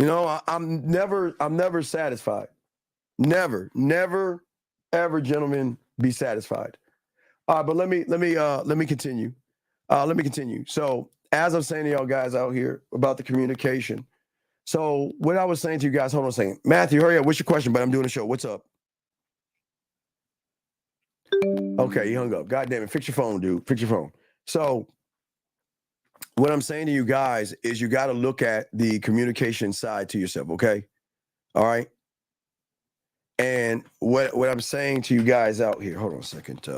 I'm never satisfied. Never, ever, gentlemen, be satisfied. All right, but let me continue. Let me continue. So, as I'm saying to y'all guys out here about the communication. So, what I was saying to you guys, hold on a second. Matthew, hurry up. What's your question? But I'm doing a show. What's up? Okay, he hung up. God damn it. Fix your phone, dude. Fix your phone. So what I'm saying to you guys is you got to look at the communication side to yourself, okay? All right? And what I'm saying to you guys out here, hold on a second.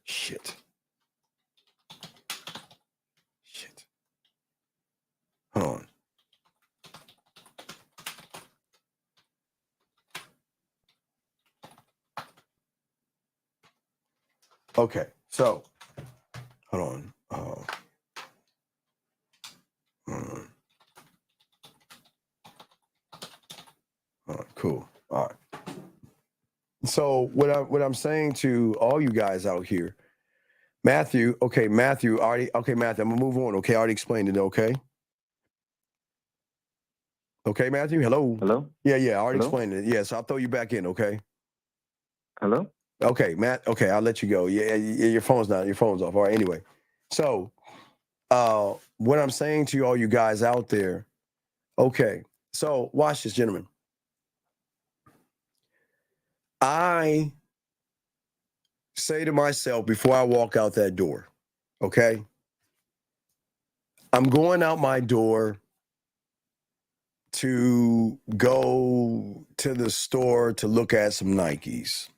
Shit. Hold on. Okay, so hold on. Hold on. All right, cool. All right. So what I'm saying to all you guys out here, Matthew, already, okay, Matthew, I'm gonna move on. Okay, I already explained it. Okay. Okay, Matthew. Hello. Hello. Yeah, I already Hello? explained it. Yeah, so I'll throw you back in. Okay. Hello. Okay, Matt. Okay, I'll let you go. Yeah, your phone's off. All right. Anyway, so what I'm saying to all you guys out there. Okay, so watch this, gentlemen. I say to myself before I walk out that door, okay, I'm going out my door to go to the store to look at some Nikes.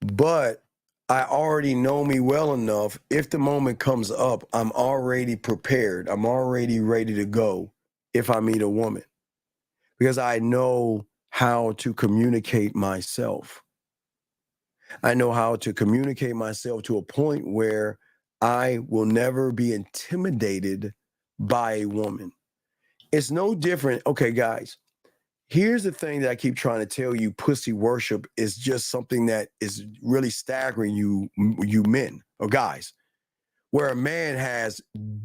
But I already know me well enough. If the moment comes up, I'm already prepared. I'm already ready to go if I meet a woman because I know how to communicate myself. I know how to communicate myself to a point where I will never be intimidated by a woman. It's no different. Okay, guys, here's the thing that I keep trying to tell you. Pussy worship is just something that is really staggering you men or guys, where a man has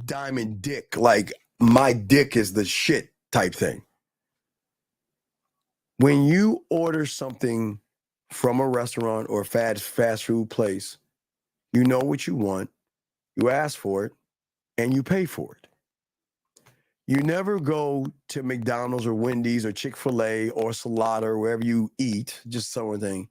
diamond dick, like my dick is the shit type thing. When you order something from a restaurant or fast food place, you know what you want, you ask for it, and you pay for it. You never go to McDonald's or Wendy's or Chick-fil-A or Salada or wherever you eat, just something,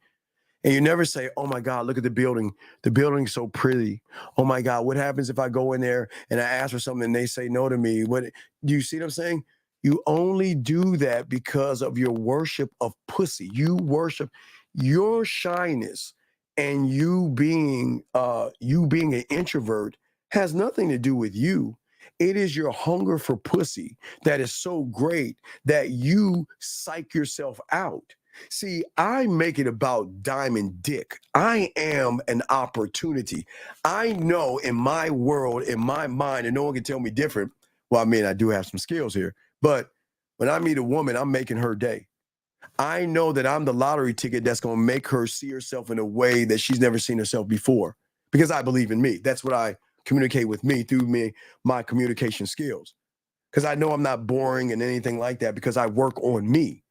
and you never say, oh my God, look at the building. The building's so pretty. Oh my God, what happens if I go in there and I ask for something and they say no to me? What do you see what I'm saying? You only do that because of your worship of pussy. You worship your shyness, and you being an introvert has nothing to do with you. It is your hunger for pussy that is so great that you psych yourself out. See, I make it about diamond dick. I am an opportunity. I know in my world, in my mind, and no one can tell me different. Well, I mean, I do have some skills here, but when I meet a woman, I'm making her day. I know that I'm the lottery ticket that's going to make her see herself in a way that she's never seen herself before because I believe in me. That's what I communicate with me through my communication skills, because I know I'm not boring and anything like that because I work on me.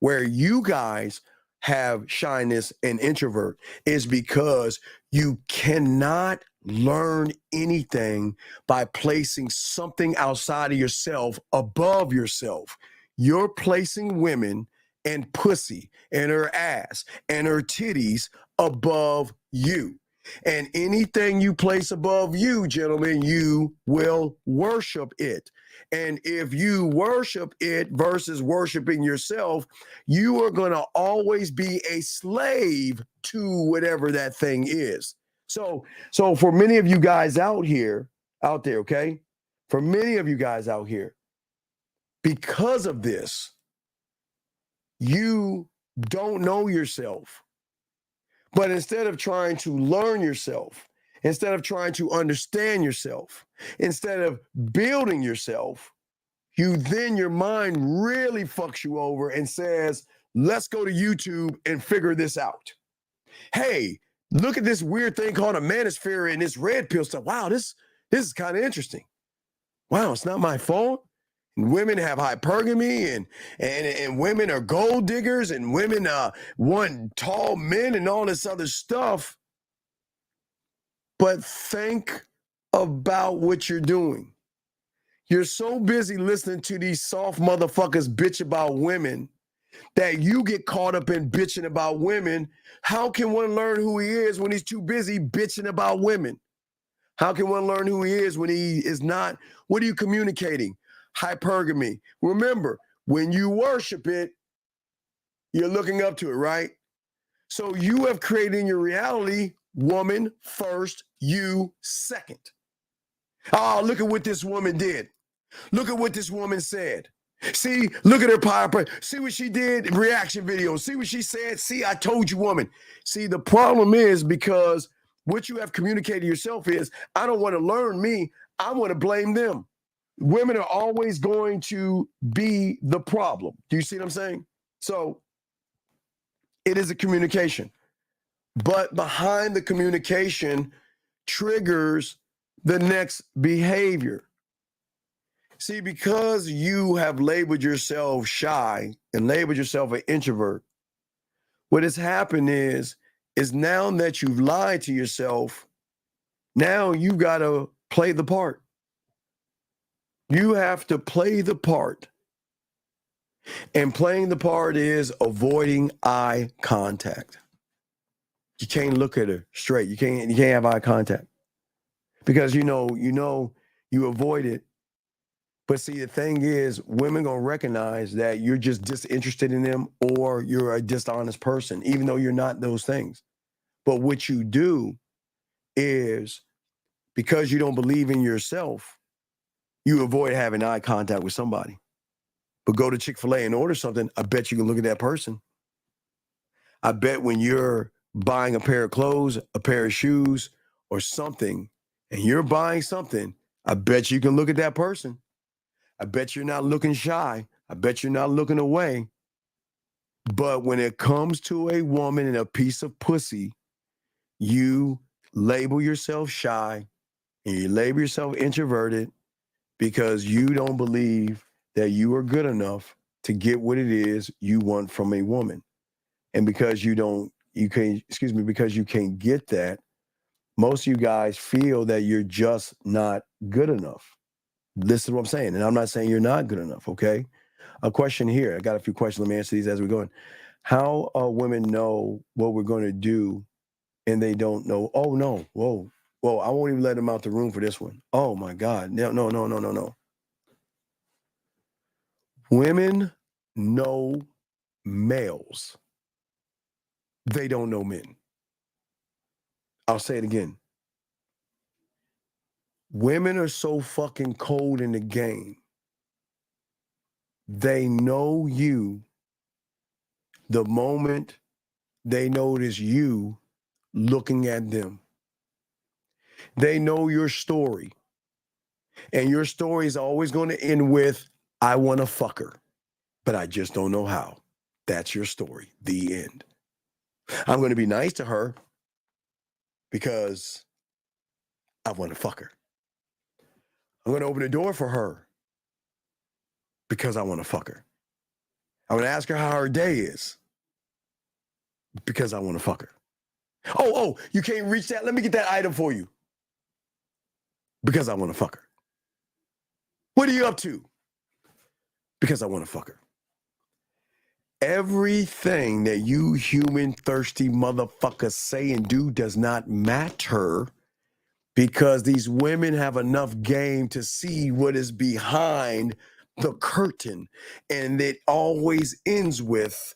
Where you guys have shyness and introvert is because you cannot learn anything by placing something outside of yourself above yourself. You're placing women and pussy and her ass and her titties above you. And anything you place above you, gentlemen, you will worship it. And if you worship it versus worshiping yourself, you are going to always be a slave to whatever that thing is. So for many of you guys out there, okay? For many of you guys out here, because of this, you don't know yourself. But instead of trying to learn yourself, instead of trying to understand yourself, instead of building yourself, your mind really fucks you over and says, let's go to YouTube and figure this out. Hey, look at this weird thing called a manosphere and this red pill stuff. Wow, this is kind of interesting. Wow, it's not my fault. And women have hypergamy and women are gold diggers and women want tall men and all this other stuff. But think about what you're doing. You're so busy listening to these soft motherfuckers bitch about women that you get caught up in bitching about women. How can one learn who he is when he's too busy bitching about women? How can one learn who he is when he is not? What are you communicating? Hypergamy. Remember, when you worship it, you're looking up to it, right? So you have created in your reality, woman first, you second. Oh, look at what this woman did. Look at what this woman said. See, look at her power. See what she did in reaction videos. See what she said. See, I told you, woman. See, the problem is because what you have communicated to yourself is, I don't want to learn me. I want to blame them. Women are always going to be the problem. Do you see what I'm saying? So it is a communication. But behind the communication triggers the next behavior. See, because you have labeled yourself shy and labeled yourself an introvert, what has happened is now that you've lied to yourself, now you've got to play the part. You have to play the part. And playing the part is avoiding eye contact. You can't look at her straight. You can't have eye contact. Because you avoid it. But see, the thing is, women gonna recognize that you're just disinterested in them or you're a dishonest person, even though you're not those things. But what you do is, because you don't believe in yourself, you avoid having eye contact with somebody. But go to Chick-fil-A and order something, I bet you can look at that person. I bet when you're buying a pair of clothes, a pair of shoes, or something, and you're buying something, I bet you can look at that person. I bet you're not looking shy. I bet you're not looking away. But when it comes to a woman and a piece of pussy, you label yourself shy and you label yourself introverted because you don't believe that you are good enough to get what it is you want from a woman. And because you can't get that, most of you guys feel that you're just not good enough. Listen to what I'm saying. And I'm not saying you're not good enough, okay? A question here. I got a few questions. Let me answer these as we're going. How women know what we're going to do and they don't know? Oh, no. Whoa. I won't even let them out the room for this one. Oh, my God. No. Women know males. They don't know men. I'll say it again. Women are so fucking cold in the game. They know you the moment they notice you looking at them. They know your story. And your story is always going to end with, I want to fuck her, but I just don't know how. That's your story. The end. I'm going to be nice to her because I want to fuck her. I'm going to open the door for her because I want to fuck her. I'm going to ask her how her day is because I want to fuck her. Oh, you can't reach that? Let me get that item for you because I want to fuck her. What are you up to? Because I want to fuck her. Everything that you human thirsty motherfuckers say and do does not matter because these women have enough game to see what is behind the curtain. And it always ends with,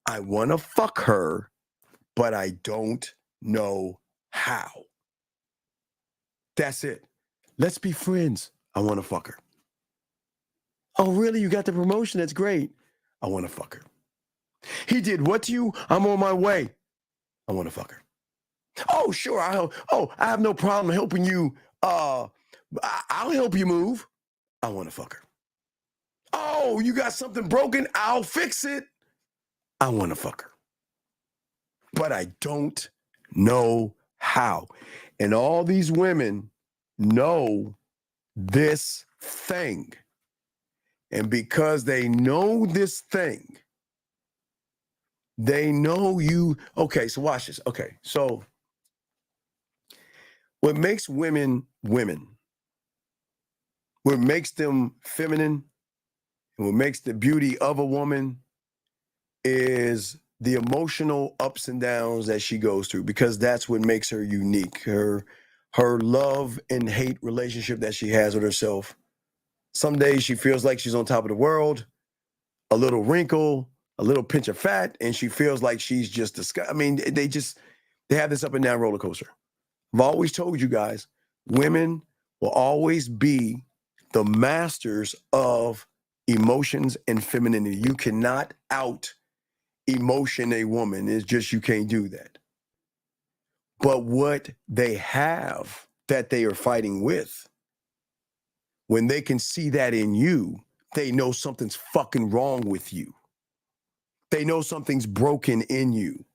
I want to fuck her, but I don't know how. That's it. Let's be friends. I want to fuck her. Oh, really? You got the promotion? That's great. I want to fuck her. He did what to you? I'm on my way. I want to fuck her. Oh, sure. I have no problem helping you. I'll help you move. I want to fuck her. Oh, you got something broken? I'll fix it. I want to fuck her. But I don't know how. And all these women know this thing. And because they know this thing, they know you. Okay, so watch this. Okay, so what makes women women, what makes them feminine, and what makes the beauty of a woman is the emotional ups and downs that she goes through, because that's what makes her unique. Her love and hate relationship that she has with herself. Some days she feels like she's on top of the world, a little wrinkle, a little pinch of fat, and she feels like she's just disgusting. I mean, they have this up and down roller coaster. I've always told you guys, women will always be the masters of emotions and femininity. You cannot out emotion a woman. It's just, you can't do that. But what they have that they are fighting with, when they can see that in you, they know something's fucking wrong with you. They know something's broken in you.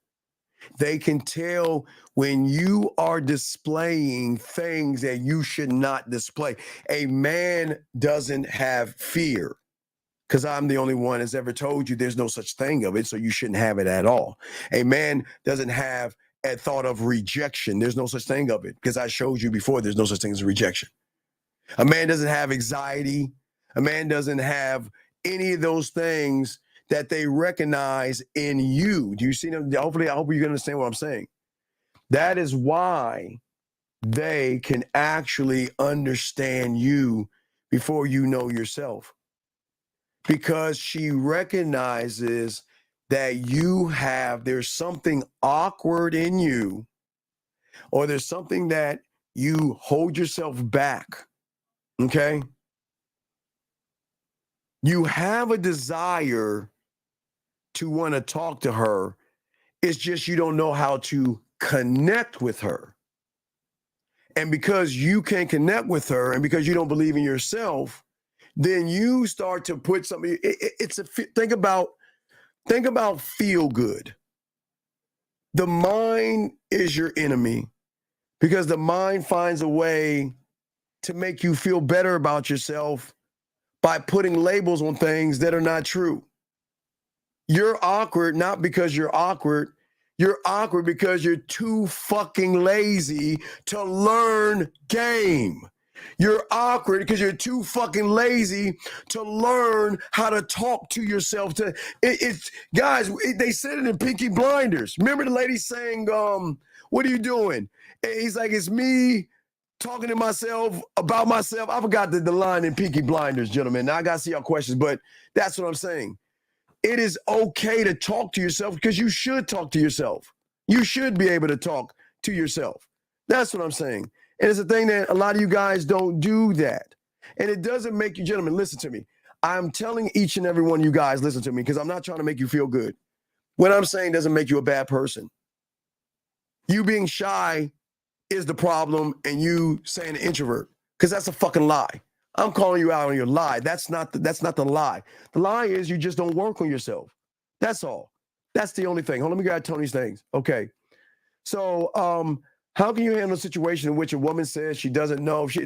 They can tell when you are displaying things that you should not display. A man doesn't have fear, because I'm the only one that's ever told you there's no such thing of it, so you shouldn't have it at all. A man doesn't have a thought of rejection. There's no such thing of it, because I showed you before there's no such thing as rejection. A man doesn't have anxiety. A man doesn't have any of those things that they recognize in you. Do you see them? Hopefully, I hope you understand what I'm saying. That is why they can actually understand you before you know yourself. Because she recognizes that there's something awkward in you, or there's something that you hold yourself back. Okay? You have a desire to want to talk to her. It's just you don't know how to connect with her. And because you can't connect with her, and because you don't believe in yourself, then you start to put something. Think about feel good. The mind is your enemy, because the mind finds a way to make you feel better about yourself by putting labels on things that are not true. You're awkward not because you're awkward. You're awkward because you're too fucking lazy to learn game. You're awkward because you're too fucking lazy to learn how to talk to yourself. Guys, they said it in Peaky Blinders. Remember the lady saying, what are you doing? And he's like, it's me talking to myself about myself. I forgot the line in Peaky Blinders, gentlemen. Now I got to see your questions, but that's what I'm saying. It is okay to talk to yourself, because you should talk to yourself. You should be able to talk to yourself. That's what I'm saying. And it's a thing that a lot of you guys don't do that. And it doesn't make you, gentlemen, listen to me. I'm telling each and every one of you guys, listen to me, because I'm not trying to make you feel good. What I'm saying doesn't make you a bad person. You being shy is the problem, and you saying an introvert, because that's a fucking lie. I'm calling you out on your lie. That's not the lie. The lie is you just don't work on yourself. That's all. That's the only thing. Hold on, let me grab Tony's things. Okay. So how can you handle a situation in which a woman says she doesn't know if she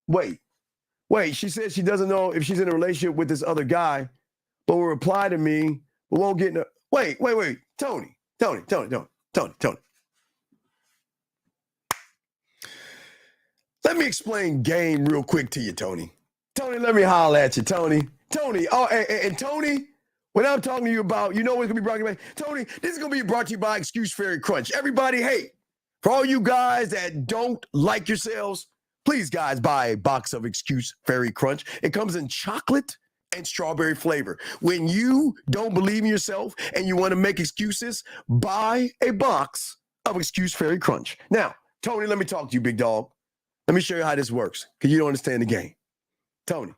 wait, she says she doesn't know if she's in a relationship with this other guy, but will reply to me, but won't get in a wait. Tony. Let me explain game real quick to you, Tony. Tony, let me holler at you, Tony. Oh, and Tony, what I'm talking to you about, you know what's going to be brought to you by? Tony, this is going to be brought to you by Excuse Fairy Crunch. Everybody, hey, for all you guys that don't like yourselves, please, guys, buy a box of Excuse Fairy Crunch. It comes in chocolate and strawberry flavor. When you don't believe in yourself and you want to make excuses, buy a box of Excuse Fairy Crunch. Now, Tony, let me talk to you, big dog. Let me show you how this works, because you don't understand the game. Tony,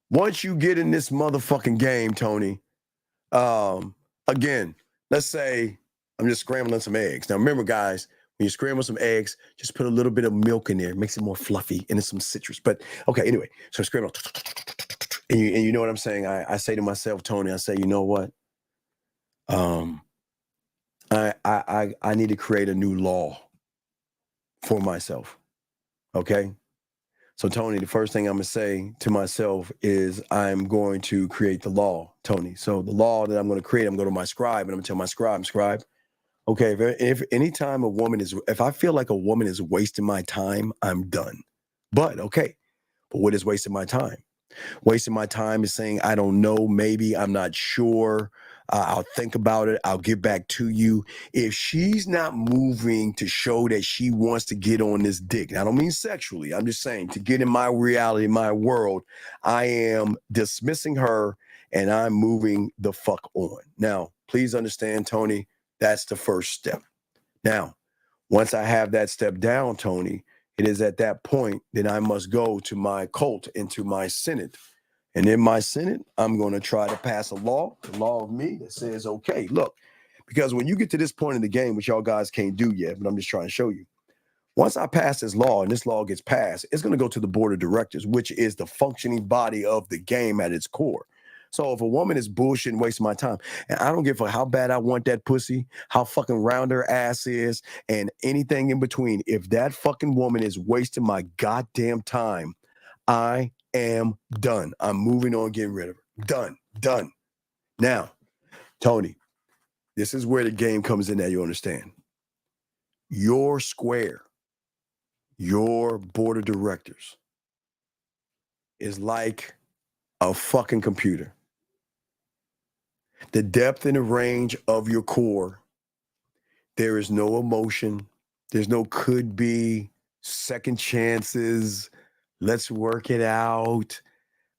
once you get in this motherfucking game, Tony, again, let's say I'm just scrambling some eggs. Now, remember, guys, when you scramble some eggs, just put a little bit of milk in there. It makes it more fluffy, and it's some citrus. But, okay, anyway, so scramble. And you know what I'm saying? I say to myself, Tony, I say, you know what? I need to create a new law for myself. Okay. So, Tony, the first thing I'm going to say to myself is I'm going to create the law, Tony. So the law that I'm going to create, I'm going to go to my scribe, and I'm going to tell my scribe, okay, if any time if I feel like a woman is wasting my time, I'm done. But, okay, but what is wasting my time? Wasting my time is saying, I don't know, maybe, I'm not sure. I'll think about it. I'll get back to you. If she's not moving to show that she wants to get on this dick, I don't mean sexually. I'm just saying to get in my reality, my world, I am dismissing her and I'm moving the fuck on. Now, please understand, Tony, that's the first step. Now, once I have that step down, Tony, it is at that point that I must go to my cult, into my Senate. And in my Senate, I'm going to try to pass a law, the law of me, that says, okay, look, because when you get to this point in the game, which y'all guys can't do yet, but I'm just trying to show you, once I pass this law and this law gets passed, it's going to go to the board of directors, which is the functioning body of the game at its core. So if a woman is bullshitting, wasting my time, and I don't give a how bad I want that pussy, how fucking round her ass is, and anything in between, if that fucking woman is wasting my goddamn time, I am done. I'm moving on, getting rid of her. Done. Now, Tony, this is where the game comes in that you understand. Your square, your board of directors is like a fucking computer. The depth and the range of your core, there is no emotion. There's no could be, second chances. Let's work it out.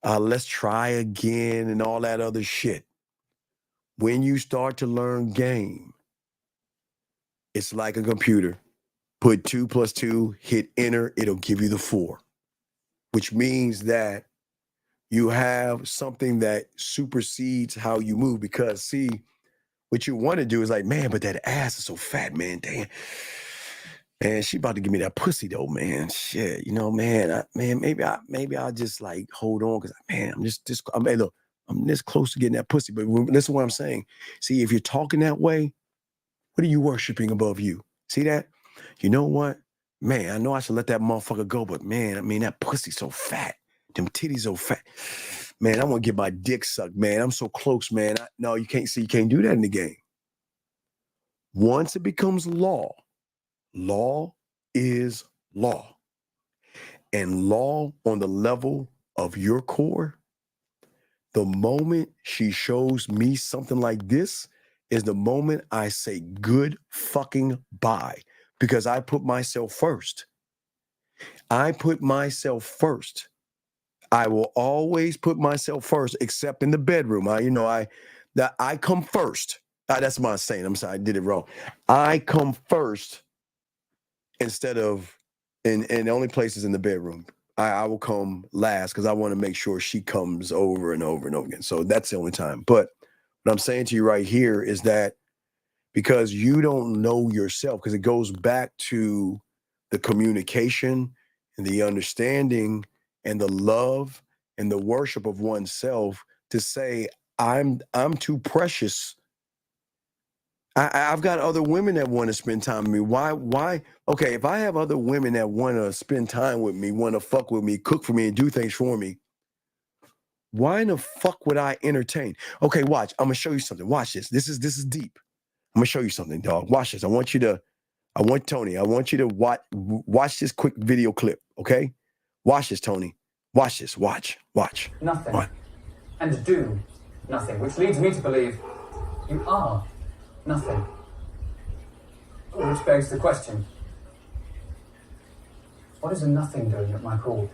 Let's try again and all that other shit. When you start to learn game, it's like a computer. Put 2 + 2, hit enter, it'll give you the 4, which means that you have something that supersedes how you move. Because see, what you want to do is like, man, but that ass is so fat, man. Damn. Man, she about to give me that pussy though, man. Shit, you know, man. Maybe I'll just like hold on because, man, I'm this close to getting that pussy. But listen to what I'm saying. See, if you're talking that way, what are you worshiping above you? See that? You know what? Man, I know I should let that motherfucker go, but man, I mean, that pussy's so fat. Them titties so fat. Man, I want to get my dick sucked, man. I'm so close, man. No, you can't do that in the game. Once it becomes law, law is law. And law on the level of your core, the moment she shows me something like this is the moment I say good fucking bye, because I put myself first. I put myself first. I will always put myself first, except in the bedroom. I come first. That's my saying. I'm sorry, I did it wrong. I come first instead of in the only places in the bedroom. I will come last because I want to make sure she comes over and over and over again. So that's the only time. But what I'm saying to you right here is that because you don't know yourself, because it goes back to the communication and the understanding and the love and the worship of oneself to say, I'm too precious. I've got other women that want to spend time with me. Why? Okay, if I have other women that want to spend time with me, want to fuck with me, cook for me, and do things for me, why in the fuck would I entertain? Okay, watch. I'm gonna show you something. Watch this. This is deep. I'm gonna show you something, dog. Watch this. Tony, I want you to watch this quick video clip, okay? Watch this, Tony. Watch this. Watch. Nothing. What? And do nothing, which leads me to believe you are nothing. Which begs the question, what is a nothing doing at my call?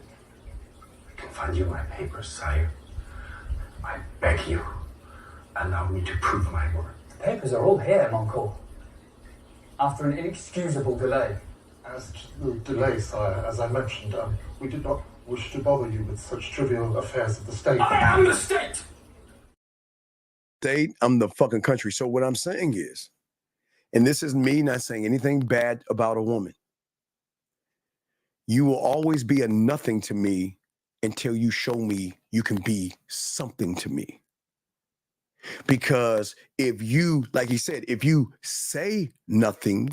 I can find you my papers, sire. I beg you, allow me to prove my word. The papers are all here, mon cour. After an inexcusable delay. As to the delay, sire, as I mentioned, we did not wish to bother you with such trivial affairs of the state. I am the state! State, I'm the fucking country. So what I'm saying is, and this is me not saying anything bad about a woman, you will always be a nothing to me until you show me you can be something to me. Because if you, like he said, if you say nothing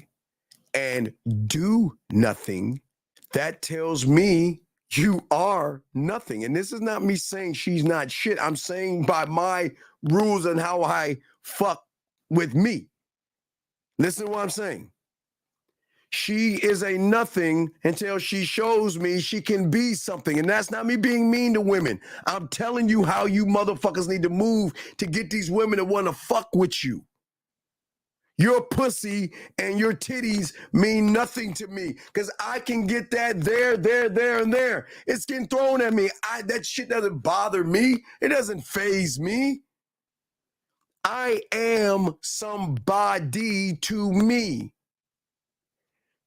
and do nothing, that tells me you are nothing. And this is not me saying she's not shit. I'm saying by my rules and how I fuck with me. Listen to what I'm saying. She is a nothing until she shows me she can be something. And that's not me being mean to women. I'm telling you how you motherfuckers need to move to get these women to want to fuck with you. Your pussy and your titties mean nothing to me because I can get that there, and there. It's getting thrown at me. That shit doesn't bother me. It doesn't faze me. I am somebody to me.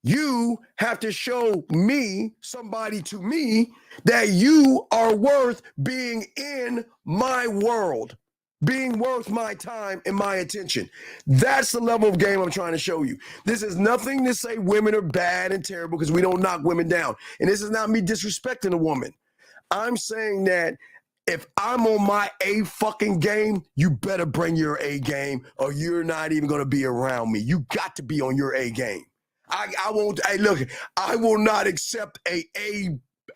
You have to show me, somebody to me, that you are worth being in my world, being worth my time and my attention. That's the level of game I'm trying to show you. This is nothing to say women are bad and terrible because we don't knock women down. And this is not me disrespecting a woman. I'm saying that if I'm on my A fucking game, you better bring your A game or you're not even going to be around me. You got to be on your A game. I won't, hey, look, I will not accept a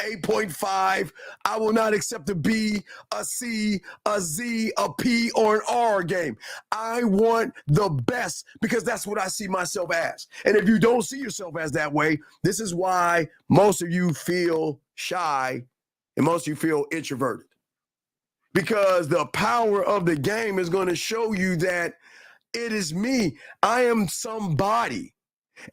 8.5. I will not accept a B, a C, a Z, a P, or an R game. I want the best because that's what I see myself as. And if you don't see yourself as that way, this is why most of you feel shy and most of you feel introverted. Because the power of the game is going to show you that it is me. I am somebody.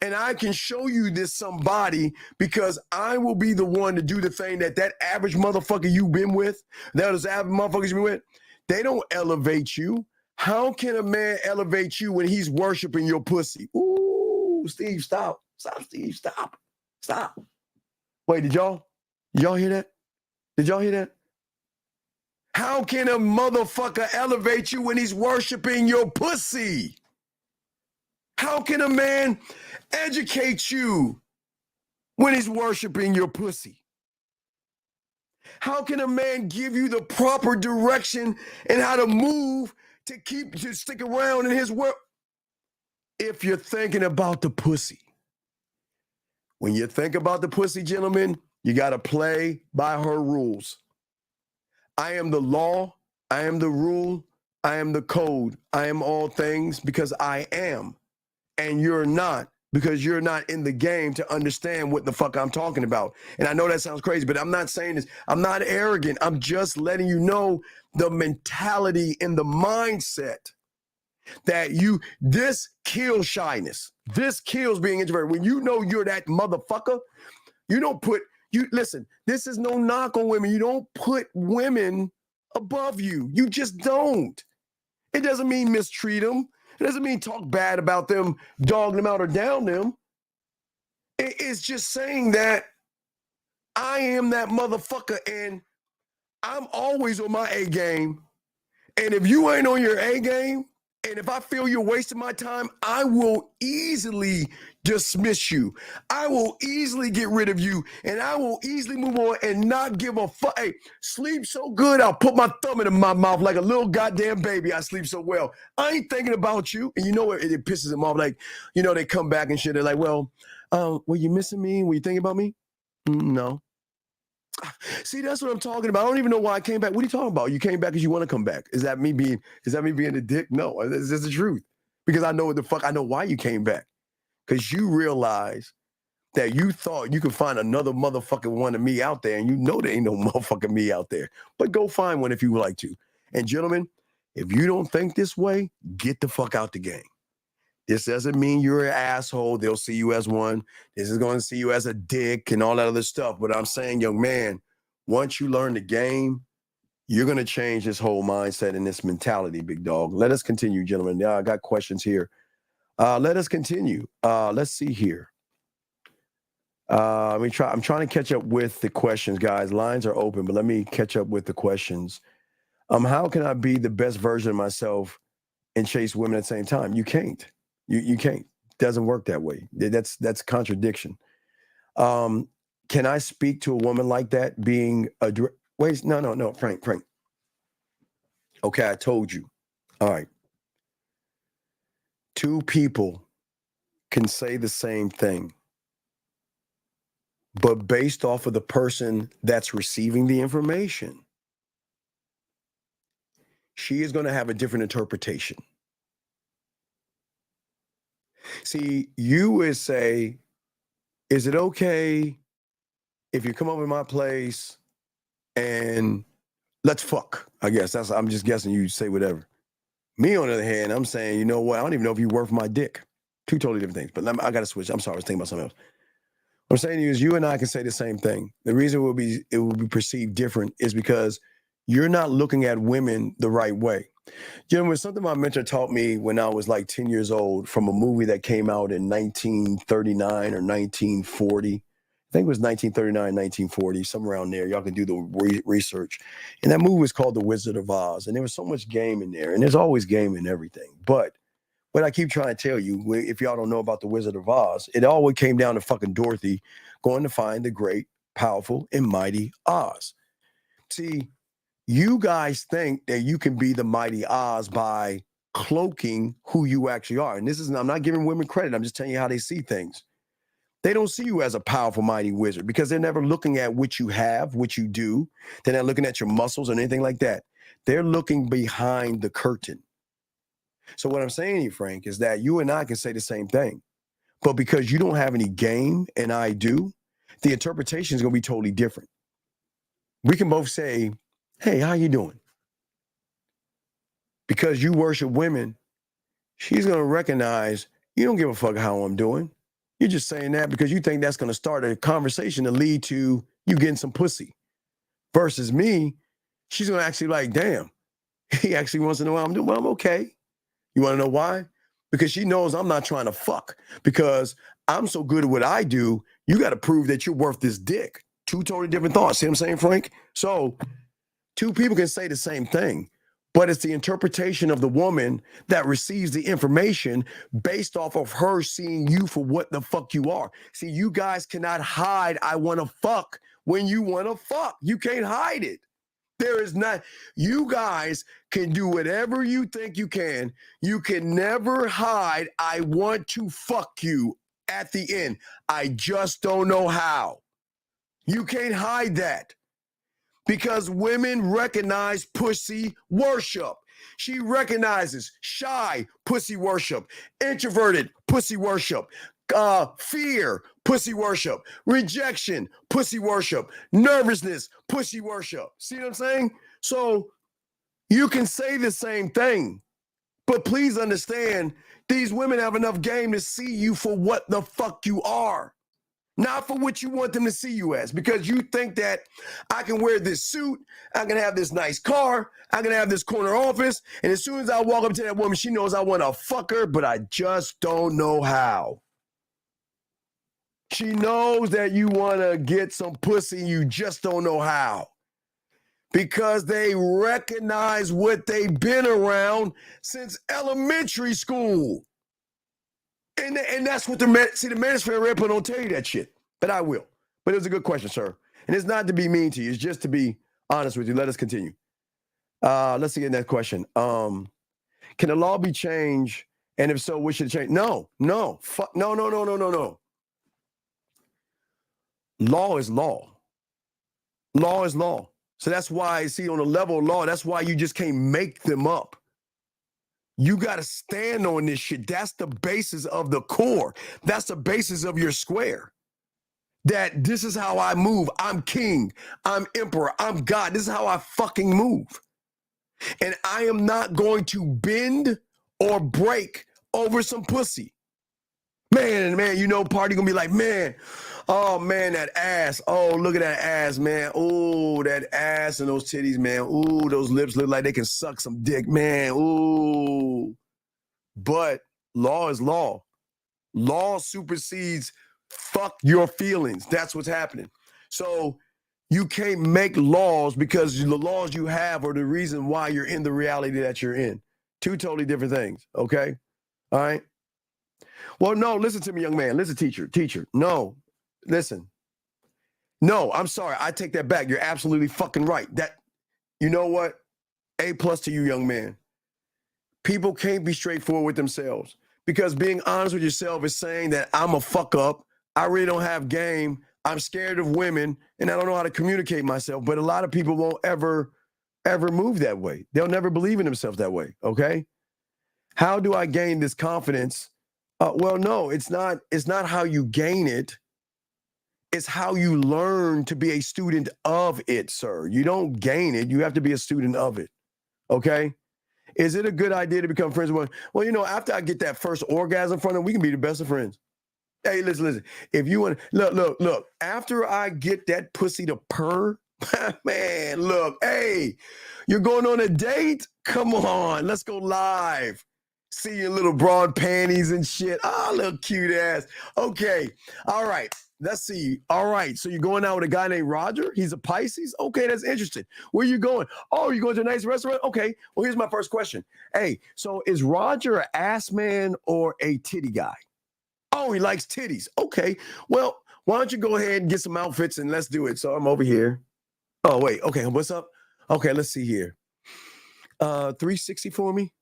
And I can show you this somebody because I will be the one to do the thing that average motherfucker you've been with, those average motherfuckers you've been with, they don't elevate you. How can a man elevate you when he's worshiping your pussy? Ooh, Steve, stop. Stop, Steve, stop. Stop. Wait, did y'all hear that? Did y'all hear that? How can a motherfucker elevate you when he's worshiping your pussy? How can a man educate you when he's worshiping your pussy? How can a man give you the proper direction and how to move to stick around in his world? If you're thinking about the pussy. When you think about the pussy, gentlemen, you got to play by her rules. I am the law. I am the rule. I am the code. I am all things because I am. And you're not, because you're not in the game to understand what the fuck I'm talking about. And I know that sounds crazy, but I'm not saying this. I'm not arrogant. I'm just letting you know the mentality and the mindset that this kills shyness. This kills being introverted. When you know you're that motherfucker, listen, this is no knock on women. You don't put women above you. You just don't. It doesn't mean mistreat them. It doesn't mean talk bad about them, dog them out or down them. It's just saying that I am that motherfucker and I'm always on my A game. And if you ain't on your A game, and if I feel you're wasting my time, I will easily dismiss you. I will easily get rid of you. And I will easily move on and not give a fuck. Hey, sleep so good, I'll put my thumb in my mouth like a little goddamn baby. I sleep so well. I ain't thinking about you. And you know what? It pisses them off. Like, you know, they come back and shit. They're like, well, were you missing me? Were you thinking about me? No. See, that's what I'm talking about. I don't even know why I came back. What are you talking about? You came back because you want to come back. Is that me being a dick? No, it's just the truth. Because I know what the fuck, I know why you came back. Because you realize that you thought you could find another motherfucking one of me out there, and you know there ain't no motherfucking me out there. But go find one if you would like to. And gentlemen, if you don't think this way, get the fuck out the game. This doesn't mean you're an asshole. They'll see you as one. This is going to see you as a dick and all that other stuff. But I'm saying, young man, once you learn the game, you're going to change this whole mindset and this mentality, big dog. Let us continue, gentlemen. I got questions here. Let us continue. Let's see here. I'm trying to catch up with the questions, guys. Lines are open, but let me catch up with the questions. How can I be the best version of myself and chase women at the same time? You can't. You can't. It doesn't work that way. That's contradiction. Can I speak to a woman like that being a wait? No, Frank. Okay, I told you. All right. Two people can say the same thing, but based off of the person that's receiving the information, she is going to have a different interpretation. See, you would say, is it okay if you come over to my place and let's fuck? I guess I'm just guessing you say whatever. Me, on the other hand, I'm saying, you know what? I don't even know if you're worth my dick. Two totally different things. But I got to switch. I'm sorry. I was thinking about something else. What I'm saying to you is you and I can say the same thing. The reason it will be perceived different is because you're not looking at women the right way. You know, something my mentor taught me when I was like 10 years old from a movie that came out in 1939 or 1940. I think it was 1939, 1940, somewhere around there. Y'all can do the research. And that movie was called The Wizard of Oz. And there was so much game in there. And there's always game in everything. But what I keep trying to tell you, if y'all don't know about The Wizard of Oz, it always came down to fucking Dorothy going to find the great, powerful, and mighty Oz. See, you guys think that you can be the mighty Oz by cloaking who you actually are. And I'm not giving women credit. I'm just telling you how they see things. They don't see you as a powerful, mighty wizard because they're never looking at what you have, what you do. They're not looking at your muscles or anything like that. They're looking behind the curtain. So what I'm saying to you, Frank, is that you and I can say the same thing. But because you don't have any game and I do, the interpretation is going to be totally different. We can both say, hey, how you doing? Because you worship women, she's going to recognize you don't give a fuck how I'm doing. You're just saying that because you think that's going to start a conversation to lead to you getting some pussy. Versus me, she's going to actually like, damn, he actually wants to know how I'm doing. Well, I'm okay. You want to know why? Because she knows I'm not trying to fuck. Because I'm so good at what I do, you got to prove that you're worth this dick. Two totally different thoughts. See what I'm saying, Frank? So two people can say the same thing, but it's the interpretation of the woman that receives the information based off of her seeing you for what the fuck you are. See, you guys cannot hide I want to fuck when you want to fuck. You can't hide it. There is not, you guys can do whatever you think you can. You can never hide I want to fuck you at the end. I just don't know how. You can't hide that. Because women recognize pussy worship. She recognizes shy pussy worship, introverted pussy worship, fear pussy worship, rejection pussy worship, nervousness pussy worship. See what I'm saying? So you can say the same thing, but please understand these women have enough game to see you for what the fuck you are. Not for what you want them to see you as, because you think that I can wear this suit, I can have this nice car, I can have this corner office, and as soon as I walk up to that woman, she knows I want to fuck her, but I just don't know how. She knows that you want to get some pussy, you just don't know how. Because they recognize what they've been around since elementary school. And that's what the manosphere red pill don't tell you that shit. But I will. But it was a good question, sir. And it's not to be mean to you. It's just to be honest with you. Let us continue. Let's see the next question. Can the law be changed? And if so, what should it change? No. Fuck. No. Law is law. Law is law. So that's why, see, on the level of law, that's why you just can't make them up. You got to stand on this shit. That's the basis of the core. That's the basis of your square. That this is how I move. I'm king. I'm emperor. I'm God. This is how I fucking move. And I am not going to bend or break over some pussy. Man, you know, party gonna be like, man, oh man, that ass. Oh, look at that ass, man. Oh, that ass and those titties, man. Ooh, those lips look like they can suck some dick, man. Ooh. But law is law. Law supersedes fuck your feelings. That's what's happening. So you can't make laws because the laws you have are the reason why you're in the reality that you're in. Two totally different things, okay? All right? Well, no, listen to me, young man. Listen, teacher. No, listen. No, I'm sorry. I take that back. You're absolutely fucking right. You know what? A+ to you, young man. People can't be straightforward with themselves because being honest with yourself is saying that I'm a fuck up. I really don't have game. I'm scared of women and I don't know how to communicate myself. But a lot of people won't ever move that way. They'll never believe in themselves that way. Okay. How do I gain this confidence? Well, no, it's not how you gain it. It's how you learn to be a student of it, sir. You don't gain it. You have to be a student of it. Okay? Is it a good idea to become friends with one? Well, you know, after I get that first orgasm from them, we can be the best of friends. Hey, listen. If you want to look, after I get that pussy to purr, man, look, hey, you're going on a date? Come on, let's go live. See your little broad panties and shit. Ah, little cute ass. Okay, all right. Let's see. All right, so you're going out with a guy named Roger? He's a Pisces? Okay, that's interesting. Where you going? Oh, you going to a nice restaurant? Okay, well, here's my first question. Hey, so is Roger an ass man or a titty guy? Oh, he likes titties. Okay, well, why don't you go ahead and get some outfits and let's do it. So I'm over here. Oh, wait, okay, what's up? Okay, let's see here. 360 for me?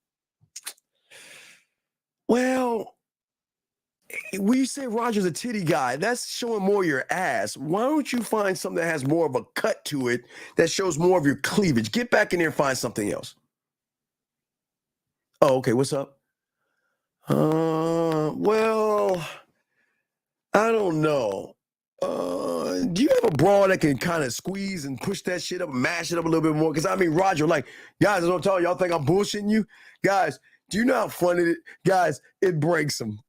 Well, we say Roger's a titty guy. That's showing more your ass. Why don't you find something that has more of a cut to it that shows more of your cleavage? Get back in there and find something else. Oh, okay. What's up? Well, I don't know. Do you have a bra that can kind of squeeze and push that shit up and mash it up a little bit more? Because I mean, Roger, like, guys, I don't tell y'all think I'm bullshitting you? Guys, do you know how funny it is? Guys, it breaks them.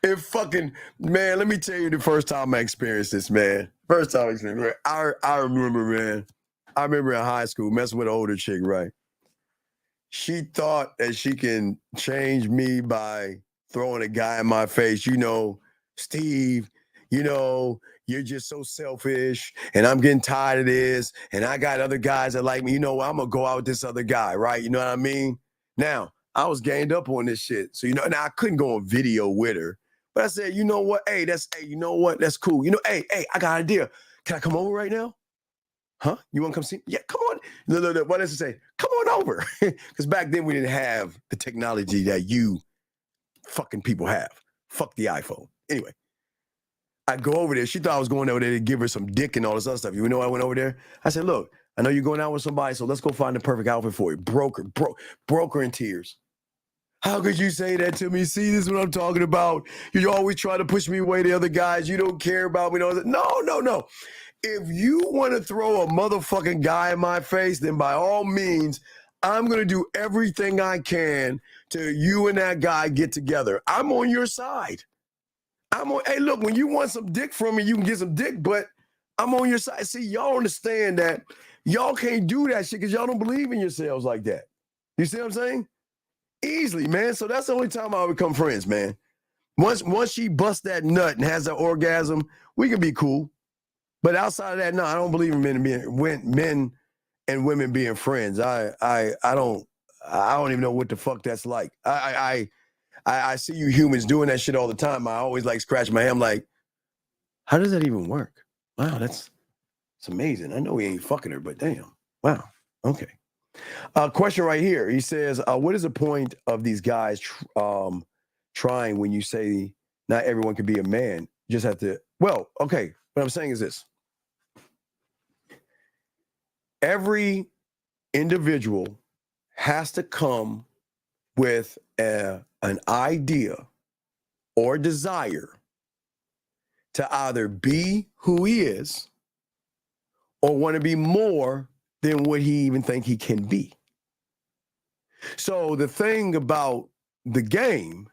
It fucking, man, let me tell you the first time I experienced this, man. First time I experienced it. I remember, man. I remember in high school messing with an older chick, right? She thought that she can change me by throwing a guy in my face. You know, Steve, you know, you're just so selfish and I'm getting tired of this and I got other guys that like me. You know, I'm going to go out with this other guy, right? You know what I mean? Now, I was gained up on this shit. So, you know, now I couldn't go on video with her. But I said, you know what? Hey, you know what? That's cool. You know, hey, I got an idea. Can I come over right now? Huh? You want to come see? Yeah, come on. Look, what does it say? Come on over. Because back then we didn't have the technology that you fucking people have. Fuck the iPhone. Anyway, I go over there. She thought I was going over there to give her some dick and all this other stuff. You know why I went over there? I said, look, I know you're going out with somebody, so let's go find the perfect outfit for you. Broke her in tears. How could you say that to me? See, this is what I'm talking about. You always try to push me away to other guys. You don't care about me. No. If you want to throw a motherfucking guy in my face, then by all means, I'm going to do everything I can to you and that guy get together. I'm on your side. Hey, look, when you want some dick from me, you can get some dick, but I'm on your side. See, y'all understand that y'all can't do that shit because y'all don't believe in yourselves like that. You see what I'm saying? Easily, man. So that's the only time I become friends, man. Once she busts that nut and has that orgasm, we can be cool. But outside of that, no, I don't believe in men and women being friends. I don't even know what the fuck that's like. I see you humans doing that shit all the time. I always like scratch my head. I'm like, how does that even work? Wow, it's amazing. I know he ain't fucking her, but damn. Wow. Okay. Question right here. He says, what is the point of these guys trying when you say not everyone can be a man? You just have to, well, okay. What I'm saying is this. Every individual has to come with an idea or desire to either be who he is or want to be more than what he even think he can be. So the thing about the game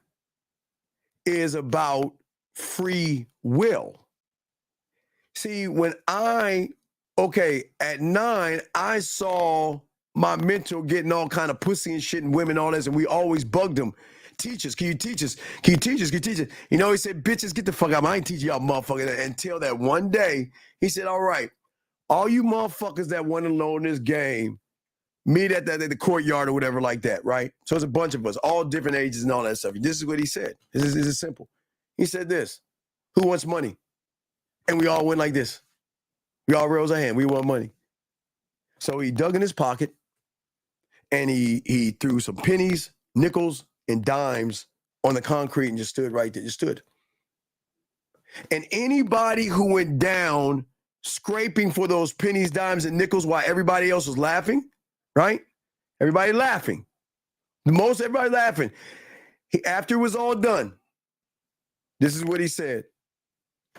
is about free will. See, at 9, I saw my mentor getting all kind of pussy and shit and women, all this, and we always bugged him. Teach us, can you teach us? Can you teach us? Can you teach us? You know, he said, bitches, get the fuck out. I ain't teaching y'all motherfuckers. Until that one day, he said, all right, all you motherfuckers that want to learn this game, meet at the courtyard or whatever like that, right? So it's a bunch of us, all different ages and all that stuff. This is what he said. This is simple. He said this, who wants money? And we all went like this. We all rose our hand. We want money. So he dug in his pocket and he threw some pennies, nickels, and dimes on the concrete and just stood right there. Just stood. And anybody who went down scraping for those pennies, dimes, and nickels while everybody else was laughing, right? Everybody laughing. Everybody laughing. After it was all done, This is what he said.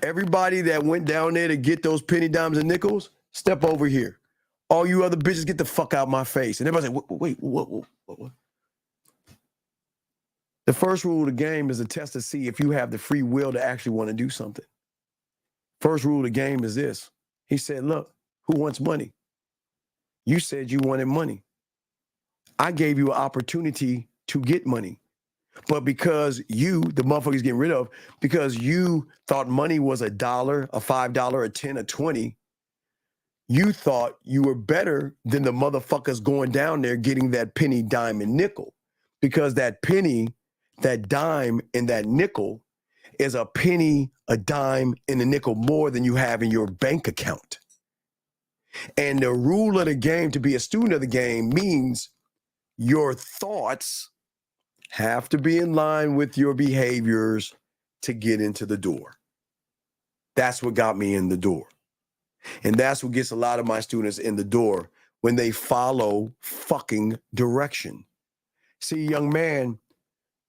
Everybody that went down there to get those penny dimes and nickels, step over here. All you other bitches, get the fuck out my face. And everybody's like, wait, what? The first rule of the game is a test to see if you have the free will to actually want to do something. First rule of the game is this. He said, look, who wants money? You said you wanted money. I gave you an opportunity to get money. But because you, the motherfuckers getting rid of, because you thought money was $1, a $5, a $10, a $20, you thought you were better than the motherfuckers going down there getting that penny, dime, and nickel. Because that penny, that dime, and that nickel is a penny, a dime, and a nickel more than you have in your bank account. And the rule of the game, to be a student of the game, means your thoughts have to be in line with your behaviors to get into the door. That's what got me in the door. And that's what gets a lot of my students in the door, when they follow fucking direction. See, young man,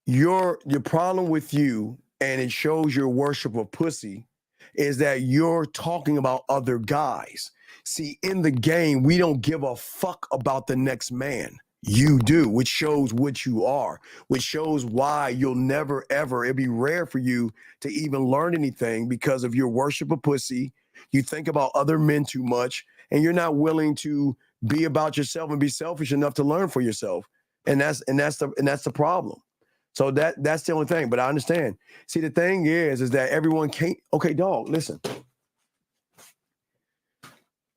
your problem with you, and it shows your worship of pussy, is that you're talking about other guys. See, in the game, we don't give a fuck about the next man. You do, which shows what you are, which shows why you'll never, ever, it'd be rare for you to even learn anything because of your worship of pussy. You think about other men too much, and you're not willing to be about yourself and be selfish enough to learn for yourself. And that's the problem. So that's the only thing. But I understand. See, the thing is that everyone can't. Okay, dog, listen.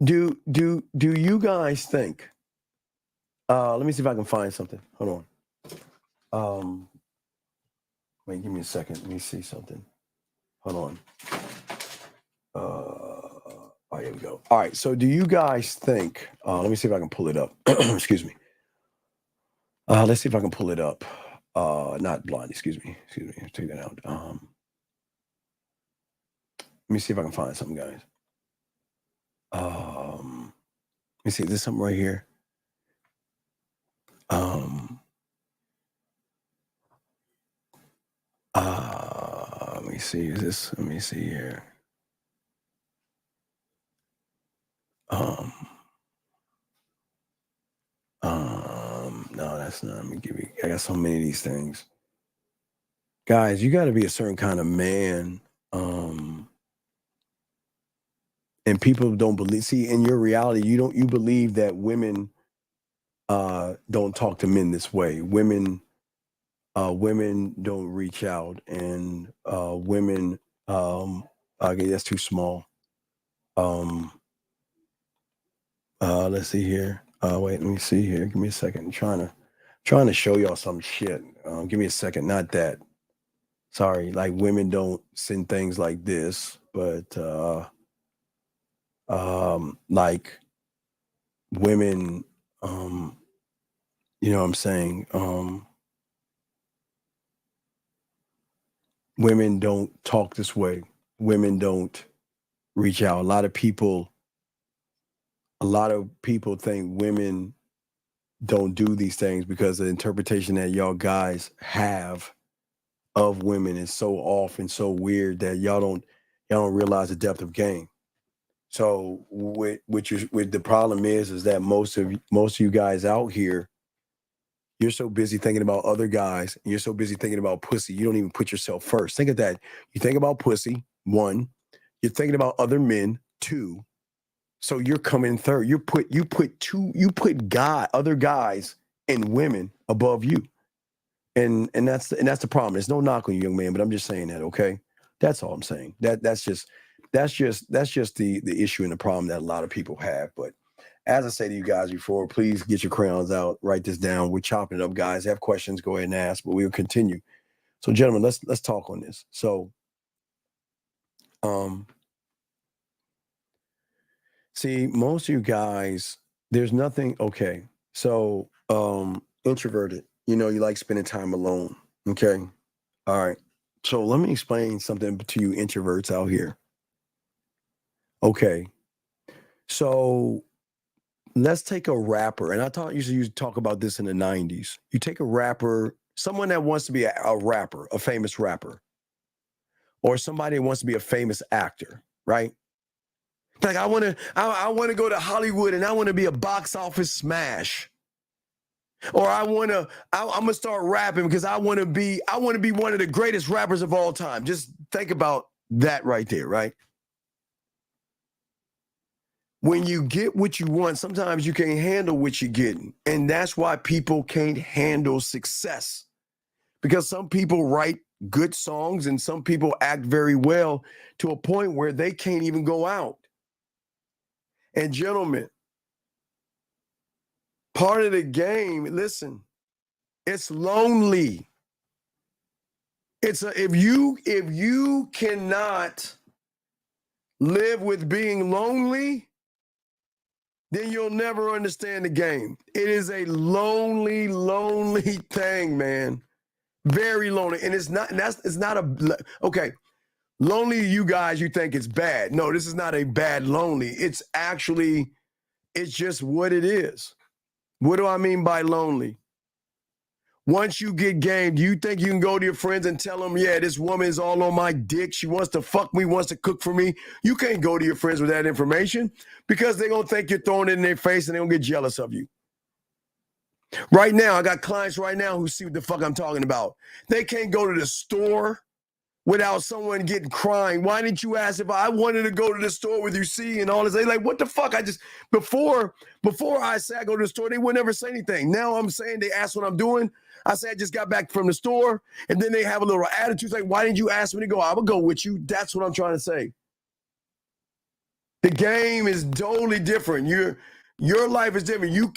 Do you guys think? Let me see if I can find something. Hold on. Wait, give me a second. Let me see something. Hold on. Oh, here we go. All right. So do you guys think, let me see if I can pull it up. Excuse me. Let's see if I can pull it up. Not blind, excuse me. Take that out. Let me see if I can find something, guys. Let me see, is this something right here? Let me see, let me see here. No, that's not, let me give you, I got so many of these things. Guys, you got to be a certain kind of man. And people don't believe, see, in your reality, you believe that women don't talk to men this way. Women don't reach out, and women, okay, that's too small. Let's see here. Wait, let me see here. Give me a second. I'm trying to show y'all some shit. Give me a second. Not that. Sorry, like women don't send things like this, but like women, you know what I'm saying? Women don't talk this way. Women don't reach out. A lot of people think women don't do these things because the interpretation that y'all guys have of women is so off and so weird that y'all don't realize the depth of game. So with the problem is that most of you guys out here, you're so busy thinking about other guys, and you're so busy thinking about pussy, you don't even put yourself first. Think of that. You think about pussy, 1. You're thinking about other men, 2. So you're coming third. You put other guys and women above you. And that's the problem. There's no knock on you, young man, but I'm just saying that, okay? That's all I'm saying. That's just the issue and the problem that a lot of people have. But as I say to you guys before, please get your crayons out, write this down. We're chopping it up, guys. Have questions, go ahead and ask, but we'll continue. So, gentlemen, let's talk on this. So, see, most of you guys, there's nothing, okay. So, introverted, you like spending time alone, okay? All right. So let me explain something to you introverts out here. Okay. So let's take a rapper, and I thought you used to talk about this in the 90s. You take a rapper, someone that wants to be a rapper, a famous rapper. or somebody that wants to be a famous actor, right? Like I want to go to Hollywood and I want to be a box office smash. Or I'm gonna start rapping because I want to be one of the greatest rappers of all time. Just think about that right there, right? When you get what you want, sometimes you can't handle what you're getting. And that's why people can't handle success. Because some people write good songs and some people act very well to a point where they can't even go out. And gentlemen, part of the game, listen, it's lonely. If you cannot live with being lonely, then you'll never understand the game. It is a lonely, lonely thing, man. Very lonely. And it's not okay. Lonely to you guys, you think it's bad. No, this is not a bad lonely. It's just what it is. What do I mean by lonely? Once you get game, do you think you can go to your friends and tell them, yeah, this woman is all on my dick. She wants to fuck me, wants to cook for me. You can't go to your friends with that information because they're going to think you're throwing it in their face and they're going to get jealous of you. Right now, I got clients right now who see what the fuck I'm talking about. They can't go to the store without someone getting crying. Why didn't you ask if I wanted to go to the store with you, see, and all this? They like, what the fuck? Before I say I go to the store, they would never say anything. Now I'm saying they ask what I'm doing. I say I just got back from the store, and then they have a little attitude like, why didn't you ask me to go? I would go with you. That's what I'm trying to say. The game is totally different. Your life is different. You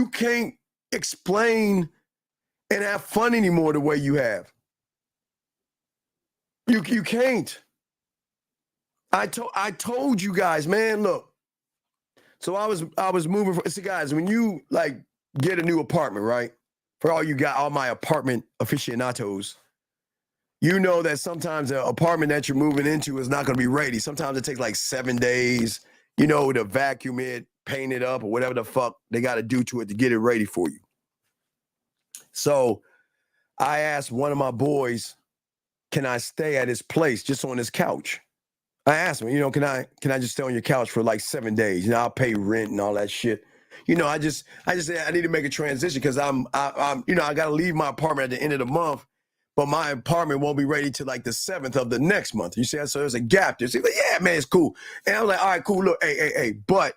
can't explain and have fun anymore the way you have. You can't. I told you guys, man, look. So I was moving. See, guys, when you like get a new apartment, right? For all my apartment aficionados, you know that sometimes the apartment that you're moving into is not going to be ready. Sometimes it takes like 7 days, to vacuum it, paint it up, or whatever the fuck they got to do to it to get it ready for you. So I asked one of my boys, can I stay at his place just on his couch? I asked him, can I just stay on your couch for like 7 days? I'll pay rent and all that shit. I just said I need to make a transition because I got to leave my apartment at the end of the month, but my apartment won't be ready till like the 7th of the next month. You see, so there's a gap there. So he's like, yeah, man, it's cool. And I was like, all right, cool. Look, hey, but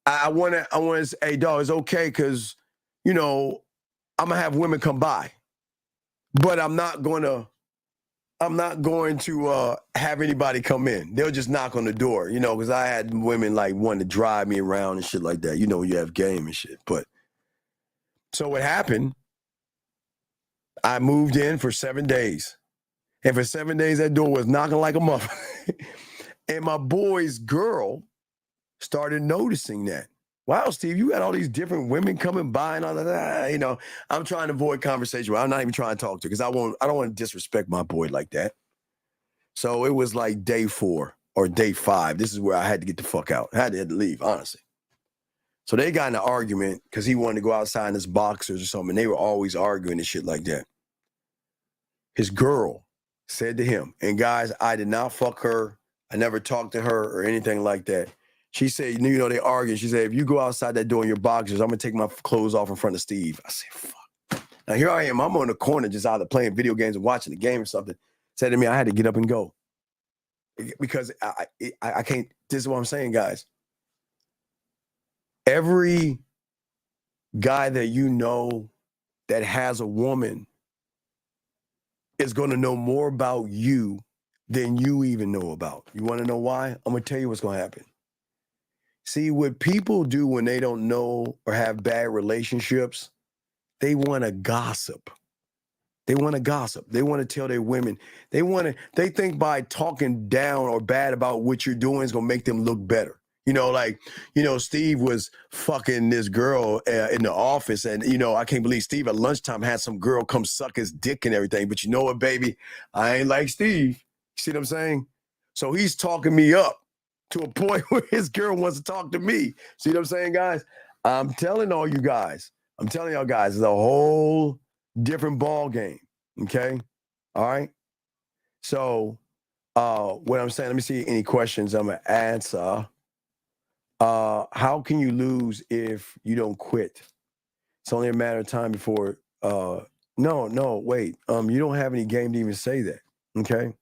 I want to say, hey, dog, it's okay because, I'm gonna have women come by, but I'm not going to have anybody come in. They'll just knock on the door, because I had women like wanting to drive me around and shit like that. You have game and shit. But so what happened, I moved in for 7 days. And for 7 days, that door was knocking like a muffin. And my boy's girl started noticing that. Wow, Steve, you got all these different women coming by and all that. I'm trying to avoid conversation. I'm not even trying to talk to her because I don't want to disrespect my boy like that. So it was like day 4 or day 5. This is where I had to get the fuck out. I had to leave, honestly. So they got in an argument because he wanted to go outside in his boxers or something. And they were always arguing and shit like that. His girl said to him, and guys, I did not fuck her. I never talked to her or anything like that. She said, they argued. She said, if you go outside that door in your boxers, I'm going to take my clothes off in front of Steve. I said, fuck. Now here I am. I'm on the corner just either playing video games or watching the game or something. Said to me, I had to get up and go. Because I can't. This is what I'm saying, guys. Every guy that that has a woman is going to know more about you than you even know about. You want to know why? I'm going to tell you what's going to happen. See, what people do when they don't know or have bad relationships, they want to gossip. They want to gossip. They want to tell their women. They think by talking down or bad about what you're doing is going to make them look better. Steve was fucking this girl in the office and, I can't believe Steve at lunchtime had some girl come suck his dick and everything. But you know what, baby? I ain't like Steve. You see what I'm saying? So he's talking me up to a point where his girl wants to talk to me. See what I'm saying, guys? I'm telling y'all guys, it's a whole different ball game, okay? All right. So what I'm saying, let me see any questions I'm gonna answer. How can you lose if you don't quit? It's only a matter of time before no, wait. You don't have any game to even say that. Okay.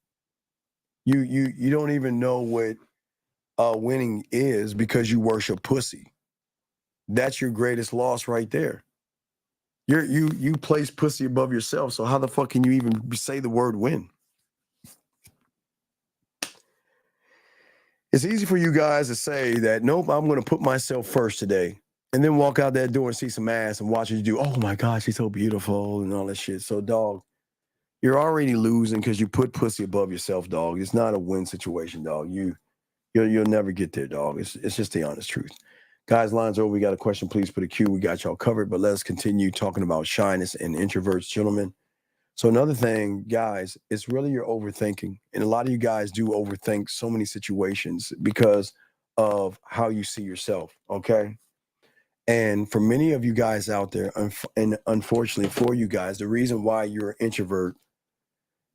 You don't even know what winning is because you worship pussy. That's your greatest loss right there. You place pussy above yourself. So how the fuck can you even say the word win? It's easy for you guys to say that, nope, I'm going to put myself first today, and then walk out that door and see some ass and watch you do, oh my God, she's so beautiful and all that shit. So, dog, you're already losing because you put pussy above yourself, dog. It's not a win situation, dog. You'll never get there, dog. It's just the honest truth. Guys, lines over. We got a question. Please put a Q. We got y'all covered, but let's continue talking about shyness and introverts, gentlemen. So another thing, guys, it's really your overthinking. And a lot of you guys do overthink so many situations because of how you see yourself, okay? And for many of you guys out there, and unfortunately for you guys, the reason why you're an introvert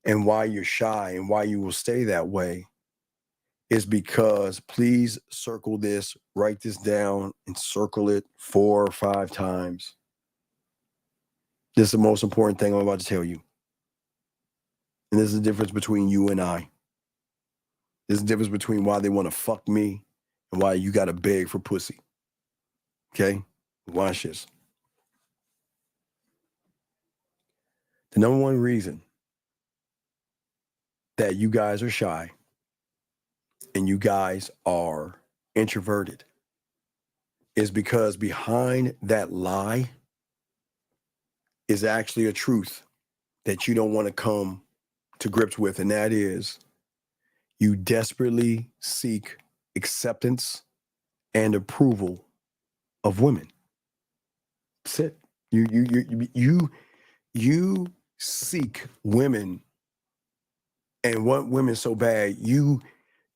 and why you're shy and why you will stay that way is because, please circle this, write this down, and circle it 4 or 5 times. This is the most important thing I'm about to tell you. And this is the difference between you and I. This is the difference between why they want to fuck me and why you got to beg for pussy. Okay? Watch this. The number one reason that you guys are shy and you guys are introverted is because behind that lie is actually a truth that you don't want to come to grips with, and that is you desperately seek acceptance and approval of women. That's it. You seek women and want women so bad. You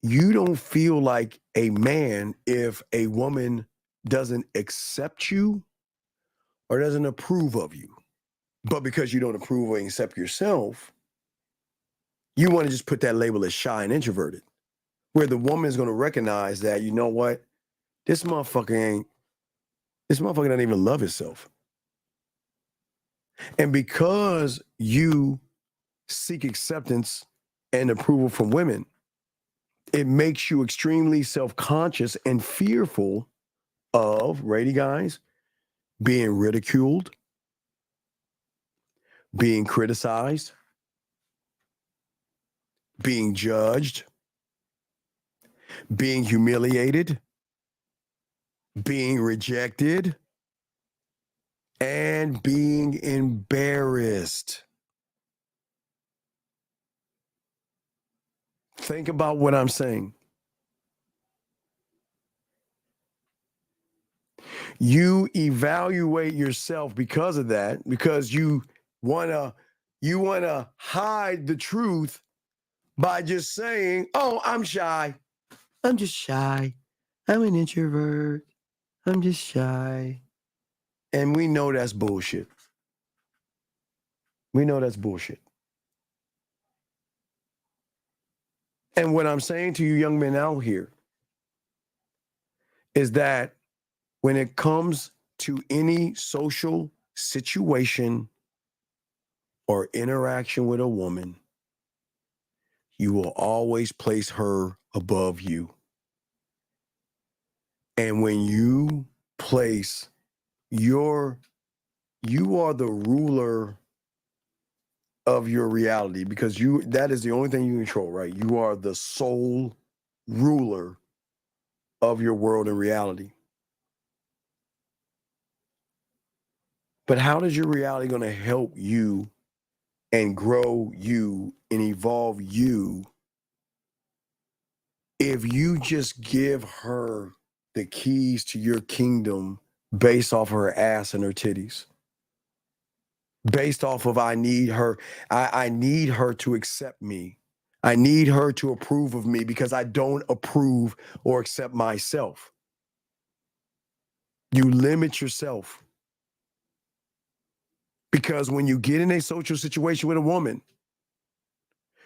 don't feel like a man if a woman doesn't accept you or doesn't approve of you. But because you don't approve or accept yourself, you want to just put that label as shy and introverted, where the woman is going to recognize that, you know what, this motherfucker doesn't even love himself. And because you seek acceptance and approval from women, it makes you extremely self-conscious and fearful of, ready guys, being ridiculed, being criticized, being judged, being humiliated, being rejected, and being embarrassed. Think about what I'm saying. You evaluate yourself because of that, because you wanna hide the truth by just saying, oh, I'm shy. I'm just shy. I'm an introvert. I'm just shy. And we know that's bullshit. We know that's bullshit. And what I'm saying to you young men out here is that when it comes to any social situation or interaction with a woman, you will always place her above you. And when you place you are the ruler of your reality, because that is the only thing you control, right? You are the sole ruler of your world and reality. But how does your reality going to help you and grow you and evolve you if you just give her the keys to your kingdom based off her ass and her titties? Based off of I need her to accept me. I need her to approve of me because I don't approve or accept myself. You limit yourself. Because when you get in a social situation with a woman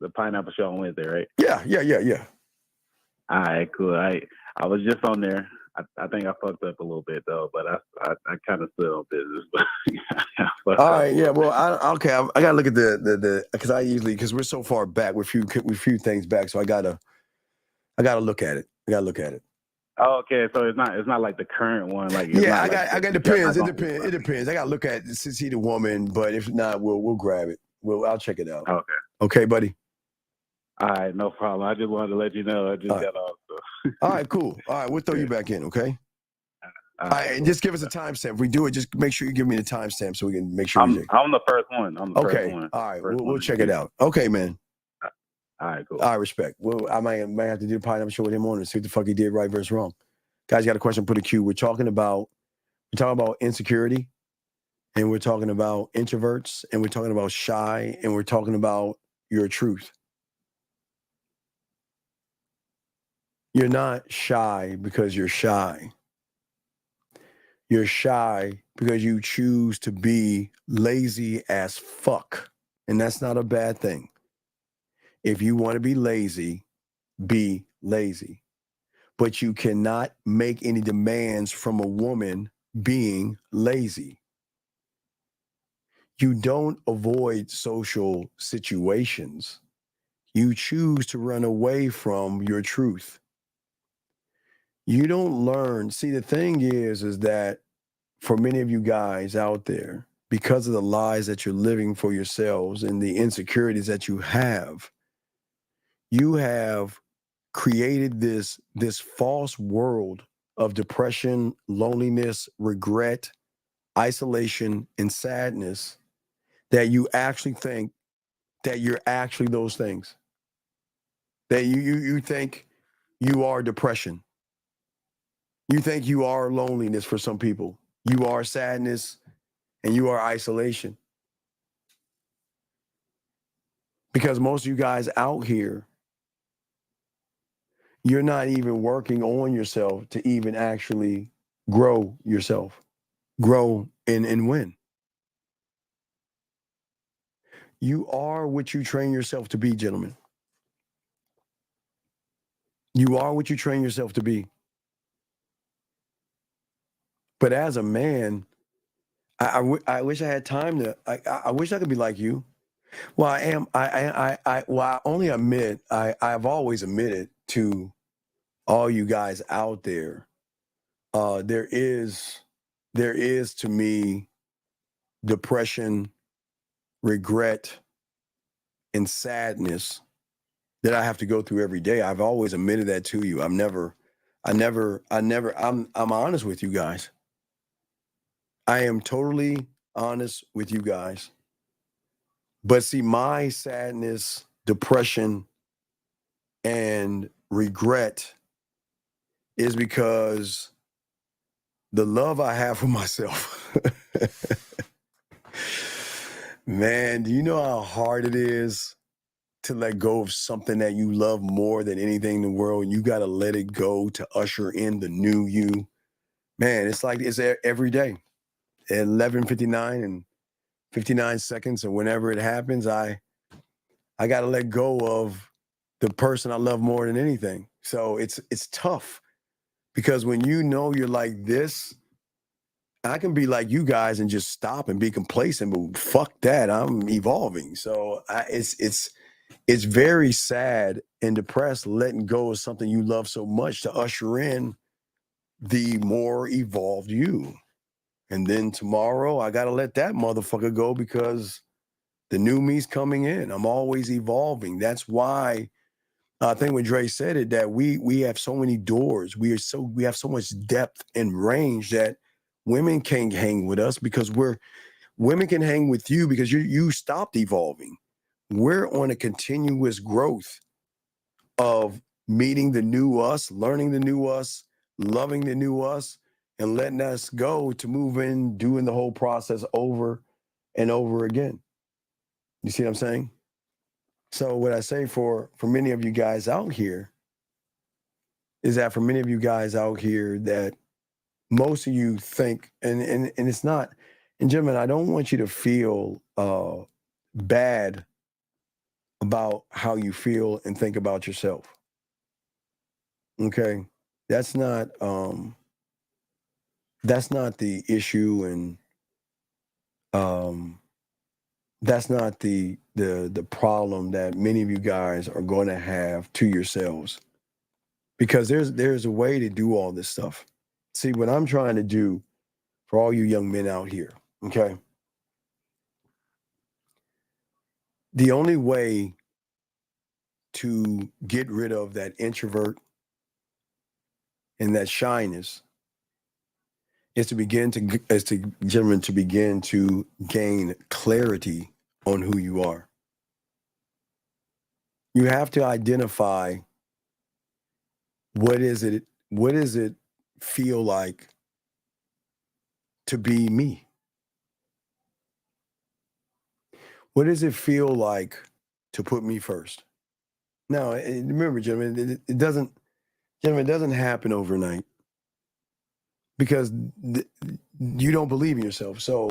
the pineapple show on Wednesday, right? Yeah. All right, cool. I was just on there. I think I fucked up a little bit though, but I kind of stood on business. But All right, yeah. Well, I gotta look at the because we're so far back, we're few things back, so I gotta look at it. Oh, okay, so it's not like the current one. Like it's Yeah, not I got depends. It depends. I gotta look at it to see the woman, but if not, we'll grab it. I'll check it out. Okay. Okay, buddy. All right, no problem. I just wanted to let you know. I just got off. So. All right, cool. All right, we'll throw you back in, okay? All right, and just give us a timestamp. If we do it, just make sure you give me the timestamp so we can make sure. I'm the first one. I'm the first one. All right, we'll check it out. Okay, man. All right, cool. All right, respect. Well, I might have to do the pineapple show with him on and see what the fuck he did right versus wrong. Guys, got a question? Put a Q. We're talking about insecurity, and we're talking about introverts, and we're talking about shy, and we're talking about your truth. You're not shy because you're shy. You're shy because you choose to be lazy as fuck. And that's not a bad thing. If you want to be lazy, be lazy. But you cannot make any demands from a woman being lazy. You don't avoid social situations. You choose to run away from your truth. You don't learn. See, the thing is that for many of you guys out there, because of the lies that you're living for yourselves and the insecurities that you have created this false world of depression, loneliness, regret, isolation, and sadness that you actually think that you're actually those things. That you think you are depression. You think you are loneliness for some people. You are sadness and you are isolation. Because most of you guys out here, you're not even working on yourself to even actually grow yourself, grow and win. You are what you train yourself to be, gentlemen. You are what you train yourself to be. But as a man, I wish I had time to. I wish I could be like you. Well, I am. I only admit. I've always admitted to all you guys out there. There is to me depression, regret, and sadness that I have to go through every day. I've always admitted that to you. I'm honest with you guys. I am totally honest with you guys. But see, my sadness, depression, and regret is because the love I have for myself. Man, do you know how hard it is to let go of something that you love more than anything in the world? You got to let it go to usher in the new you. Man, it's like it's every day. At 11:59 and 59 seconds, or whenever it happens, I got to let go of the person I love more than anything. So it's tough because when you know you're like this, I can be like you guys and just stop and be complacent, but fuck that, I'm evolving. So it's very sad and depressed letting go of something you love so much to usher in the more evolved you. And then tomorrow, I got to let that motherfucker go because the new me's coming in. I'm always evolving. That's why I think when Dre said it, that we have so many doors. We have so much depth and range that women can't hang with us because women can hang with you because you stopped evolving. We're on a continuous growth of meeting the new us, learning the new us, loving the new us, and letting us go to move in, doing the whole process over and over again. You see what I'm saying? So what I say for many of you guys out here is that for many of you guys out here that most of you think, and it's not, and gentlemen, I don't want you to feel bad about how you feel and think about yourself. Okay? That's not the issue, and that's not the problem that many of you guys are going to have to yourselves, because there's a way to do all this stuff. See, what I'm trying to do for all you young men out here, okay? The only way to get rid of that introvert and that shyness is to begin to gain clarity on who you are. You have to identify what does it feel like to be me? What does it feel like to put me first? Now, remember, gentlemen, it doesn't happen overnight, because you don't believe in yourself. So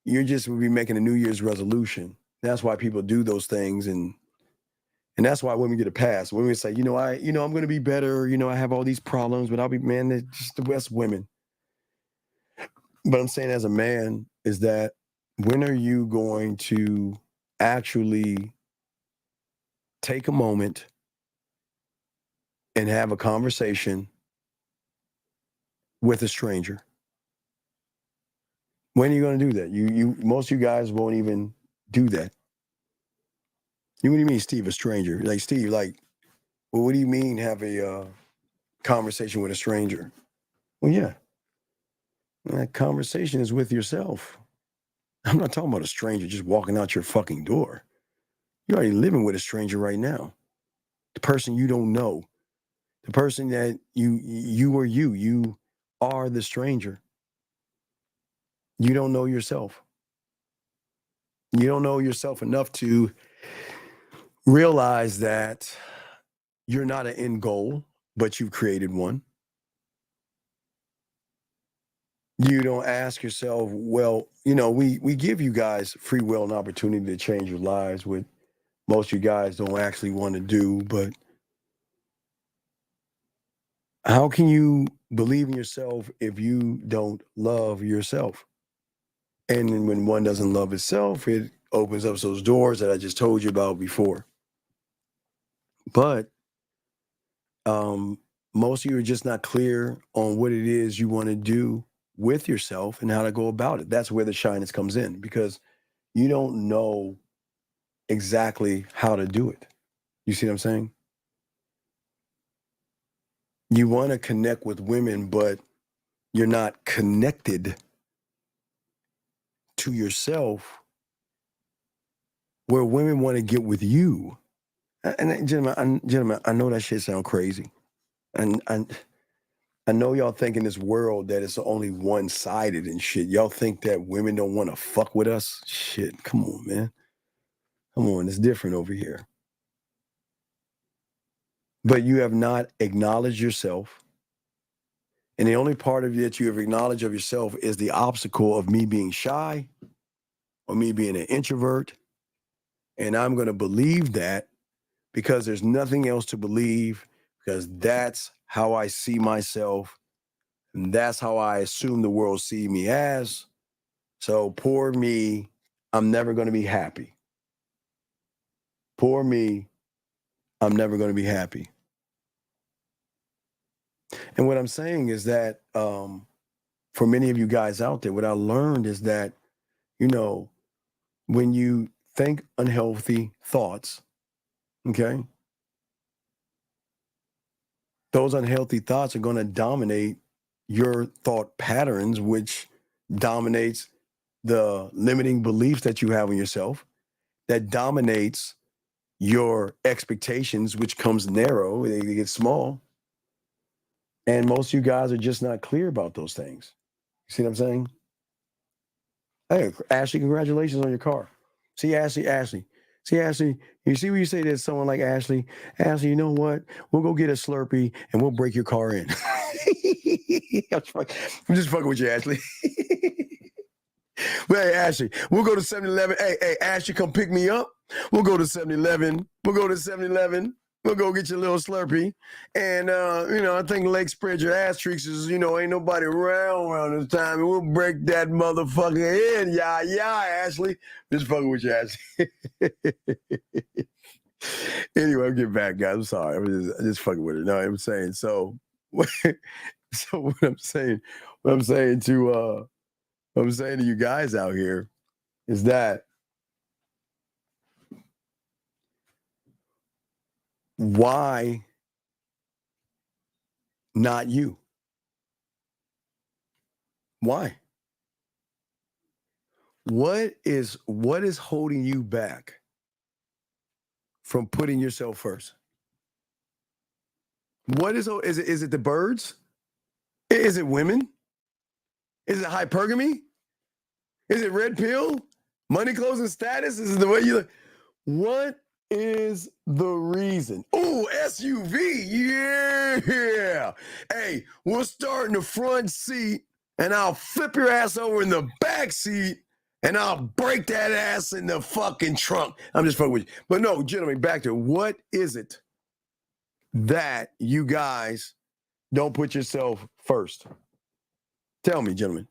you're just will be making a New Year's resolution. That's why people do those things, and that's why women get a pass. Women say, I'm going to be better. I have all these problems, but I'll be, man, they're just the best women. But I'm saying, as a man, is that when are you going to actually take a moment and have a conversation with a stranger? When are you going to do that? Most of you guys won't even do that. What do you mean, Steve, a stranger? Like, Steve, well, what do you mean have a conversation with a stranger? Well, yeah. That conversation is with yourself. I'm not talking about a stranger just walking out your fucking door. You're already living with a stranger right now. The person you don't know. The person that you are the stranger. You don't know yourself. You don't know yourself enough to realize that you're not an end goal, but you've created one. You don't ask yourself, well, we give you guys free will and opportunity to change your lives, which most of you guys don't actually want to do, but how can you believe in yourself if you don't love yourself? And when one doesn't love itself, it opens up those doors that I just told you about before. But most of you are just not clear on what it is you want to do with yourself and how to go about it. That's where the shyness comes in, because you don't know exactly how to do it. You see what I'm saying? You want to connect with women, but you're not connected to yourself where women want to get with you. And gentlemen, I know that shit sounds crazy. And I know y'all think in this world that it's only one-sided and shit. Y'all think that women don't want to fuck with us? Shit, come on, man. Come on, it's different over here. But you have not acknowledged yourself. And the only part of you that you have acknowledged of yourself is the obstacle of me being shy or me being an introvert. And I'm going to believe that because there's nothing else to believe, because that's how I see myself. And that's how I assume the world see me as. So poor me, I'm never going to be happy. Poor me, I'm never going to be happy. And what I'm saying is that for many of you guys out there, what I learned is that, when you think unhealthy thoughts, okay, those unhealthy thoughts are going to dominate your thought patterns, which dominates the limiting beliefs that you have in yourself, that dominates your expectations, which comes narrow, they get small. And most of you guys are just not clear about those things. You see what I'm saying? Hey, Ashley, congratulations on your car. See, Ashley. See, Ashley, you see when you say to someone like Ashley, you know what? We'll go get a Slurpee and we'll break your car in. I'm just fucking with you, Ashley. But hey, Ashley, we'll go to 7-Eleven. Hey, Ashley, come pick me up. We'll go to 7-Eleven. We'll go to 7-Eleven. We'll go get your little Slurpee. And, I think Lake Spread Your Ass Treats is, ain't nobody around this time. And we'll break that motherfucker in. Yeah, Ashley. Just fucking with you, Ashley. Anyway, I'll get back, guys. I'm sorry. I'm just fucking with it. No, I'm saying, so what I'm saying to you guys out here is that why not you? Why? What is holding you back from putting yourself first? What is it the birds? Is it women? Is it hypergamy? Is it red pill? Money, clothes, and status? Is it the way you look? What is the reason? Oh, SUV. Yeah. Hey, we'll start in the front seat and I'll flip your ass over in the back seat and I'll break that ass in the fucking trunk. I'm just fucking with you. But no, gentlemen, back to what is it that you guys don't put yourself first? Tell me, gentlemen.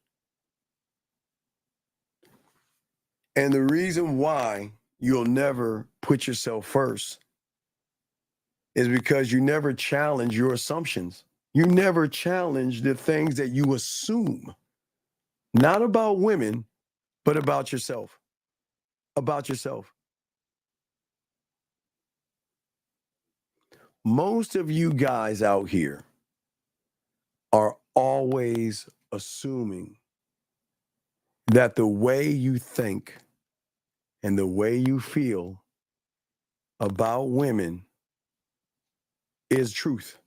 And the reason why you'll never put yourself first is because you never challenge your assumptions. You never challenge the things that you assume, not about women, but about yourself. About yourself. Most of you guys out here are always assuming that the way you think and the way you feel about women is truth.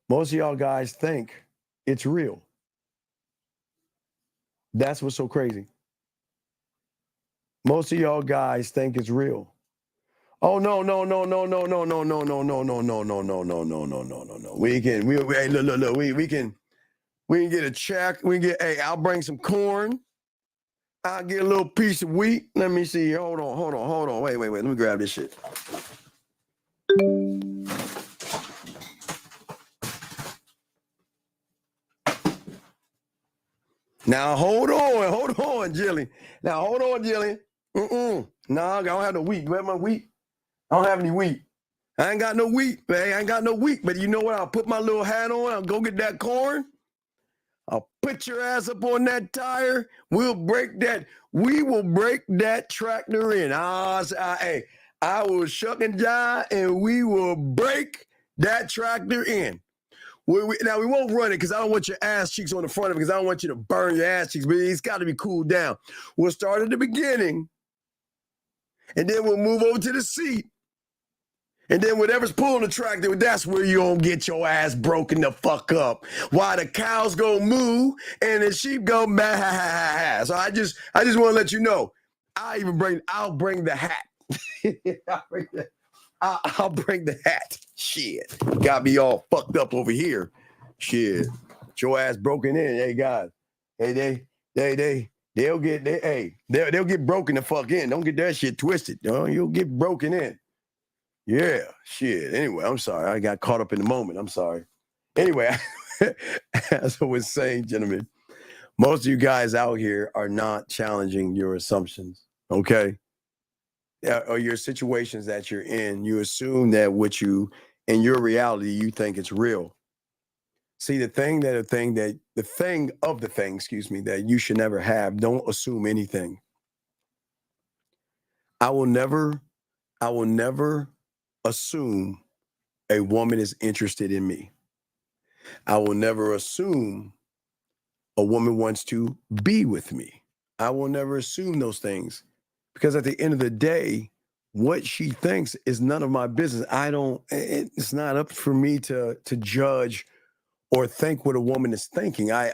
Most of y'all guys think it's real. That's what's so crazy. Most of y'all guys think it's real. Oh no. We can get a check. I'll bring some corn. I'll get a little piece of wheat. Let me see here. Hold on. Wait. Let me grab this shit. Now hold on, Jilly. No, I don't have no wheat. You have my wheat? I don't have any wheat. I ain't got no wheat, man. I ain't got no wheat. But you know what? I'll put my little hat on. I'll go get that corn. I'll put your ass up on that tire. We will break that tractor in. I will shuck and jive, and we will break that tractor in. Now, we won't run it because I don't want your ass cheeks on the front of it because I don't want you to burn your ass cheeks, but it's got to be cooled down. We'll start at the beginning, and then we'll move over to the seat. And then whatever's pulling the tractor, that's where you're going to get your ass broken the fuck up. While the cows go moo and the sheep go bah. So I just want to let you know, I'll bring the hat. I'll bring the hat. Shit. Got me all fucked up over here. Shit. Get your ass broken in. Hey, guys. Hey, they'll get broken the fuck in. Don't get that shit twisted. You'll get broken in. Yeah, shit. Anyway, I'm sorry. I got caught up in the moment. I'm sorry. Anyway, as I was saying, gentlemen, most of you guys out here are not challenging your assumptions, okay? Or your situations that you're in. You assume that in your reality, you think it's real. See, the thing that you should never have, don't assume anything. I will never assume a woman is interested in me. I will never assume a woman wants to be with me. I will never assume those things because at the end of the day, what she thinks is none of my business. It's not up for me to judge or think what a woman is thinking. I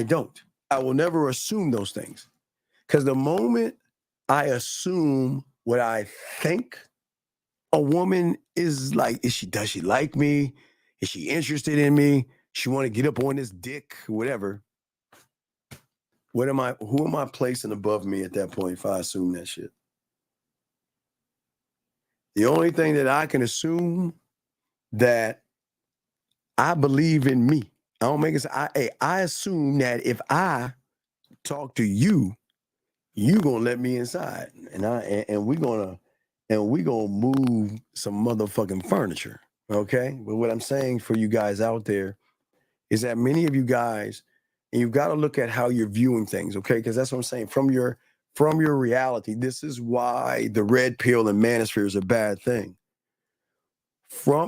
don't. I will never assume those things because the moment I assume what I think a woman is like, does she like me? Is she interested in me? She want to get up on this dick, whatever. Who am I placing above me at that point if I assume that shit? The only thing that I can assume that I believe in me. I don't make it. I assume that if I talk to you, you gonna let me inside, and we gonna move some motherfucking furniture. Okay, but what I'm saying for you guys out there is that many of you guys, and you've got to look at how you're viewing things. Okay, because that's what I'm saying from your reality. This is why the red pill and manosphere is a bad thing.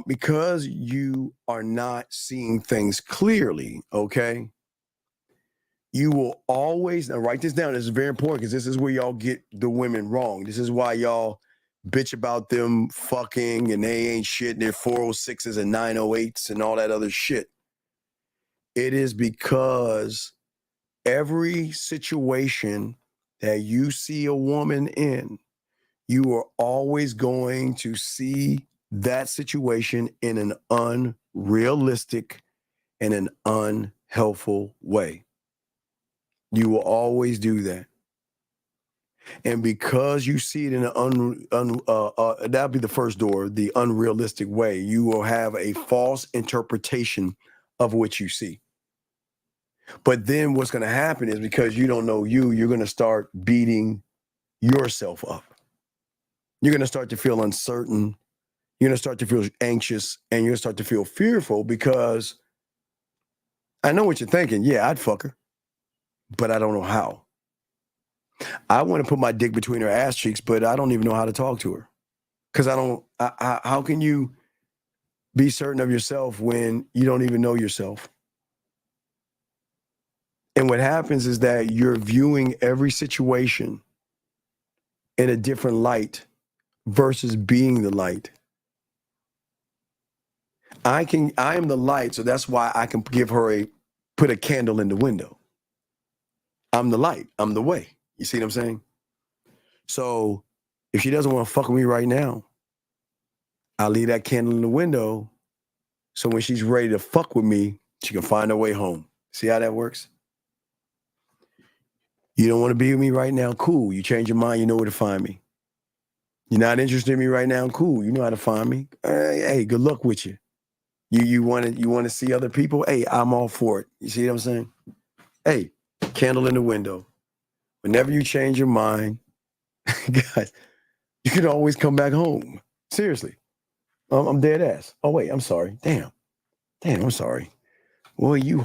Because you are not seeing things clearly, okay? You will always, now write this down, this is very important because this is where y'all get the women wrong. This is why y'all bitch about them fucking and they ain't shit and they're 406s and 908s and all that other shit. It is because every situation that you see a woman in, you are always going to see that situation in an unrealistic and an unhelpful way. You will always do that. And because you see it in an that'll be the first door, the unrealistic way, you will have a false interpretation of what you see. But then what's going to happen is because you don't know you're going to start beating yourself up. You're going to start to feel uncertain. You're going to start to feel anxious and you're going to start to feel fearful because I know what you're thinking. Yeah, I'd fuck her, but I don't know how. I want to put my dick between her ass cheeks, but I don't even know how to talk to her. Because how can you be certain of yourself when you don't even know yourself? And what happens is that you're viewing every situation in a different light versus being the light. I am the light, so that's why I can put a candle in the window. I'm the light. I'm the way. You see what I'm saying? So if she doesn't want to fuck with me right now, I'll leave that candle in the window so when she's ready to fuck with me, she can find her way home. See how that works? You don't want to be with me right now? Cool. You change your mind, you know where to find me. You're not interested in me right now? Cool. You know how to find me. Hey, good luck with you. You want to see other people? Hey, I'm all for it. You see what I'm saying? Hey, candle in the window. Whenever you change your mind, guys, you can always come back home. Seriously. I'm dead ass. Oh, wait, I'm sorry. Damn, I'm sorry. Well, you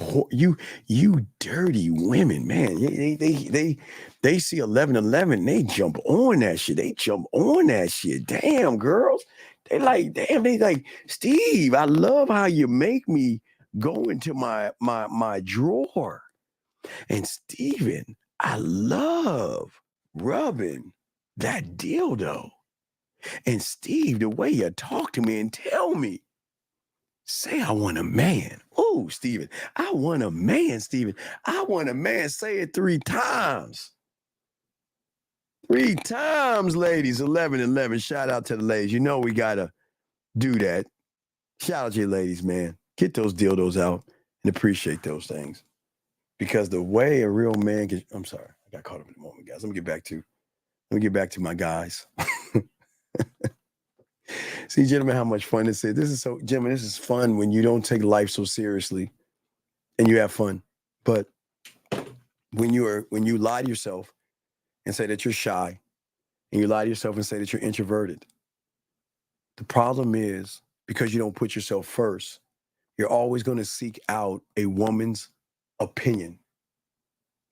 dirty women, man. They see 11:11, they jump on that shit. Damn, girls. They like, Steve, I love how you make me go into my drawer. And Steven, I love rubbing that dildo. And Steve, the way you talk to me and tell me, say I want a man. Oh, Steven, I want a man, Steven. I want a man. Say it 3 times. 3 times, ladies. 11:11. Shout out to the ladies. You know we got to do that. Shout out to you ladies, man. Get those dildos out and appreciate those things. Because the way a real man can, I'm sorry, I got caught up in the moment, guys. Let me get back to my guys. See, gentlemen, how much fun this is. Gentlemen, this is fun when you don't take life so seriously and you have fun. But when you lie to yourself and say that you're shy, and you lie to yourself and say that you're introverted, the problem is because you don't put yourself first, you're always going to seek out a woman's opinion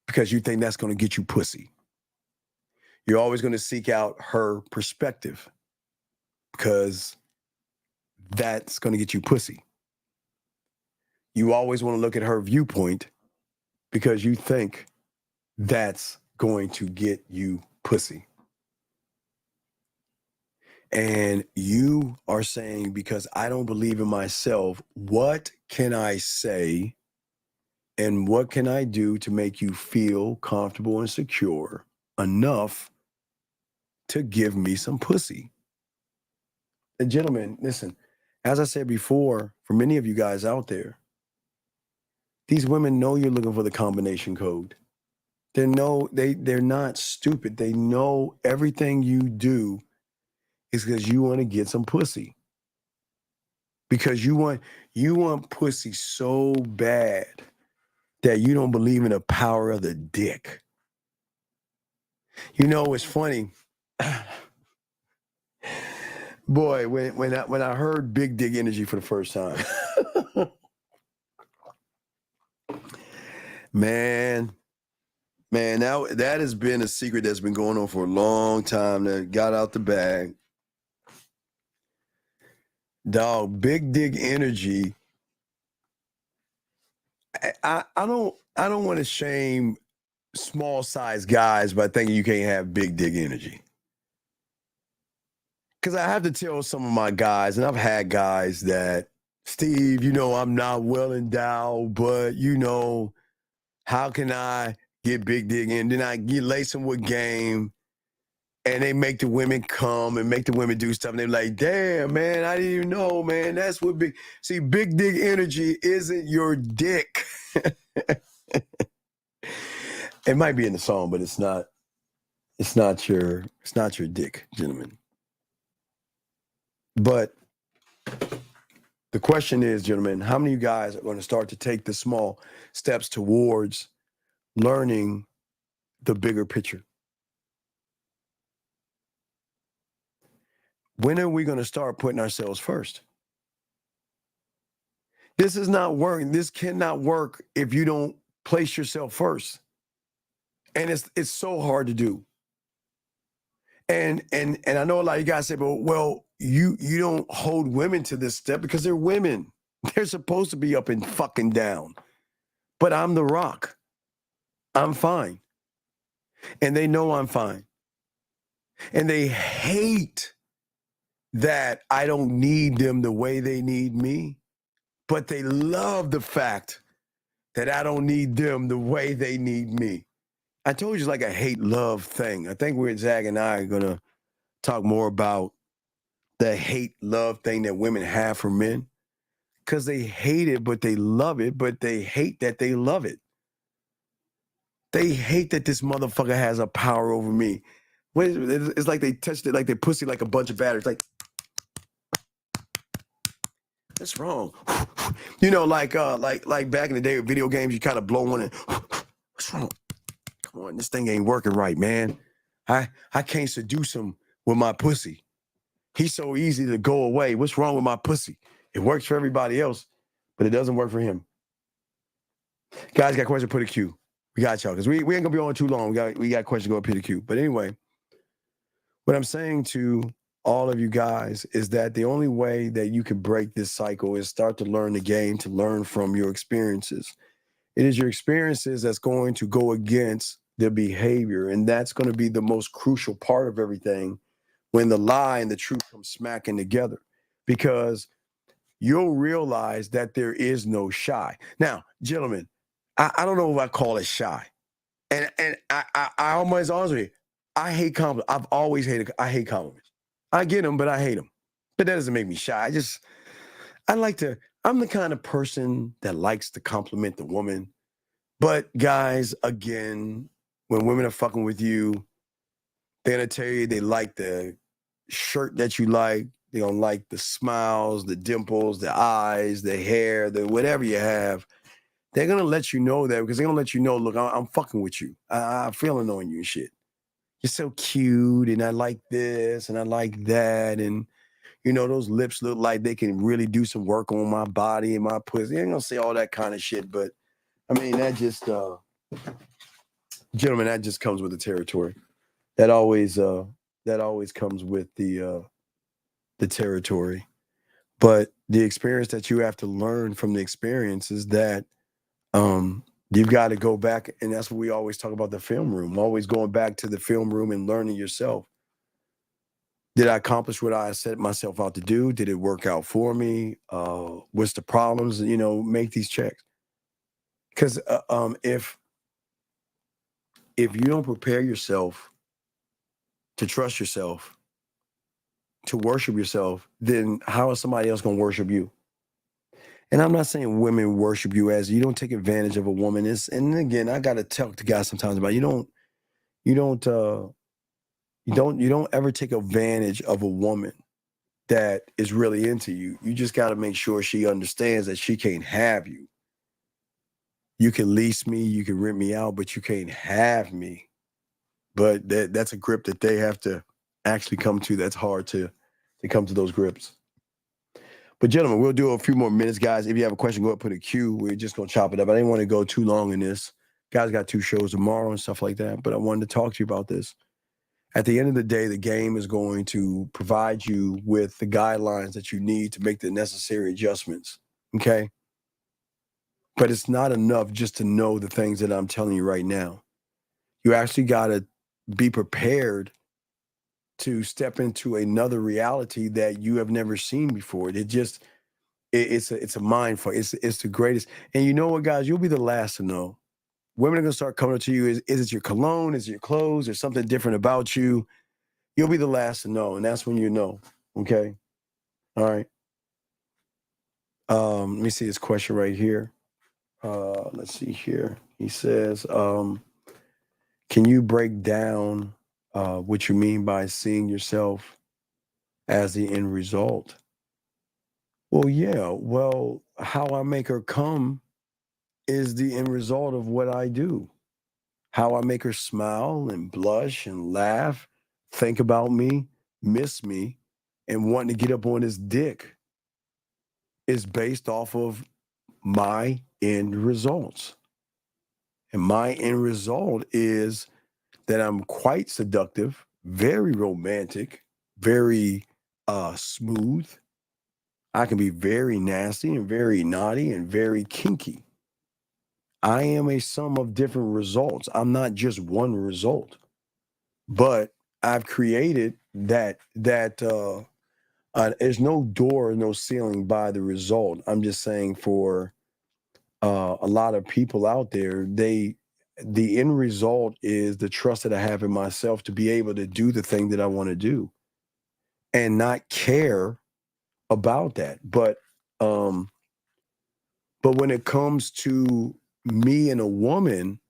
because you think that's going to get you pussy. You're always going to seek out her perspective because that's going to get you pussy. You always want to look at her viewpoint because you think that's going to get you pussy. And you are saying, because I don't believe in myself, what can I say and what can I do to make you feel comfortable and secure enough to give me some pussy? And gentlemen, listen, as I said before, for many of you guys out there, these women know you're looking for the combination code. They're not stupid. They know everything you do is because you want to get some pussy. Because you want pussy so bad that you don't believe in the power of the dick. You know, it's funny. Boy, when I heard big dick energy for the first time, man, that has been a secret that's been going on for a long time that got out the bag. Dog, big dick energy. I don't want to shame small size guys by thinking you can't have big dick energy. Because I have to tell some of my guys, and I've had guys that, Steve, you know, I'm not well endowed, but you know, how can I get big dick in? Then I lace them with game, and they make the women come and make the women do stuff. And they're like, damn, man, I didn't even know, man. That's what big dick energy isn't your dick. It might be in the song, but it's not your dick, gentlemen. But the question is, gentlemen, how many of you guys are going to start to take the small steps towards learning the bigger picture? When are we going to start putting ourselves first? This is not working. This cannot work if you don't place yourself first. And it's so hard to do. And I know a lot of you guys say, well, you don't hold women to this step because they're women. They're supposed to be up and fucking down. But I'm the rock. I'm fine. And they know I'm fine. And they hate that I don't need them the way they need me. But they love the fact that I don't need them the way they need me. I told you it's like a hate-love thing. I think Zach and I are going to talk more about the hate-love thing that women have for men. Because they hate it, but they love it, but they hate that they love it. They hate that this motherfucker has a power over me. It's like they touched it like they pussy like a bunch of batteries. Like, what's wrong? You know, like back in the day with video games, you kind of blow one and what's wrong? Come on, this thing ain't working right, man. I can't seduce him with my pussy. He's so easy to go away. What's wrong with my pussy? It works for everybody else, but it doesn't work for him. Guys, got questions? Put a Q. We got y'all, because we ain't gonna be on too long. We got questions, go up here to Q. But anyway, what I'm saying to all of you guys is that the only way that you can break this cycle is start to learn the game, to learn from your experiences. It is your experiences that's going to go against the behavior, and that's going to be the most crucial part of everything when the lie and the truth come smacking together, because you'll realize that there is no shy. Now, gentlemen, I don't know if I call it shy. And I almost honest with you, I hate compliments. I've always hated, I hate compliments. I get them, but I hate them. But that doesn't make me shy. I'm the kind of person that likes to compliment the woman. But guys, again, when women are fucking with you, they're going to tell you they like the shirt that you like. They don't like the smiles, the dimples, the eyes, the hair, the whatever you have. They're going to let you know that because they're going to let you know, look, I'm fucking with you. I'm feeling on you and shit. You're so cute, and I like this, and I like that, and, you know, those lips look like they can really do some work on my body and my pussy. I ain't going to say all that kind of shit, but, I mean, that just, gentlemen, that just comes with the territory. That always comes with the territory. But the experience that you have to learn from the experience is that you've got to go back, and that's what we always talk about, the film room, always going back to the film room and learning yourself. Did I accomplish what I set myself out to do? Did it work out for me? What's the problems? You know, make these checks. Because if you don't prepare yourself to trust yourself, to worship yourself, then how is somebody else going to worship you? And I'm not saying women worship you as you don't take advantage of a woman. And again, I got to talk to guys sometimes about you don't You don't ever take advantage of a woman that is really into you. You just got to make sure she understands that she can't have you. You can lease me, you can rent me out, but you can't have me. But that's a grip that they have to actually come to. That's hard to come to those grips. But gentlemen, we'll do a few more minutes, guys. If you have a question, go ahead and put a Q. We're just going to chop it up. I didn't want to go too long in this. Guys got 2 shows tomorrow and stuff like that, but I wanted to talk to you about this. At the end of the day, the game is going to provide you with the guidelines that you need to make the necessary adjustments, okay? But it's not enough just to know the things that I'm telling you right now. You actually got to be prepared to step into another reality that you have never seen before. It's a mind fuck. It's the greatest. And you know what, guys? You'll be the last to know. Women are going to start coming up to you. Is it your cologne? Is it your clothes? There's something different about you. You'll be the last to know. And that's when you know. Okay? All right. Let me see this question right here. Let's see here. He says, can you break down what you mean by seeing yourself as the end result? Well, yeah. Well, how I make her come is the end result of what I do. How I make her smile and blush and laugh, think about me, miss me, and wanting to get up on his dick is based off of my end results. And my end result is that I'm quite seductive, very romantic, very smooth. I can be very nasty and very naughty and very kinky. I am a sum of different results. I'm not just one result, but I've created that there's no door, no ceiling by the result. I'm just saying for a lot of people out there, the end result is the trust that I have in myself to be able to do the thing that I want to do and not care about that. But when it comes to me and a woman,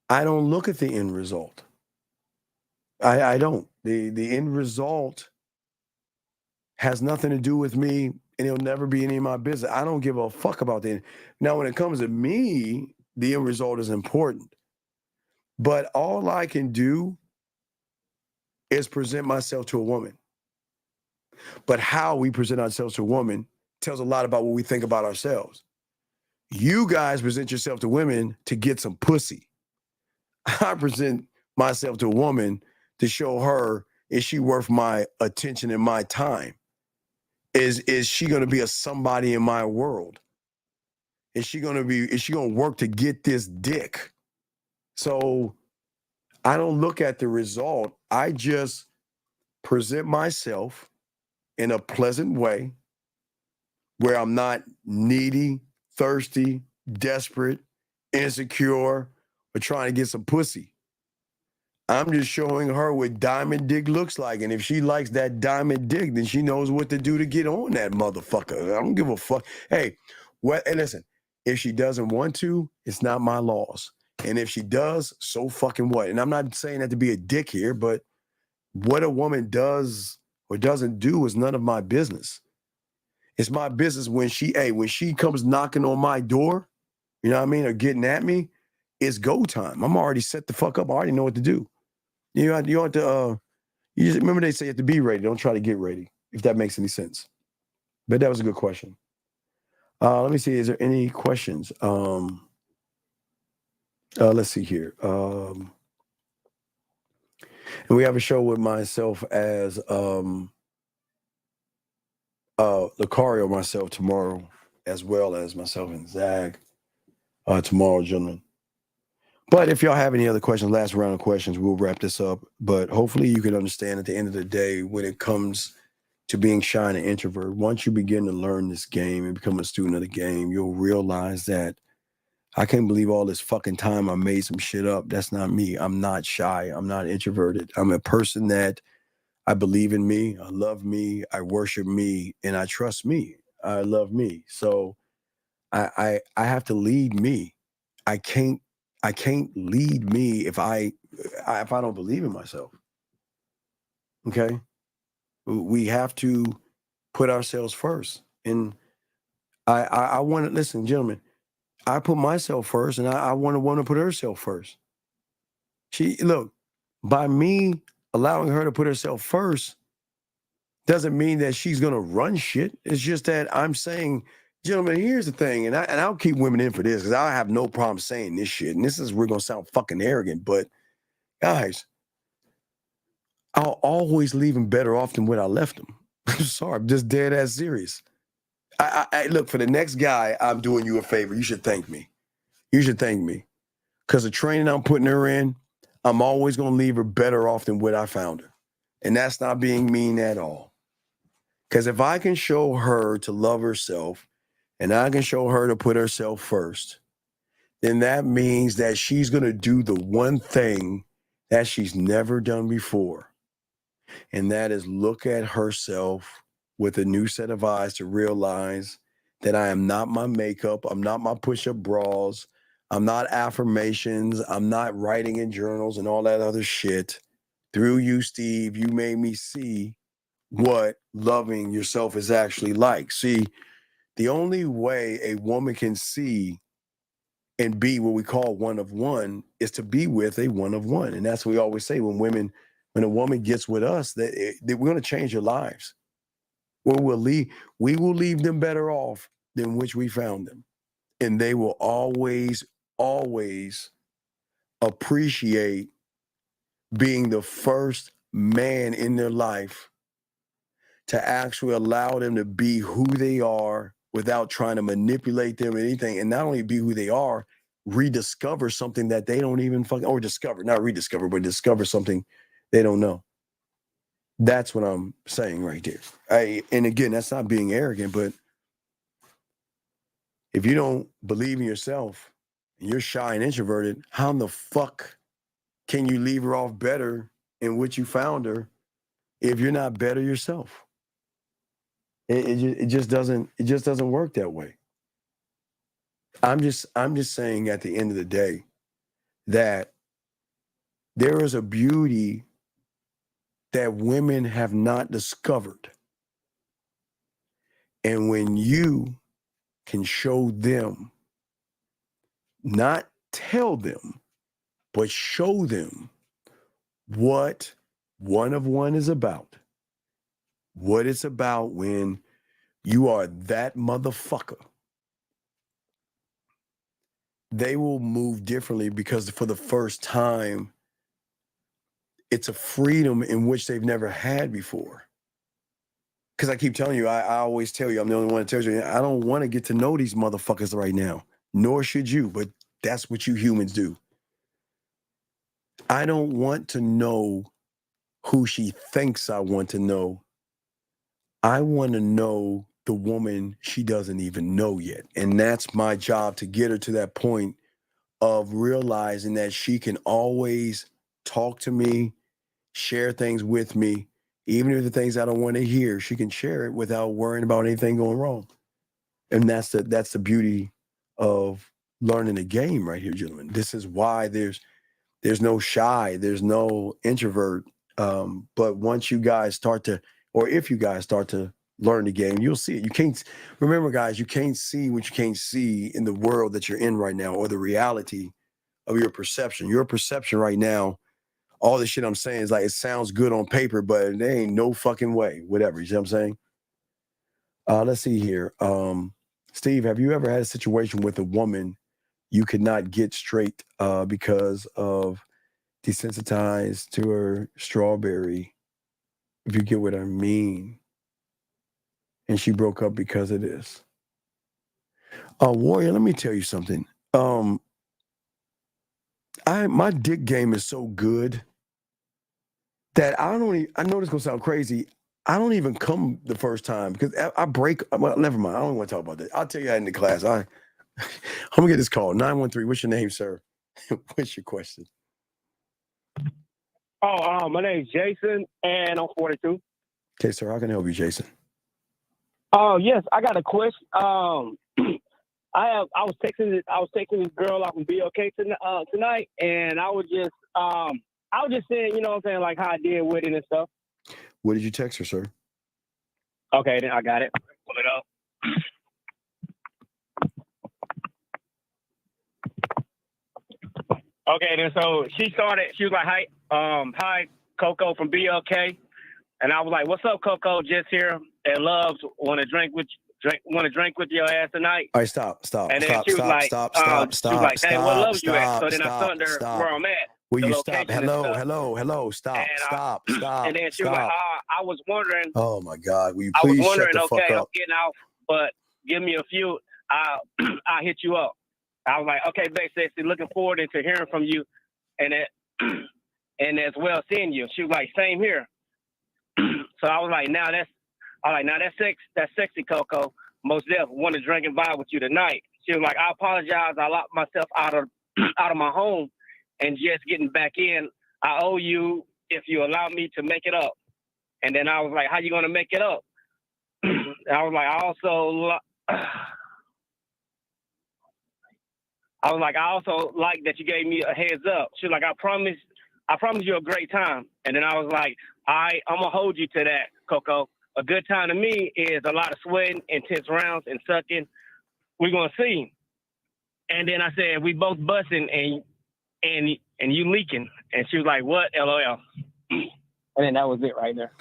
I don't look at the end result. I don't. The end result has nothing to do with me, and it'll never be any of my business. I don't give a fuck about the end. Now, when it comes to me, the end result is important. But all I can do is present myself to a woman. But how we present ourselves to a woman tells a lot about what we think about ourselves. You guys present yourself to women to get some pussy. I present myself to a woman to show her, is she worth my attention and my time? Is she going to be a somebody in my world? Is she going to work to get this dick? So I don't look at the result. I just present myself in a pleasant way where I'm not needy, thirsty, desperate, insecure, or trying to get some pussy. I'm just showing her what diamond dick looks like. And if she likes that diamond dick, then she knows what to do to get on that motherfucker. I don't give a fuck. Hey, and listen, if she doesn't want to, it's not my loss. And if she does, so fucking what? And I'm not saying that to be a dick here, but what a woman does or doesn't do is none of my business. It's my business when she comes knocking on my door, you know what I mean, or getting at me, it's go time. I'm already set the fuck up. I already know what to do. You have to you just remember they say you have to be ready. Don't try to get ready, if that makes any sense. But that was a good question. Let me see. Is there any questions? Let's see here. And we have a show with myself as Lucario, myself tomorrow, as well as myself and Zag tomorrow, gentlemen. But if y'all have any other questions, last round of questions, we'll wrap this up. But hopefully you can understand at the end of the day, when it comes to being shy and an introvert, once you begin to learn this game and become a student of the game, you'll realize that I can't believe all this fucking time I made some shit up. That's not me. I'm not shy. I'm not introverted. I'm a person that I believe in me. I love me. I worship me. And I trust me. I love me. So I have to lead me. I can't lead me if I don't believe in myself. Okay, we have to put ourselves first. And I want to listen, gentlemen. I put myself first, and I want a woman to put herself first. Look, by me allowing her to put herself first doesn't mean that she's gonna run shit. It's just that I'm saying, gentlemen, here's the thing, and I'll keep women in for this because I have no problem saying this shit. And we're gonna sound fucking arrogant, but guys, I'll always leave them better off than when I left them. I'm sorry, I'm just dead ass serious. I look, for the next guy, I'm doing you a favor. You should thank me. You should thank me. Because the training I'm putting her in, I'm always going to leave her better off than what I found her. And that's not being mean at all. Because if I can show her to love herself and I can show her to put herself first, then that means that she's going to do the one thing that she's never done before. And that is look at herself with a new set of eyes to realize that I am not my makeup. I'm not my push-up bras. I'm not affirmations. I'm not writing in journals and all that other shit. Through you, Steve, you made me see what loving yourself is actually like. See, the only way a woman can see and be what we call one of one is to be with a one of one. And that's what we always say when a woman gets with us, that we're going to change their lives. We will leave them better off than which we found them. And they will always appreciate being the first man in their life to actually allow them to be who they are without trying to manipulate them or anything. And not only be who they are, rediscover something that they don't even discover something they don't know. That's what I'm saying right there. And again, that's not being arrogant, but if you don't believe in yourself and you're shy and introverted, how in the fuck can you leave her off better in what you found her if you're not better yourself? It just doesn't work that way. I'm just saying at the end of the day that there is a beauty that women have not discovered. And when you can show them, not tell them, but show them what one of one is about, what it's about when you are that motherfucker, they will move differently because for the first time, it's a freedom in which they've never had before. Because I keep telling you, I always tell you, I'm the only one that tells you, I don't want to get to know these motherfuckers right now, nor should you, but that's what you humans do. I don't want to know who she thinks I want to know. I want to know the woman she doesn't even know yet. And that's my job, to get her to that point of realizing that she can always talk to me, share things with me, even if the things I don't want to hear, she can share it without worrying about anything going wrong. And that's the beauty of learning the game right here, gentlemen. This is why there's no shy, there's no introvert. But once you guys start to, or if you guys start to learn the game, you'll see it. You can't, remember guys, you can't see what you can't see in the world that you're in right now, or the reality of your perception. Your perception right now, all the shit I'm saying is like, it sounds good on paper, but there ain't no fucking way, whatever. You see what I'm saying? Let's see here. Steve, have you ever had a situation with a woman you could not get straight because of desensitized to her strawberry, if you get what I mean, and she broke up because of this? Warrior, let me tell you something. My dick game is so good that I know this is gonna sound crazy. I don't even come the first time because I break. Well, never mind. I don't want to talk about that. I'll tell you that in the class. I'm gonna get this call. 913. What's your name, sir? What's your question? My name's Jason, and I'm 42. Okay, sir. How can I help you, Jason? Yes, I got a question. I was texting this girl off of BOK tonight, and I was just saying, you know what I'm saying, like how I did with it and stuff. What did you text her, sir? Okay, then I got it. Pull it up. Okay, then so she was like, hi, Coco from BLK. And I was like, what's up, Coco? Just here at Love's, want to drink with your ass tonight. All right, stop. And then Stop, she was stop, like, stop, she stop, was stop, like, hey, what stop, Love's you at? So then I stop, sent her stop. where I'm at. Will the you stop? location and stuff. Hello, stop, stop. And then she was like, I was wondering. Oh my God, will you I was please shut wondering, the fuck okay, I'm up? getting off, but give me a few. I'll hit you up. I was like, okay, babe, sexy, looking forward to hearing from you, and as well seeing you. She was like, same here. So I was like, that's sexy, Coco. Most definitely want to drink and vibe with you tonight. She was like, I apologize. I locked myself out of my home and just getting back in. I owe you if you allow me to make it up. And then I was like, how you gonna make it up? I was like, I also like that you gave me a heads up. She was like, I promise you a great time. And then I was like, I'm gonna hold you to that, Coco. A good time to me is a lot of sweating, intense rounds, and sucking. We're gonna see. And then I said, we both busting and you leaking. And she was like, what? LOL. And then that was it right there.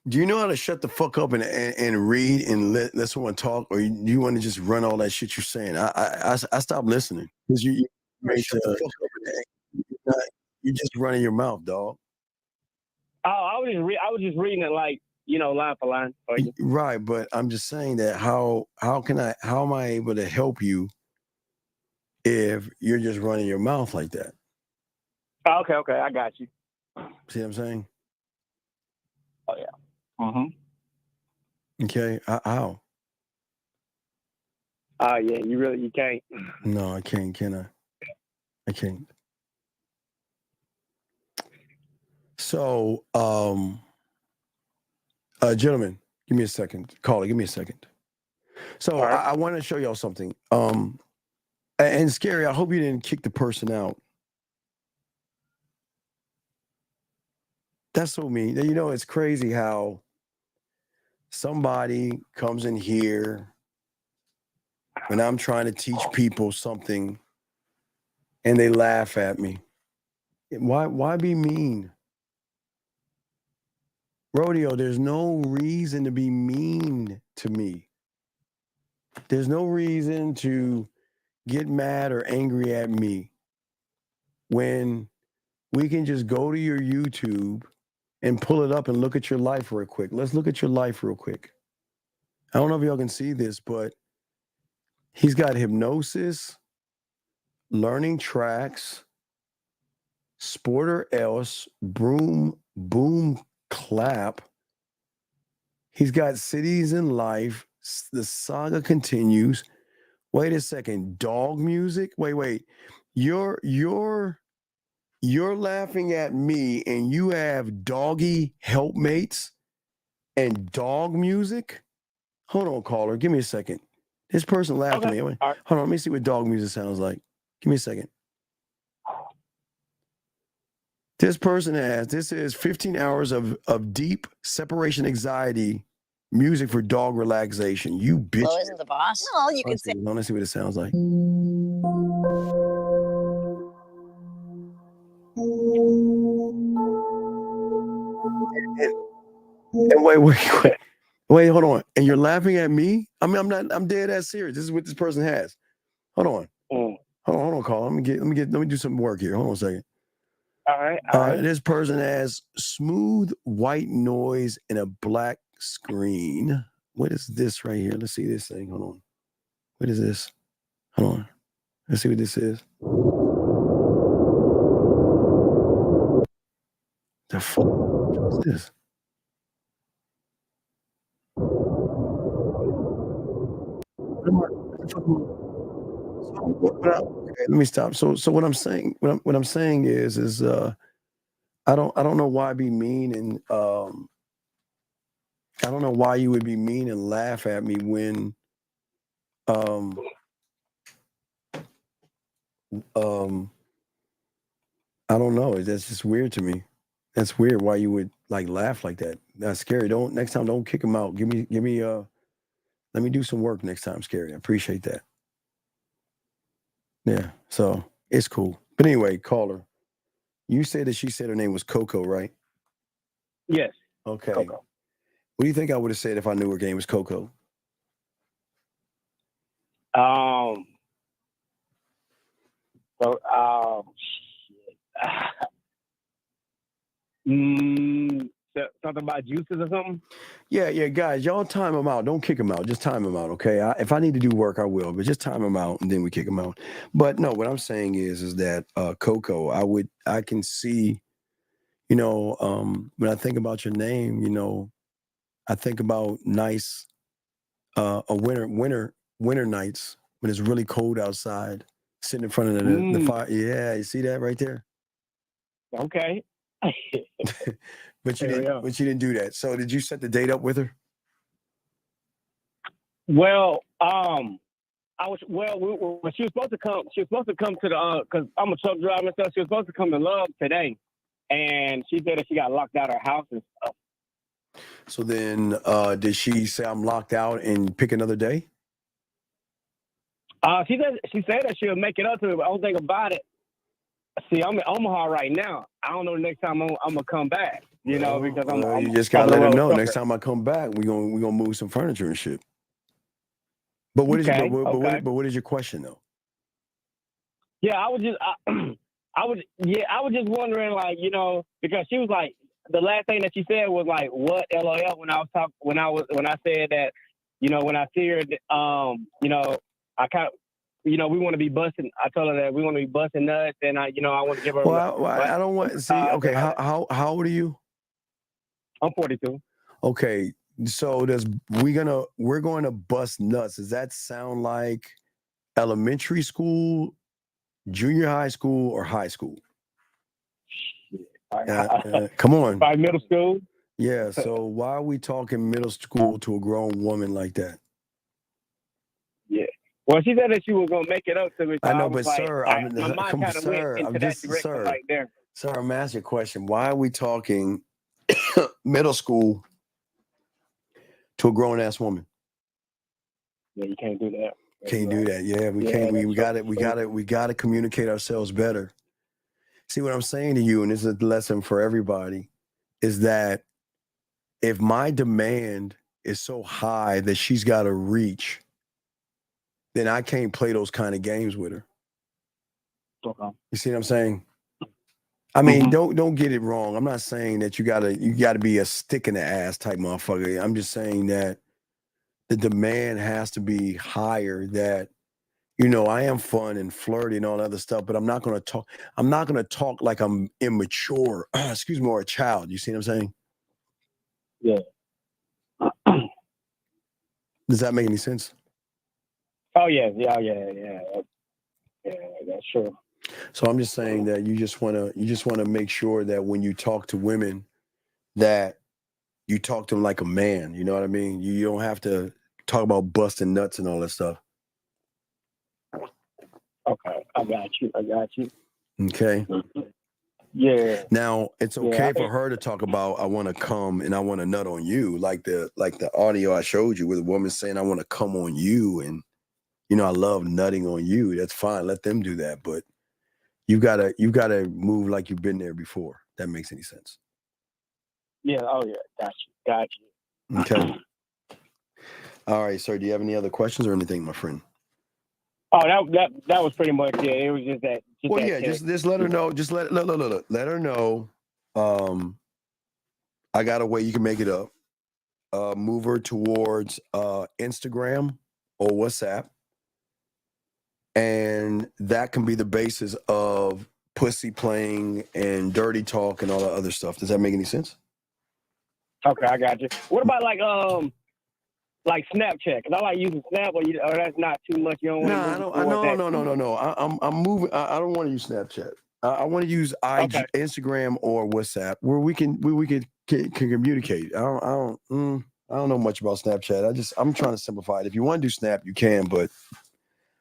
Do you know how to shut the fuck up and read and let someone talk, or do you want to just run all that shit you're saying? I stopped listening because you shut the fuck up. You're just running your mouth, dog. Oh, I was just reading it like, line for line for you. Right, but I'm just saying that how am I able to help you if you're just running your mouth like that? Oh, okay, I got you. See what I'm saying? Oh yeah. Mm-hmm. Okay, how? Oh yeah, you can't. No, I can't. Can I? I can't. So, gentlemen, give me a second. Caller, give me a second. So right. I want to show y'all something. And Scary, I hope you didn't kick the person out. That's so mean. It's crazy how somebody comes in here when I'm trying to teach people something and they laugh at me. Why be mean? Rodeo, there's no reason to be mean to me. There's no reason to get mad or angry at me when we can just go to your YouTube and pull it up and look at your life real quick. Let's look at your life real quick. I don't know if y'all can see this, but he's got hypnosis, learning tracks, sport or else, broom, boom, clap. He's got cities in life. The saga continues. Wait a second. Dog music? Wait. You're laughing at me and you have doggy helpmates and dog music? Hold on, caller. Give me a second. This person laughed at me. Hold on, let me see what dog music sounds like. Give me a second. This person this is 15 hours of deep separation anxiety music for dog relaxation. You bitch. Well, isn't the boss? Well, you could say. Let's see what it sounds like. And wait, hold on. And you're laughing at me? I mean, I'm dead ass serious. This is what this person has. Hold on. Hold on, call. Let me do some work here. Hold on a second. All right. This person has smooth white noise and a black screen. What is this right here? Let's see this thing. Hold on. What is this? Hold on. Let's see what this is. The fuck is this? Okay, let me stop. So what I'm saying, what I'm saying is I don't know why be mean and I don't know why you would be mean and laugh at me when I don't know. That's just weird to me. That's weird why you would like laugh like that. That's scary. Next time don't kick him out. Give me let me do some work next time, Scary. I appreciate that. Yeah. So it's cool. But anyway, caller. You said that she said her name was Coco, right? Yes. Okay. Coco. What do you think I would have said if I knew her name was Coco? So, something about juices or something? Yeah, guys, y'all time him out. Don't kick him out. Just time him out, okay? If I need to do work, I will, but just time him out and then we kick him out. But no, what I'm saying is that Coco, I can see, when I think about your name, I think about nice winter nights when it's really cold outside, sitting in front of the fire. Yeah, you see that right there? Okay. But you didn't do that. So did you set the date up with her? Well, when she was supposed to come to the because I'm a truck driver and stuff. She was supposed to come to Love today, and she said that she got locked out of her house and stuff. So then, did she say I'm locked out and pick another day? She said that she'll make it up to me, but I don't think about it. See, I'm in Omaha right now. I don't know the next time I'm gonna come back. Because I'm you just gotta let her know. Next time I come back, we gonna move some furniture and shit. But what is what is your question though? Yeah, I was just wondering, because she was like, the last thing that she said was like, "What LOL?" When I said that, when I see her, I kind of, we want to be busting. I told her that we want to be busting nuts, and I want to give her. Well, I don't want. See, okay, how old are you? I'm 42. Okay, so we're going to bust nuts. Does that sound like elementary school, junior high school, or high school? Come on. By middle school? Yeah, so why are we talking middle school to a grown woman like that? Yeah. Well, she said that she was going to make it up to me. So I know, but sir, my mind kind of went into that direction right there. Sir, I'm asking a question. Why are we talking middle school to a grown-ass woman? Yeah, you can't do that. Can't do that. Yeah, we can't. We got to communicate ourselves better. See what I'm saying to you, and this is a lesson for everybody, is that if my demand is so high that she's got to reach, then I can't play those kind of games with her. Okay. You see what I'm saying? I mean, don't get it wrong. I'm not saying that you gotta be a stick in the ass type motherfucker. I'm just saying that the demand has to be higher. That I am fun and flirty and all that other stuff, but I'm not gonna talk like I'm immature. Excuse me, or a child. You see what I'm saying? Yeah. Does that make any sense? Oh yeah. Yeah, that's true. So I'm just saying that you just want to make sure that when you talk to women, that you talk to them like a man. You know what I mean? You don't have to talk about busting nuts and all that stuff. Okay, I got you. Okay. Yeah. Now it's okay for her to talk about I want to come and I want to nut on you, like the audio I showed you with a woman saying I want to come on you and I love nutting on you. That's fine. Let them do that, but you gotta move like you've been there before. That makes any sense? Yeah. Oh yeah. Got you. Okay. All right, sir. Do you have any other questions or anything, my friend? Oh, that was pretty much it. It was just that. Just let her know. Just let her know. I got a way you can make it up. Move her towards Instagram or WhatsApp, and that can be the basis of pussy playing and dirty talk and all that other stuff. Does that make any sense? Okay, I got you. What about like Snapchat? Because I like using Snap, or that's not too much. You don't want to No. I'm moving. I don't want to use Snapchat. I want to use Instagram or WhatsApp, where we can communicate. I don't know much about Snapchat. I'm trying to simplify it. If you want to do Snap, you can, but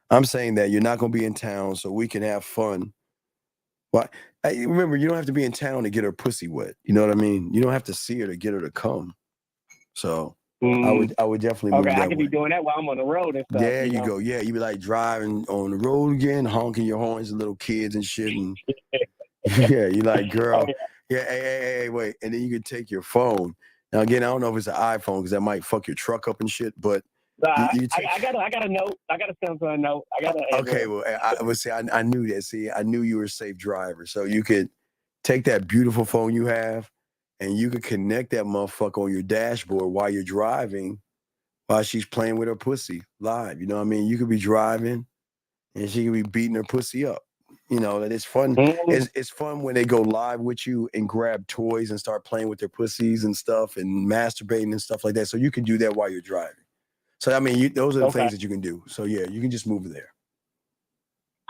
I'm saying that you're not going to be in town, so we can have fun Well, remember, you don't have to be in town to get her pussy wet. You know what I mean? You don't have to see her to get her to come. So I would definitely move Okay, I that could way. be doing that while I'm on the road and stuff. There you know? go. Yeah, you be like driving on the road again, honking your horns at little kids and shit. And yeah, you like, girl. Yeah, hey, wait. And then you can take your phone. Now again, I don't know if it's an iPhone because that might fuck your truck up and shit. But you take, I got a note. I got a Samsung note. I got a okay. Well, I would say I knew that. See, I knew you were a safe driver, so you could take that beautiful phone you have, and you could connect that motherfucker on your dashboard while you're driving, while she's playing with her pussy live. You know what I mean? You could be driving, and she could be beating her pussy up. You know, that it's fun. It's fun when they go live with you and grab toys and start playing with their pussies and stuff and masturbating and stuff like that. So you can do that while you're driving. So I mean, those are the things that you can do. So yeah, you can just move there.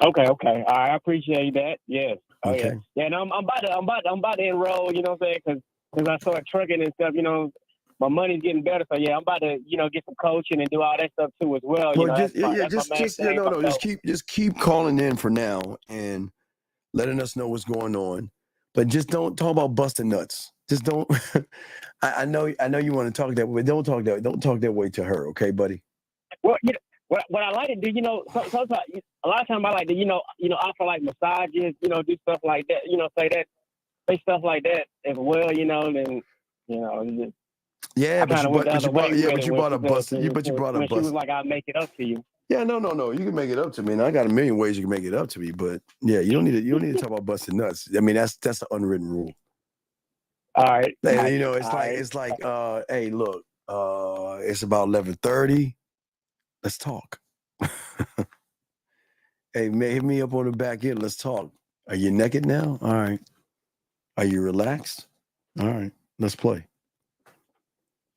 Okay. All right, I appreciate that. Yes. Oh Okay. Yeah. And I'm about to enroll. You know what I'm saying? Because I started trucking and stuff. You know, my money's getting better. So yeah, I'm about to get some coaching and do all that stuff too as well. You know, that's my main thing. Just keep calling in for now and letting us know what's going on. But just don't talk about busting nuts. Just don't. I know you want to talk that way. Don't talk that way to her, okay, buddy? Well, what I like to do, sometimes a lot of times I like to, offer like massages, do stuff like that, say stuff like that as well, then, Yeah, but you brought a busted. You brought a when busted. she was like, "I'll make it up to you." Yeah, no. You can make it up to me. And I got a million ways you can make it up to me, but yeah, you don't need to talk about busting nuts. I mean, that's an unwritten rule. All right. And, it's like, hey, look, it's about 11:30. Let's talk. Hey, man, hit me up on the back end. Let's talk. Are you naked now? All right. Are you relaxed? All right. Let's play.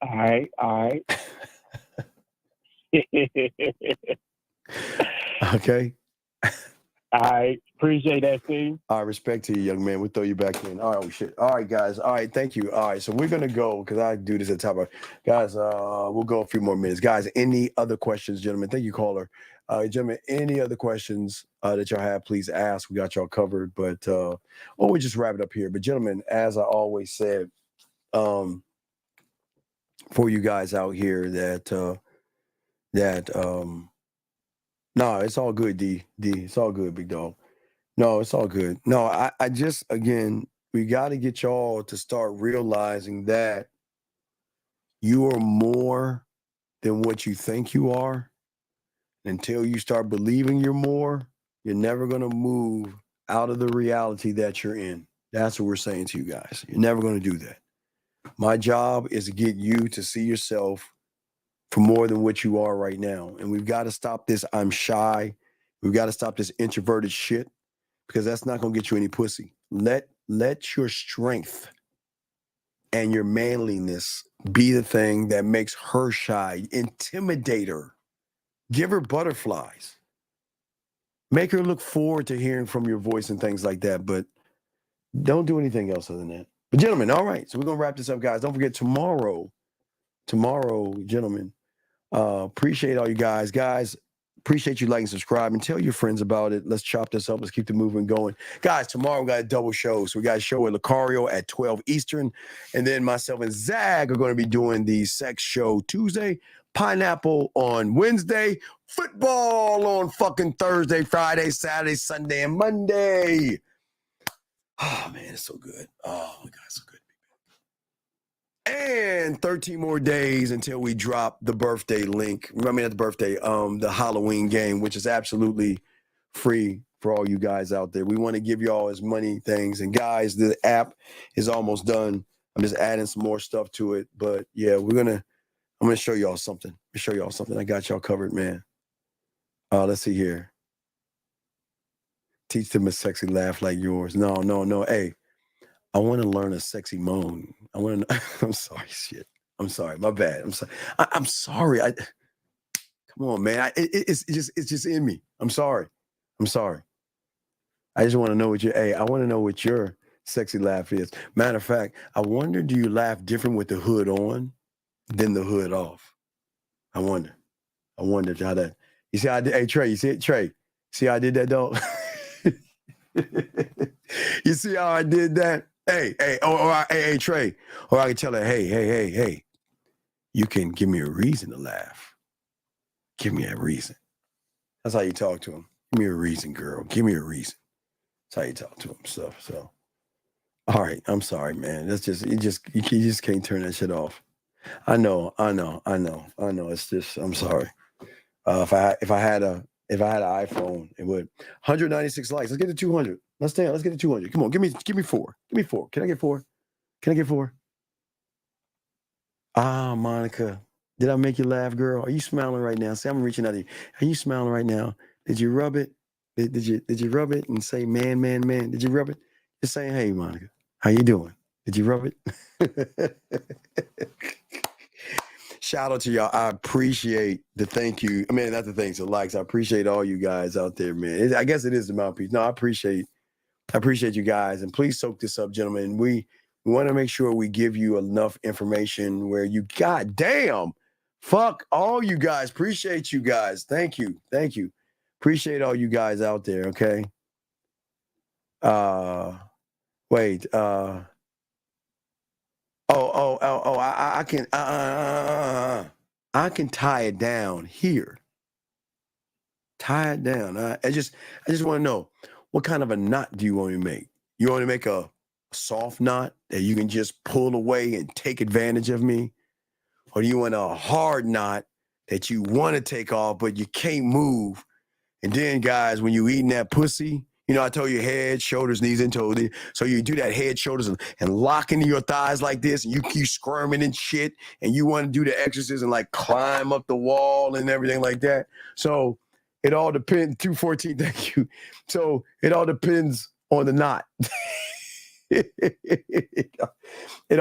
All right. Okay. I appreciate that, Steve. All right, respect to you, young man. We'll throw you back in. All right, oh, shit. All right, guys. All right, thank you. All right, so we're gonna go because I do this at the top of guys. We'll go a few more minutes, guys. Any other questions, gentlemen? Thank you, caller. Gentlemen, any other questions that y'all have? Please ask. We got y'all covered. But we just wrap it up here. But gentlemen, as I always said, for you guys out here no, it's all good, D. It's all good, big dog. No, it's all good. No, I just, again, we got to get y'all to start realizing that you are more than what you think you are. Until you start believing you're more, you're never going to move out of the reality that you're in. That's what we're saying to you guys. You're never going to do that. My job is to get you to see yourself for more than what you are right now. And we've got to stop this I'm shy. We've got to stop this introverted shit because that's not going to get you any pussy. Let your strength and your manliness be the thing that makes her shy. Intimidate her. Give her butterflies. Make her look forward to hearing from your voice and things like that. But don't do anything else other than that. But gentlemen, all right. So we're going to wrap this up, guys. Don't forget tomorrow, gentlemen, appreciate all you guys. Guys, appreciate you liking, subscribing. Tell your friends about it. Let's chop this up. Let's keep the movement going. Guys, tomorrow we got a double show. So we got a show with Lucario at 12 Eastern. And then myself and Zag are going to be doing the sex show Tuesday, Pineapple on Wednesday, football on fucking Thursday, Friday, Saturday, Sunday, and Monday. Oh, man, it's so good. Oh, my God, it's so good. And 13 more days until we drop the birthday link. I mean, not the birthday, the Halloween game, which is absolutely free for all you guys out there. We want to give you all as many things. And guys, the app is almost done. I'm just adding some more stuff to it. But yeah, I'm gonna show y'all something. I got y'all covered, man. Let's see here. Teach them a sexy laugh like yours. No. Hey, I want to learn a sexy moan. I'm sorry, shit. I'm sorry. My bad. I'm sorry. I'm sorry. Come on, man. It's just in me. I'm sorry. I just want to know I want to know what your sexy laugh is. Matter of fact, I wonder, do you laugh different with the hood on than the hood off? I wonder how that. You see how I did? Hey, Trey, you see it? Trey, see how I did that, dog? You see how I did that? Hey, hey, Trey. Or I can tell her, hey, you can give me a reason to laugh. Give me a reason. That's how you talk to him. Give me a reason, girl. Give me a reason. That's how you talk to him. So. All right, I'm sorry, man. That's just you just can't turn that shit off. I know. It's just I'm sorry. If I had an iPhone, it would 196 likes. Let's get to 200. Let's get to 200. Come on, give me 4. Give me 4. Can I get 4? Can I get 4? Ah, Monica, did I make you laugh, girl? Are you smiling right now? See, I'm reaching out to you. Are you smiling right now? Did you rub it? Did you rub it and say man? Did you rub it? Just saying, hey, Monica, how you doing? Did you rub it? Shout out to y'all. I appreciate the thank you. I mean, not the thanks, the likes. I appreciate all you guys out there, man. I guess it is the mouthpiece. No, I appreciate you guys. And please soak this up, gentlemen. We want to make sure we give you enough information where you, goddamn, fuck all you guys. Appreciate you guys. Thank you. Appreciate all you guys out there, okay? Wait. I can tie it down here. Tie it down. I just want to know, what kind of a knot do you want to make? You want to make a soft knot that you can just pull away and take advantage of me? Or do you want a hard knot that you want to take off, but you can't move? And then, guys, when you eating that pussy, you know, I told you head, shoulders, knees, and toes. So you do that head, shoulders, and lock into your thighs like this, and you keep squirming and shit, and you want to do the exercise and like climb up the wall and everything like that. So it all depends. 214, thank you. So it all depends on the knot. It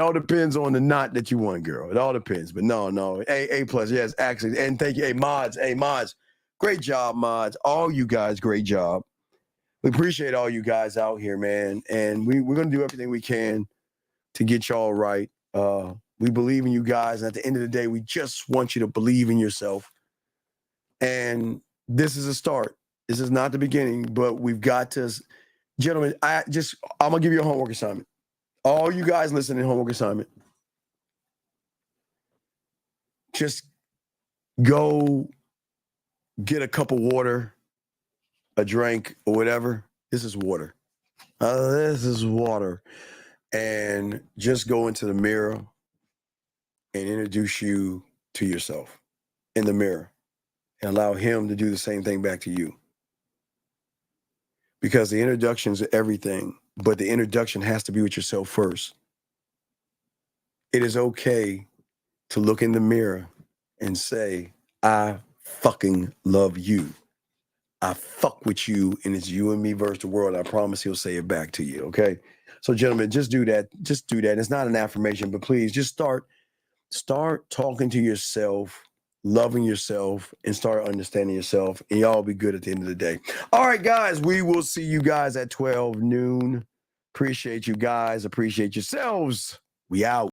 all depends on the knot that you want, girl. It all depends. But no. A plus, yes, actually. And thank you. Hey, mods. Great job, mods. All you guys, great job. We appreciate all you guys out here, man. And we're going to do everything we can to get y'all right. We believe in you guys. And at the end of the day, we just want you to believe in yourself. And this is a start. This is not the beginning, but we've got to, gentlemen, I'm going to give you a homework assignment. All you guys listening, homework assignment. Just go get a cup of water, a drink, or whatever. This is water. This is water. And just go into the mirror and introduce you to yourself in the mirror and allow him to do the same thing back to you. Because the introduction is everything, but the introduction has to be with yourself first. It is okay to look in the mirror and say, I fucking love you. I fuck with you, and it's you and me versus the world. I promise he'll say it back to you, okay? So, gentlemen, just do that. Just do that. It's not an affirmation, but please just start talking to yourself, loving yourself, and start understanding yourself, and y'all will be good at the end of the day. All right, guys, we will see you guys at 12 noon. Appreciate you guys. Appreciate yourselves. We out.